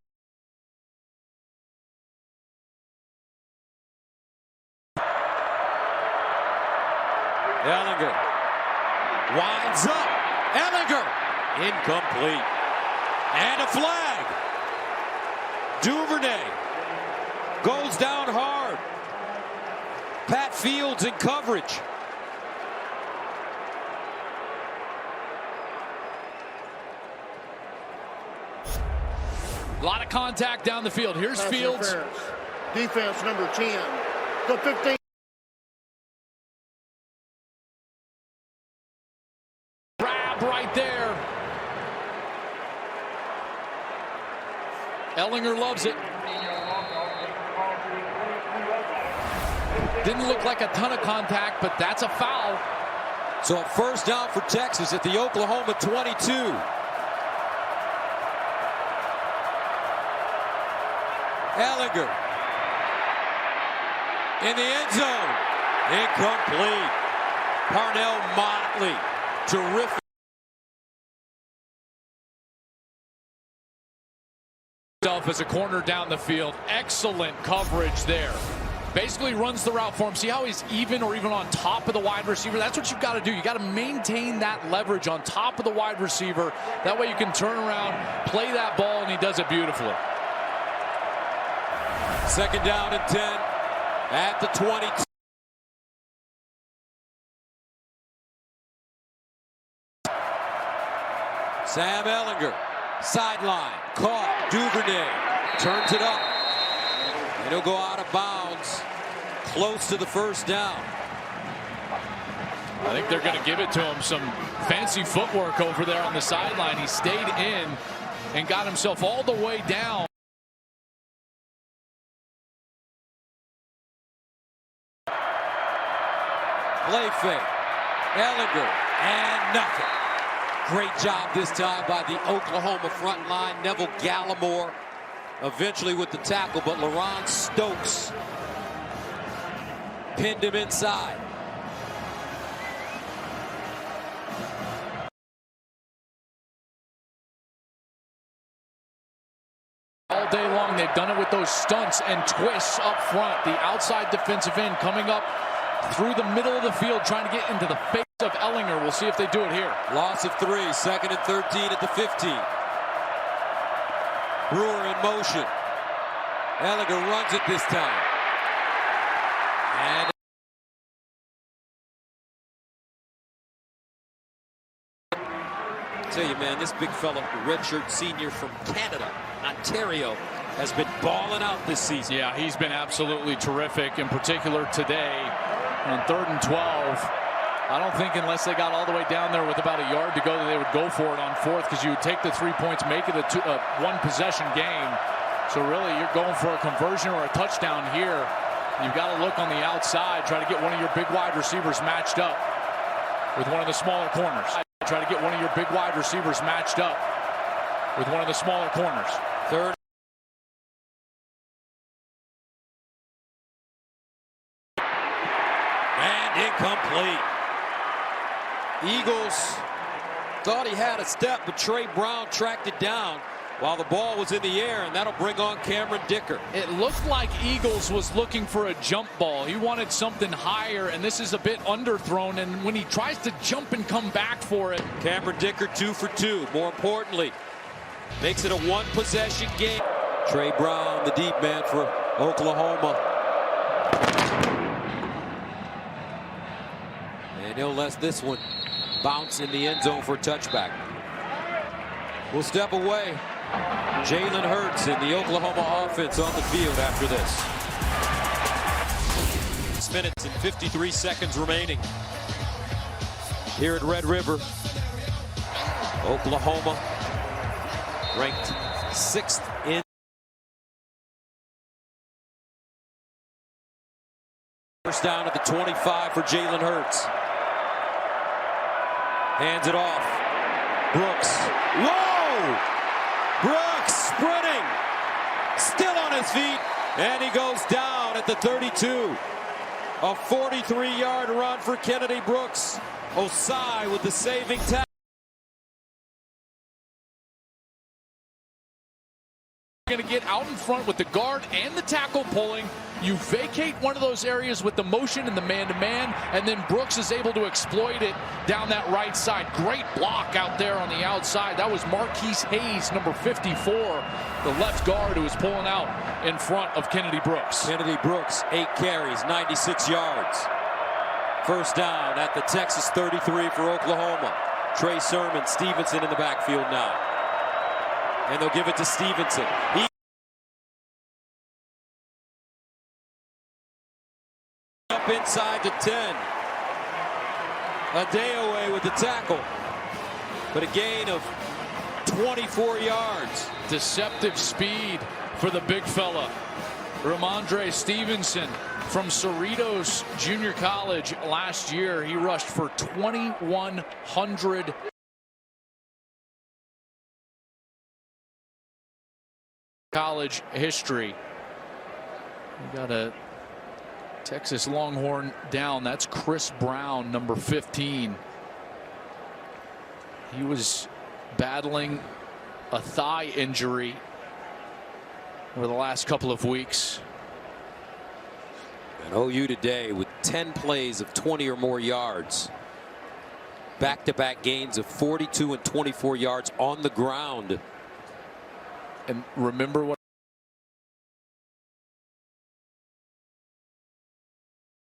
Ehlinger winds up. Ehlinger incomplete. And a flag. Duvernay goes down hard. Pat Fields in coverage. A lot of contact down the field. Here's Pass Fields. Defense number 10. The 15. Grab right there. Ehlinger loves it. Didn't look like a ton of contact, but that's a foul. So a first down for Texas at the Oklahoma 22. Ehlinger in the end zone. Incomplete. Parnell Motley. Terrific. As a corner down the field. Excellent coverage there. Basically runs the route for him. See how he's even or even on top of the wide receiver? That's what you've got to do. You got to maintain that leverage on top of the wide receiver. That way you can turn around, play that ball, and he does it beautifully. 2nd down and 10 at the 22. Sam Ehlinger, sideline, caught, Duvernay turns it up. And he'll go out of bounds, close to the first down. I think they're going to give it to him. Some fancy footwork over there on the sideline. He stayed in and got himself all the way down. Play fake. Ehlinger, and nothing. Great job this time by the Oklahoma front line. Neville Gallimore eventually with the tackle, but LaRon Stokes pinned him inside. All day long, they've done it with those stunts and twists up front. The outside defensive end coming up through the middle of the field, trying to get into the face of Ehlinger. We'll see if they do it here. Loss of 3, 2nd and 13 at the 15. Brewer in motion. Ehlinger runs it this time. And I tell you, man, this big fella, redshirt senior from Canada, Ontario, has been balling out this season. Yeah, he's been absolutely terrific, in particular today on 3rd and 12. I don't think unless they got all the way down there with about a yard to go that they would go for it on 4th, because you would take the 3 points, make it a one-possession game. So really, you're going for a conversion or a touchdown here. You've got to look on the outside, try to get one of your big wide receivers matched up with one of the smaller corners. Try to get one of your big wide receivers matched up with one of the smaller corners. 3rd. And incomplete. Eagles thought he had a step, but Trey Brown tracked it down while the ball was in the air, and that'll bring on Cameron Dicker. It looked like Eagles was looking for a jump ball. He wanted something higher, and this is a bit underthrown, and when he tries to jump and come back for it. Cameron Dicker 2 for 2. More importantly, makes it a one-possession game. Trey Brown, the deep man for Oklahoma. And he'll let this one bounce in the end zone for a touchback. We'll step away. Jalen Hurts in the Oklahoma offense on the field after this. 6 minutes and 53 seconds remaining here at Red River. Oklahoma ranked 6th in. First down at the 25 for Jalen Hurts. Hands it off. Brooks. Whoa! Brooks sprinting. Still on his feet. And he goes down at the 32. A 43-yard run for Kennedy Brooks. Osai with the saving tackle. Going to get out in front with the guard and the tackle pulling. You vacate one of those areas with the motion and the man-to-man, and then Brooks is able to exploit it down that right side. Great block out there on the outside. That was Marquise Hayes, number 54, the left guard who was pulling out in front of Kennedy Brooks. Kennedy Brooks, 8 carries, 96 yards. First down at the Texas 33 for Oklahoma. Trey Sermon, Stevenson in the backfield now. And they'll give it to Stevenson. He up inside the 10. Adeoye with the tackle. But a gain of 24 yards. Deceptive speed for the big fella. Ramondre Stevenson from Cerritos Junior College last year. He rushed for 2,100 college history. We got a Texas Longhorn down. That's Chris Brown, number 15. He was battling a thigh injury over the last couple of weeks. And OU today with 10 plays of 20 or more yards. Back-to-back gains of 42 and 24 yards on the ground. And remember what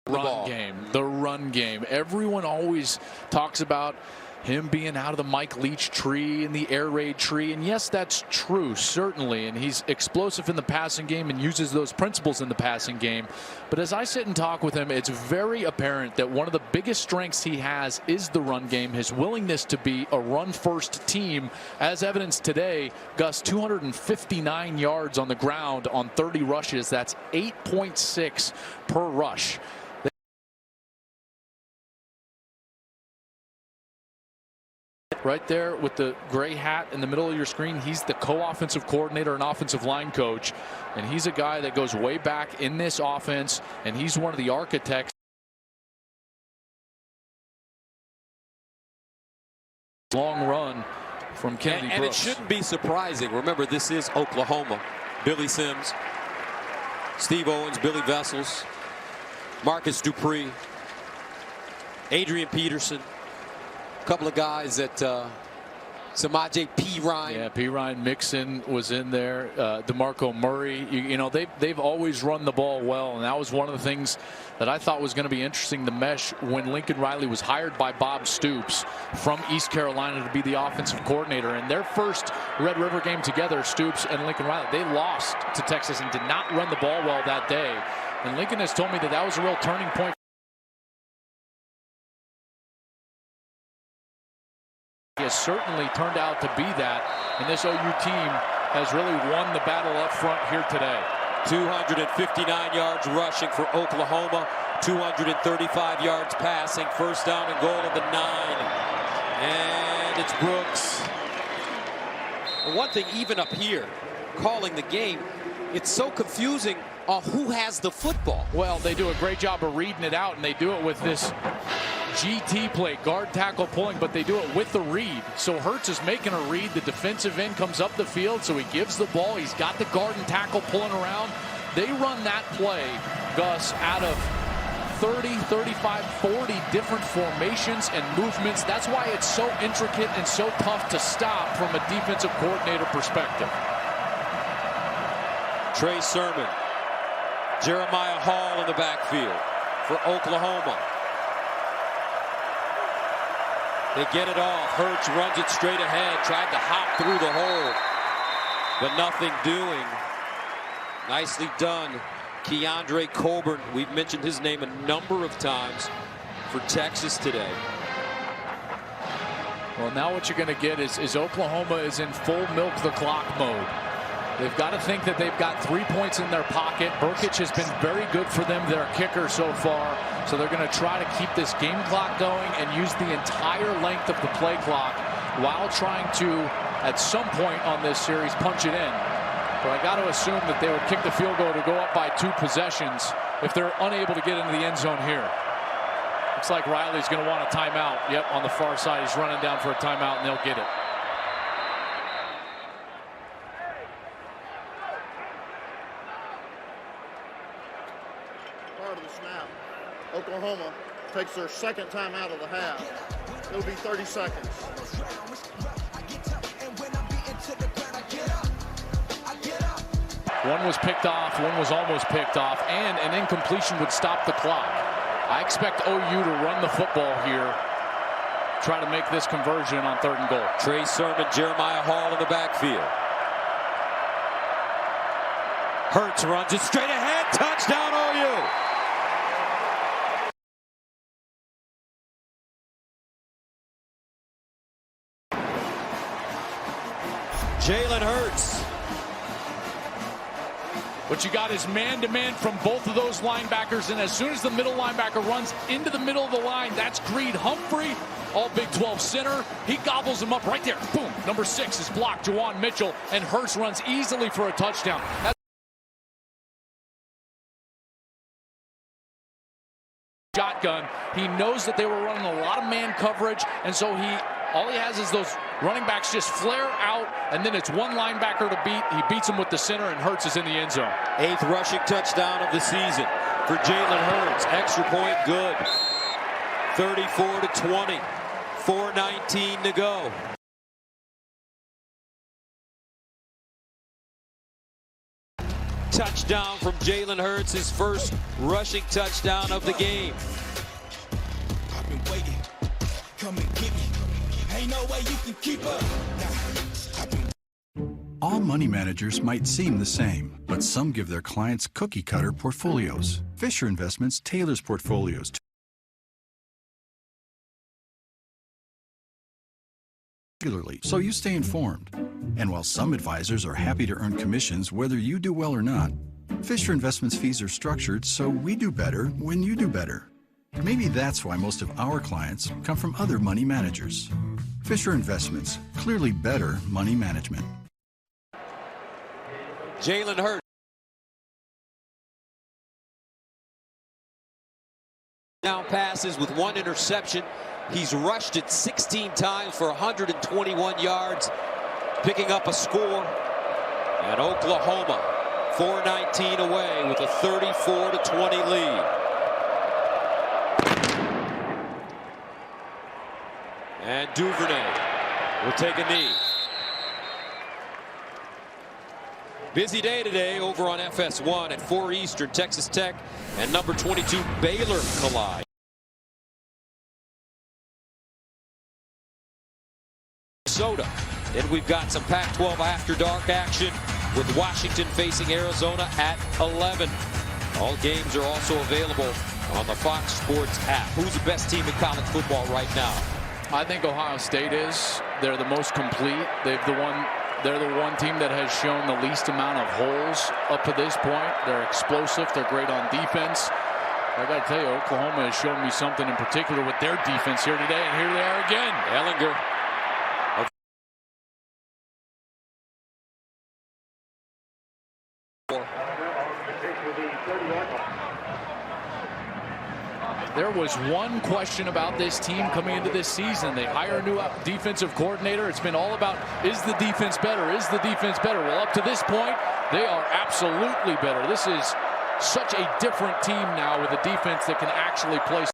the run game. Everyone always talks about him being out of the Mike Leach tree and the air raid tree. And yes, that's true, certainly. And he's explosive in the passing game and uses those principles in the passing game. But as I sit and talk with him, it's very apparent that one of the biggest strengths he has is the run game, his willingness to be a run-first team, as evidenced today. Gus, 259 yards on the ground on 30 rushes. That's 8.6 per rush. Right there with the gray hat in the middle of your screen, he's the co-offensive coordinator and offensive line coach, and he's a guy that goes way back in this offense, and he's one of the architects. Long run from Kennedy and Brooks. It shouldn't be surprising. Remember, this is Oklahoma. Billy Sims, Steve Owens, Billy Vessels, Marcus Dupree, Adrian Peterson. A couple of guys that Samaje Perine. Yeah, Perine, Mixon was in there. DeMarco Murray. You know, they've always run the ball well, and that was one of the things that I thought was going to be interesting to mesh when Lincoln Riley was hired by Bob Stoops from East Carolina to be the offensive coordinator. And their first Red River game together, Stoops and Lincoln Riley, they lost to Texas and did not run the ball well that day. And Lincoln has told me that was a real turning point. He has certainly turned out to be that, and this OU team has really won the battle up front here today. 259 yards rushing for Oklahoma, 235 yards passing. First down and goal at the 9. And it's Brooks. One thing, even up here, calling the game, it's so confusing on who has the football. Well, they do a great job of reading it out, and they do it with this GT play, guard tackle pulling, but they do it with the read. So Hurts is making a read. The defensive end comes up the field, so he gives the ball. He's got the guard and tackle pulling around. They run that play, Gus, out of 30, 35, 40 different formations and movements. That's why it's so intricate and so tough to stop from a defensive coordinator perspective. Trey Sermon, Jeremiah Hall in the backfield for Oklahoma. They get it off. Hurts runs it straight ahead. Tried to hop through the hole, but nothing doing. Nicely done. Keandre Coburn, we've mentioned his name a number of times for Texas today. Well, now what you're going to get is Oklahoma is in full milk the clock mode. They've got to think that they've got 3 points in their pocket. Brkic has been very good for them, their kicker so far. So they're going to try to keep this game clock going and use the entire length of the play clock while trying to, at some point on this series, punch it in. But I got to assume that they would kick the field goal to go up by 2 possessions if they're unable to get into the end zone here. Looks like Riley's going to want a timeout. Yep, on the far side, he's running down for a timeout, and they'll get it. Prior to the snap, Oklahoma takes their second time out of the half. It'll be 30 seconds. One was picked off, one was almost picked off, and an incompletion would stop the clock. I expect OU to run the football here, try to make this conversion on 3rd and goal. Trey Sermon, Jeremiah Hall in the backfield. Hurts runs it straight ahead. Touchdown OU. Jalen Hurts. What you got is man-to-man from both of those linebackers, and as soon as the middle linebacker runs into the middle of the line, that's Creed Humphrey, all Big 12 center. He gobbles him up right there. Boom. Number 6 is blocked, Juwan Mitchell, and Hurts runs easily for a touchdown. Shotgun. He knows that they were running a lot of man coverage, and so all he has is those running backs just flare out, and then it's one linebacker to beat. He beats him with the center, and Hurts is in the end zone. 8th rushing touchdown of the season for Jalen Hurts. Extra point good. 34-20. 4:19 to go. Touchdown from Jalen Hurts, his first rushing touchdown of the game. I've been waiting. Come and get me. Ain't no way you can keep up. All money managers might seem the same, but some give their clients cookie-cutter portfolios. Fisher Investments tailors portfolios regularly, so you stay informed. And while some advisors are happy to earn commissions whether you do well or not, Fisher Investments fees are structured so we do better when you do better. Maybe that's why most of our clients come from other money managers. Fisher Investments, clearly better money management. Jalen Hurts. Down passes with 1 interception. He's rushed it 16 times for 121 yards, picking up a score. And Oklahoma, 4:19 away with a 34-20 lead. And Duvernay will take a knee. Busy day today over on FS1 at 4 Eastern. Texas Tech and number 22 Baylor collide. Minnesota. Then we've got some Pac-12 after dark action with Washington facing Arizona at 11. All games are also available on the Fox Sports app. Who's the best team in college football right now? I think Ohio State is. They're the most complete. They're the one team that has shown the least amount of holes up to this point. They're explosive. They're great on defense. I got to tell you, Oklahoma has shown me something in particular with their defense here today, and here they are again. Ehlinger. There was one question about this team coming into this season. They hire a new defensive coordinator. It's been all about, is the defense better? Is the defense better? Well, up to this point, they are absolutely better. This is such a different team now with a defense that can actually play.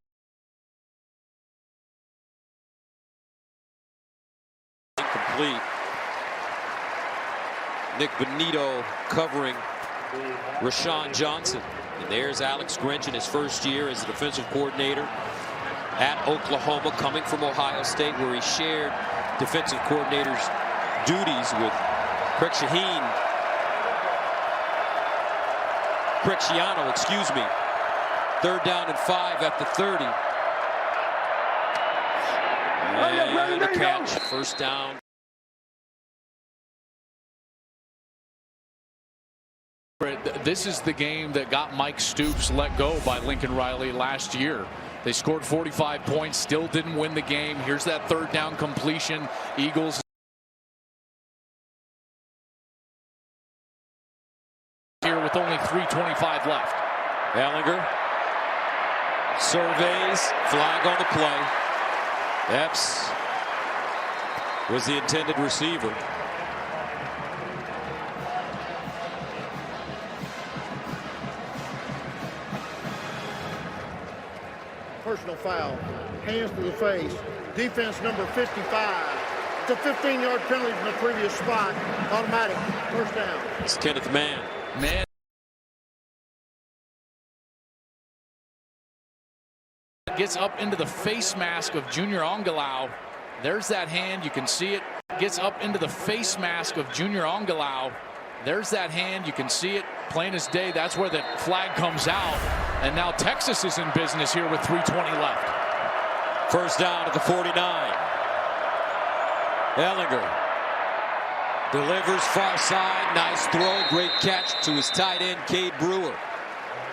Incomplete. Nick Benito covering Roschon Johnson. And there's Alex Grinch in his first year as the defensive coordinator at Oklahoma, coming from Ohio State, where he shared defensive coordinator's duties with Cricciano, excuse me. 3rd down and 5 at the 30. And a catch. 1st down. This is the game that got Mike Stoops let go by Lincoln Riley last year. They scored 45 points, still didn't win the game. Here's that 3rd down completion. Eagles here with only 3:25 left. Ehlinger surveys, flag on the play. Epps was the intended receiver. Personal foul, hands to the face, defense number 55. It's a 15-yard penalty from the previous spot, automatic, 1st down. It's Kenneth Mann. Gets up into the face mask of Junior Ongelau. There's that hand, you can see it. Gets up into the face mask of Junior Ongelau. There's that hand, you can see it plain as day. That's where the flag comes out. And now Texas is in business here with 3:20 left. 1st down at the 49. Ehlinger delivers far side. Nice throw. Great catch to his tight end, Gabe Brkic.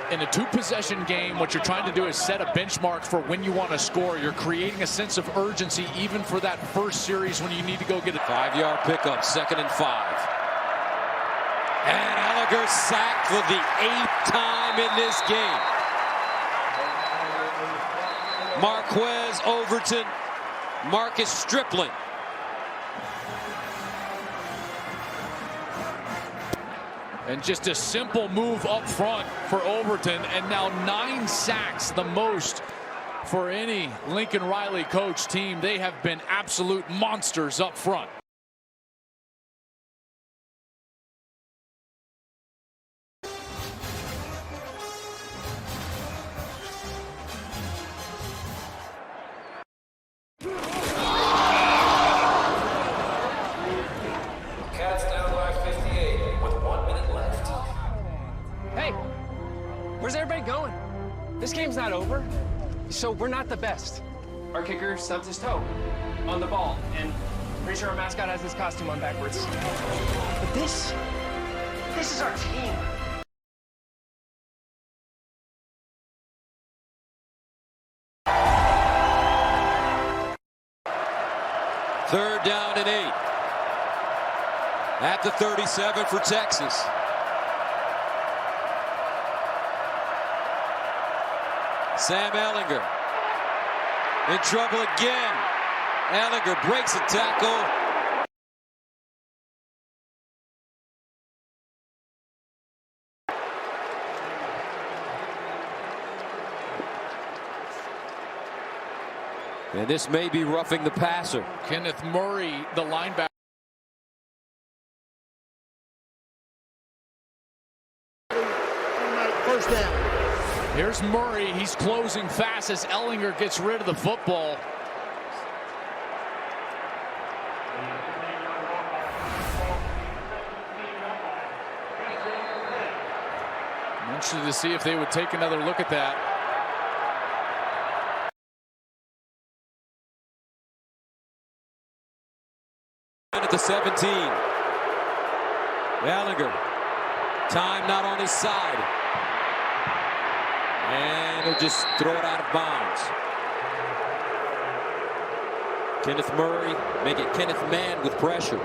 In a 2-possession game, what you're trying to do is set a benchmark for when you want to score. You're creating a sense of urgency even for that first series when you need to go get it. 5-yard pickup, 2nd and 5. And Ehlinger sacked for the 8th time in this game. Marquez Overton, Marcus Stripling. And just a simple move up front for Overton, and now 9 sacks, the most for any Lincoln Riley coach team. They have been absolute monsters up front. Where's everybody going? This game's not over. So we're not the best. Our kicker stubbed his toe on the ball, and pretty sure our mascot has his costume on backwards. But this is our team. Third down and 8. At the 37 for Texas. Sam Ehlinger in trouble again. Ehlinger breaks a tackle. And this may be roughing the passer. Kenneth Murray, the linebacker. First down. Here's Murray. He's closing fast as Ehlinger gets rid of the football. I'm interested to see if they would take another look at that. At the 17. Ehlinger. Time not on his side. And he'll just throw it out of bounds. Kenneth Murray make it Kenneth Man with pressure.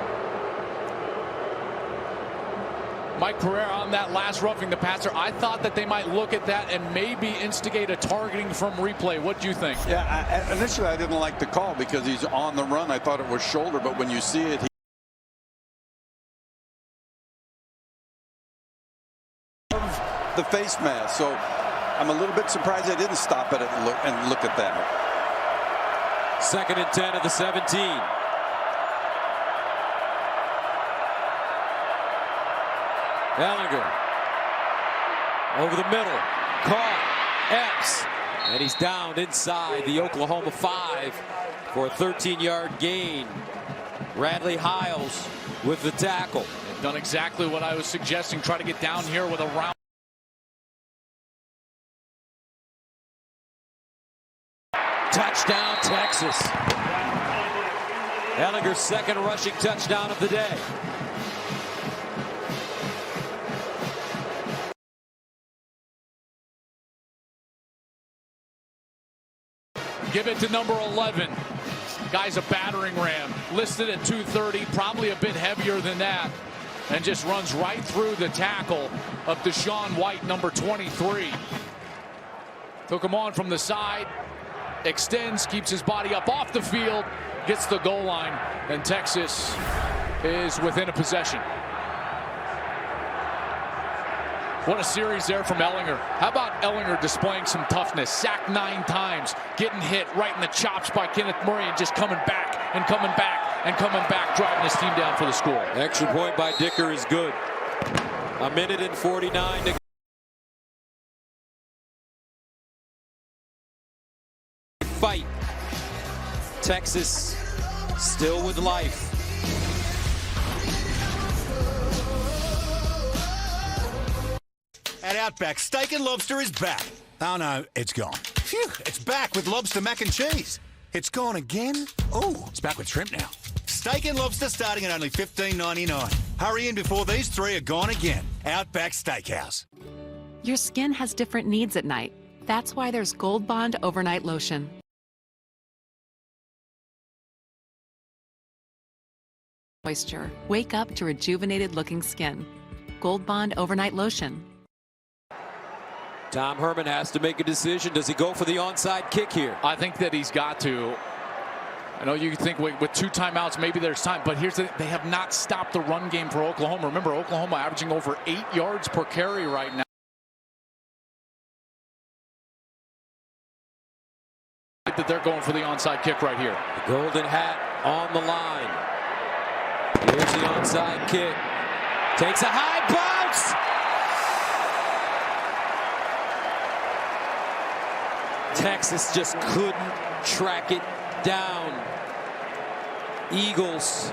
Mike Pereira on that last roughing the passer. I thought that they might look at that and maybe instigate a targeting from replay. What do you think? Yeah, initially I didn't like the call because he's on the run. I thought it was shoulder, but when you see it, the face mask. So I'm a little bit surprised they didn't stop it and look at that. Second and 10 of the 17. Ehlinger over the middle, caught, Epps, and he's down inside the Oklahoma 5 for a 13-yard gain. Radley Hiles with the tackle. They've done exactly what I was suggesting, try to get down here with a round. Touchdown, Texas. Ehlinger's second rushing touchdown of the day. Give it to number 11. Guy's a battering ram. Listed at 230, probably a bit heavier than that. And just runs right through the tackle of Deshaun White, number 23. Took him on from the side. Extends, keeps his body up off the field. Gets the goal line. And Texas is within a possession. What a series there from Ehlinger. How about Ehlinger displaying some toughness? Sacked 9 times, getting hit right in the chops by Kenneth Murray and just coming back and coming back and coming back, driving his team down for the score. Extra point by Dicker is good. A minute and 49 to fight. Texas still with life. At Outback, steak and lobster is back. Oh no, it's gone. Phew, it's back with lobster mac and cheese. It's gone again? Oh, it's back with shrimp now. Steak and lobster starting at only $15.99. Hurry in before these 3 are gone again. Outback Steakhouse. Your skin has different needs at night. That's why there's Gold Bond Overnight Lotion. Moisture. Wake up to rejuvenated looking skin. Gold Bond Overnight Lotion. Tom Herman has to make a decision. Does he go for the onside kick here? I think that he's got to. I know you think with 2 timeouts, maybe there's time, but here's they have not stopped the run game for Oklahoma. Remember, Oklahoma averaging over 8 yards per carry right now. That they're going for the onside kick right here. The golden hat on the line. Here's the onside kick. Takes a high bounce. Texas just couldn't track it down. Eagles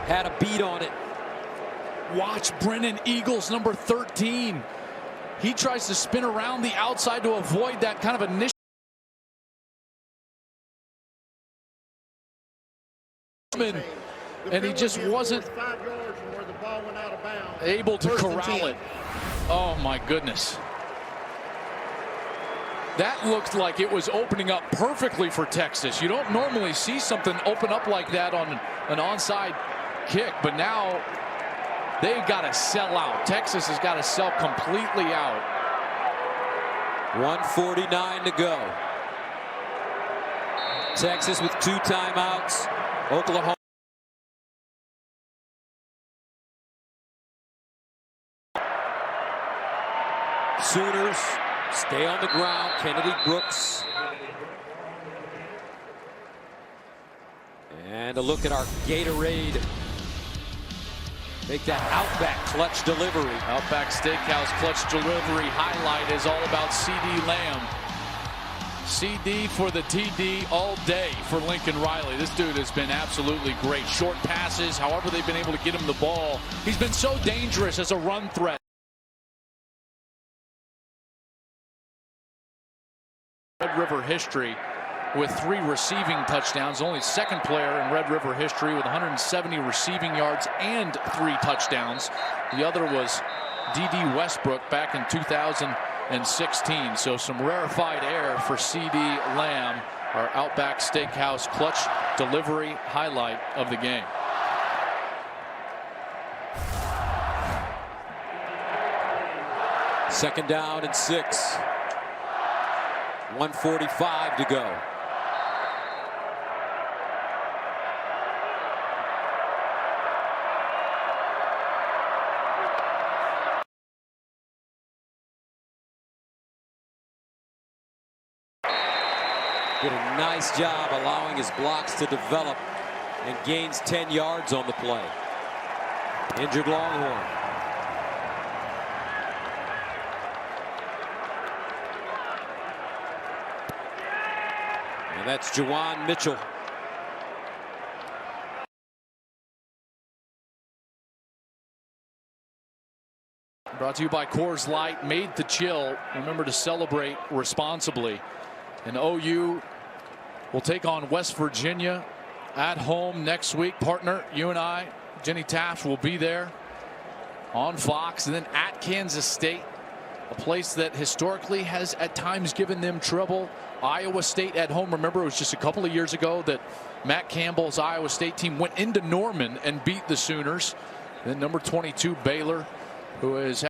had a beat on it. Watch Brennan Eagles, number 13. He tries to spin around the outside to avoid that kind of initial. And he just wasn't able to corral it. Oh my goodness. That looked like it was opening up perfectly for Texas. You don't normally see something open up like that on an onside kick, but now they've got to sell out. Texas has got to sell completely out. 1:49 to go. Texas with 2 timeouts. Oklahoma. Sooners stay on the ground. Kennedy Brooks. And a look at our Gatorade. Make that Outback clutch delivery. Outback Steakhouse clutch delivery highlight is all about CeeDee Lamb. CD for the TD all day for Lincoln Riley. This dude has been absolutely great. Short passes, however they've been able to get him the ball. He's been so dangerous as a run threat. Red River history with 3 receiving touchdowns. Only second player in Red River history with 170 receiving yards and 3 touchdowns. The other was D.D. Westbrook back in 2016. So some rarefied air for CeeDee Lamb, our Outback Steakhouse clutch delivery highlight of the game. Second down and 6. 1:45 to go. Did a nice job allowing his blocks to develop and gains 10 yards on the play. Injured Longhorn. And that's Juwan Mitchell. Brought to you by Coors Light, made to chill. Remember to celebrate responsibly. And OU will take on West Virginia at home next week. Partner, you and I, Jenny Taft, will be there on Fox. And then at Kansas State, a place that historically has at times given them trouble. Iowa State at home. Remember, it was just a couple of years ago that Matt Campbell's Iowa State team went into Norman and beat the Sooners. Then number 22 Baylor, who is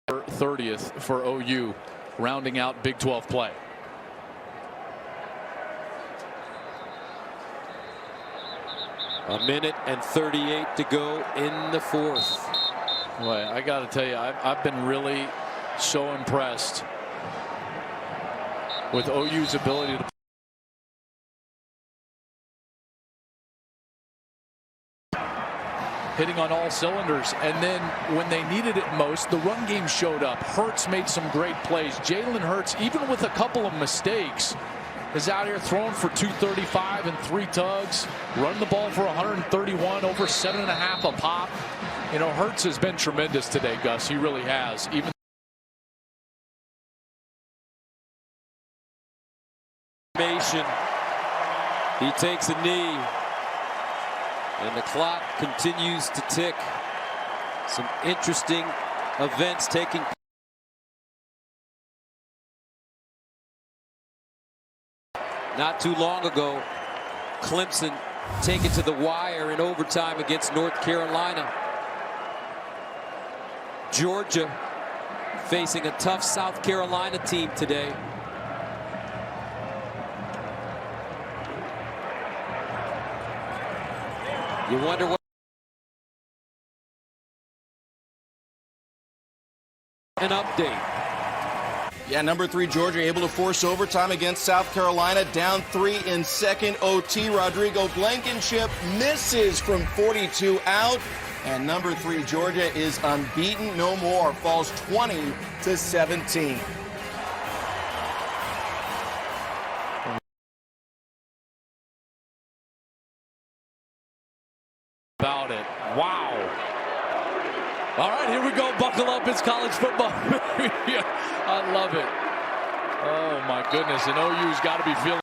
30th for OU, rounding out Big 12 play. A minute and 38 to go in the 4th. Boy, I got to tell you, I've been really so impressed with OU's ability to hitting on all cylinders, and then when they needed it most, the run game showed up. Hurts made some great plays. Jalen Hurts, even with a couple of mistakes, is out here throwing for 235 and 3 tugs, run the ball for 131, over 7.5 a pop. You know, Hurts has been tremendous today, Gus. He really has. Even he takes a knee, and the clock continues to tick. Some interesting events taking place. Not too long ago, Clemson taken to the wire in overtime against North Carolina. Georgia facing a tough South Carolina team today. You wonder what an update. Yeah, number 3 Georgia able to force overtime against South Carolina, down 3 in second OT. Rodrigo Blankenship misses from 42 out, and number 3 Georgia is unbeaten no more, falls 20-17. About it. Wow. All right, here we go. Buckle up. It's college football. I love it. Oh, my goodness. And OU's got to be feeling.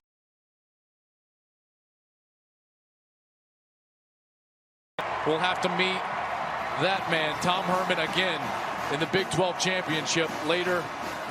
We'll have to meet that man, Tom Herman, again in the Big 12 championship later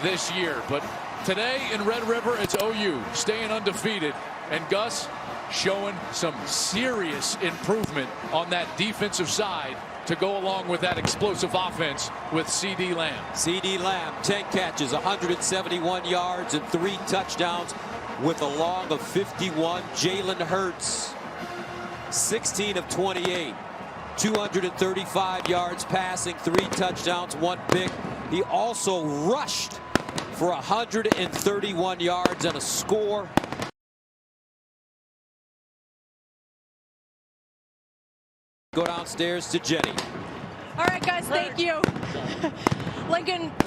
this year. But today in Red River, it's OU staying undefeated. And Gus showing some serious improvement on that defensive side to go along with that explosive offense with CeeDee Lamb. CeeDee Lamb, 10 catches, 171 yards, and 3 touchdowns with a long of 51. Jalen Hurts, 16 of 28. 235 yards passing, 3 touchdowns, 1 pick. He also rushed for 131 yards and a score. Go downstairs to Jenny. All right, guys, thank you. Lincoln.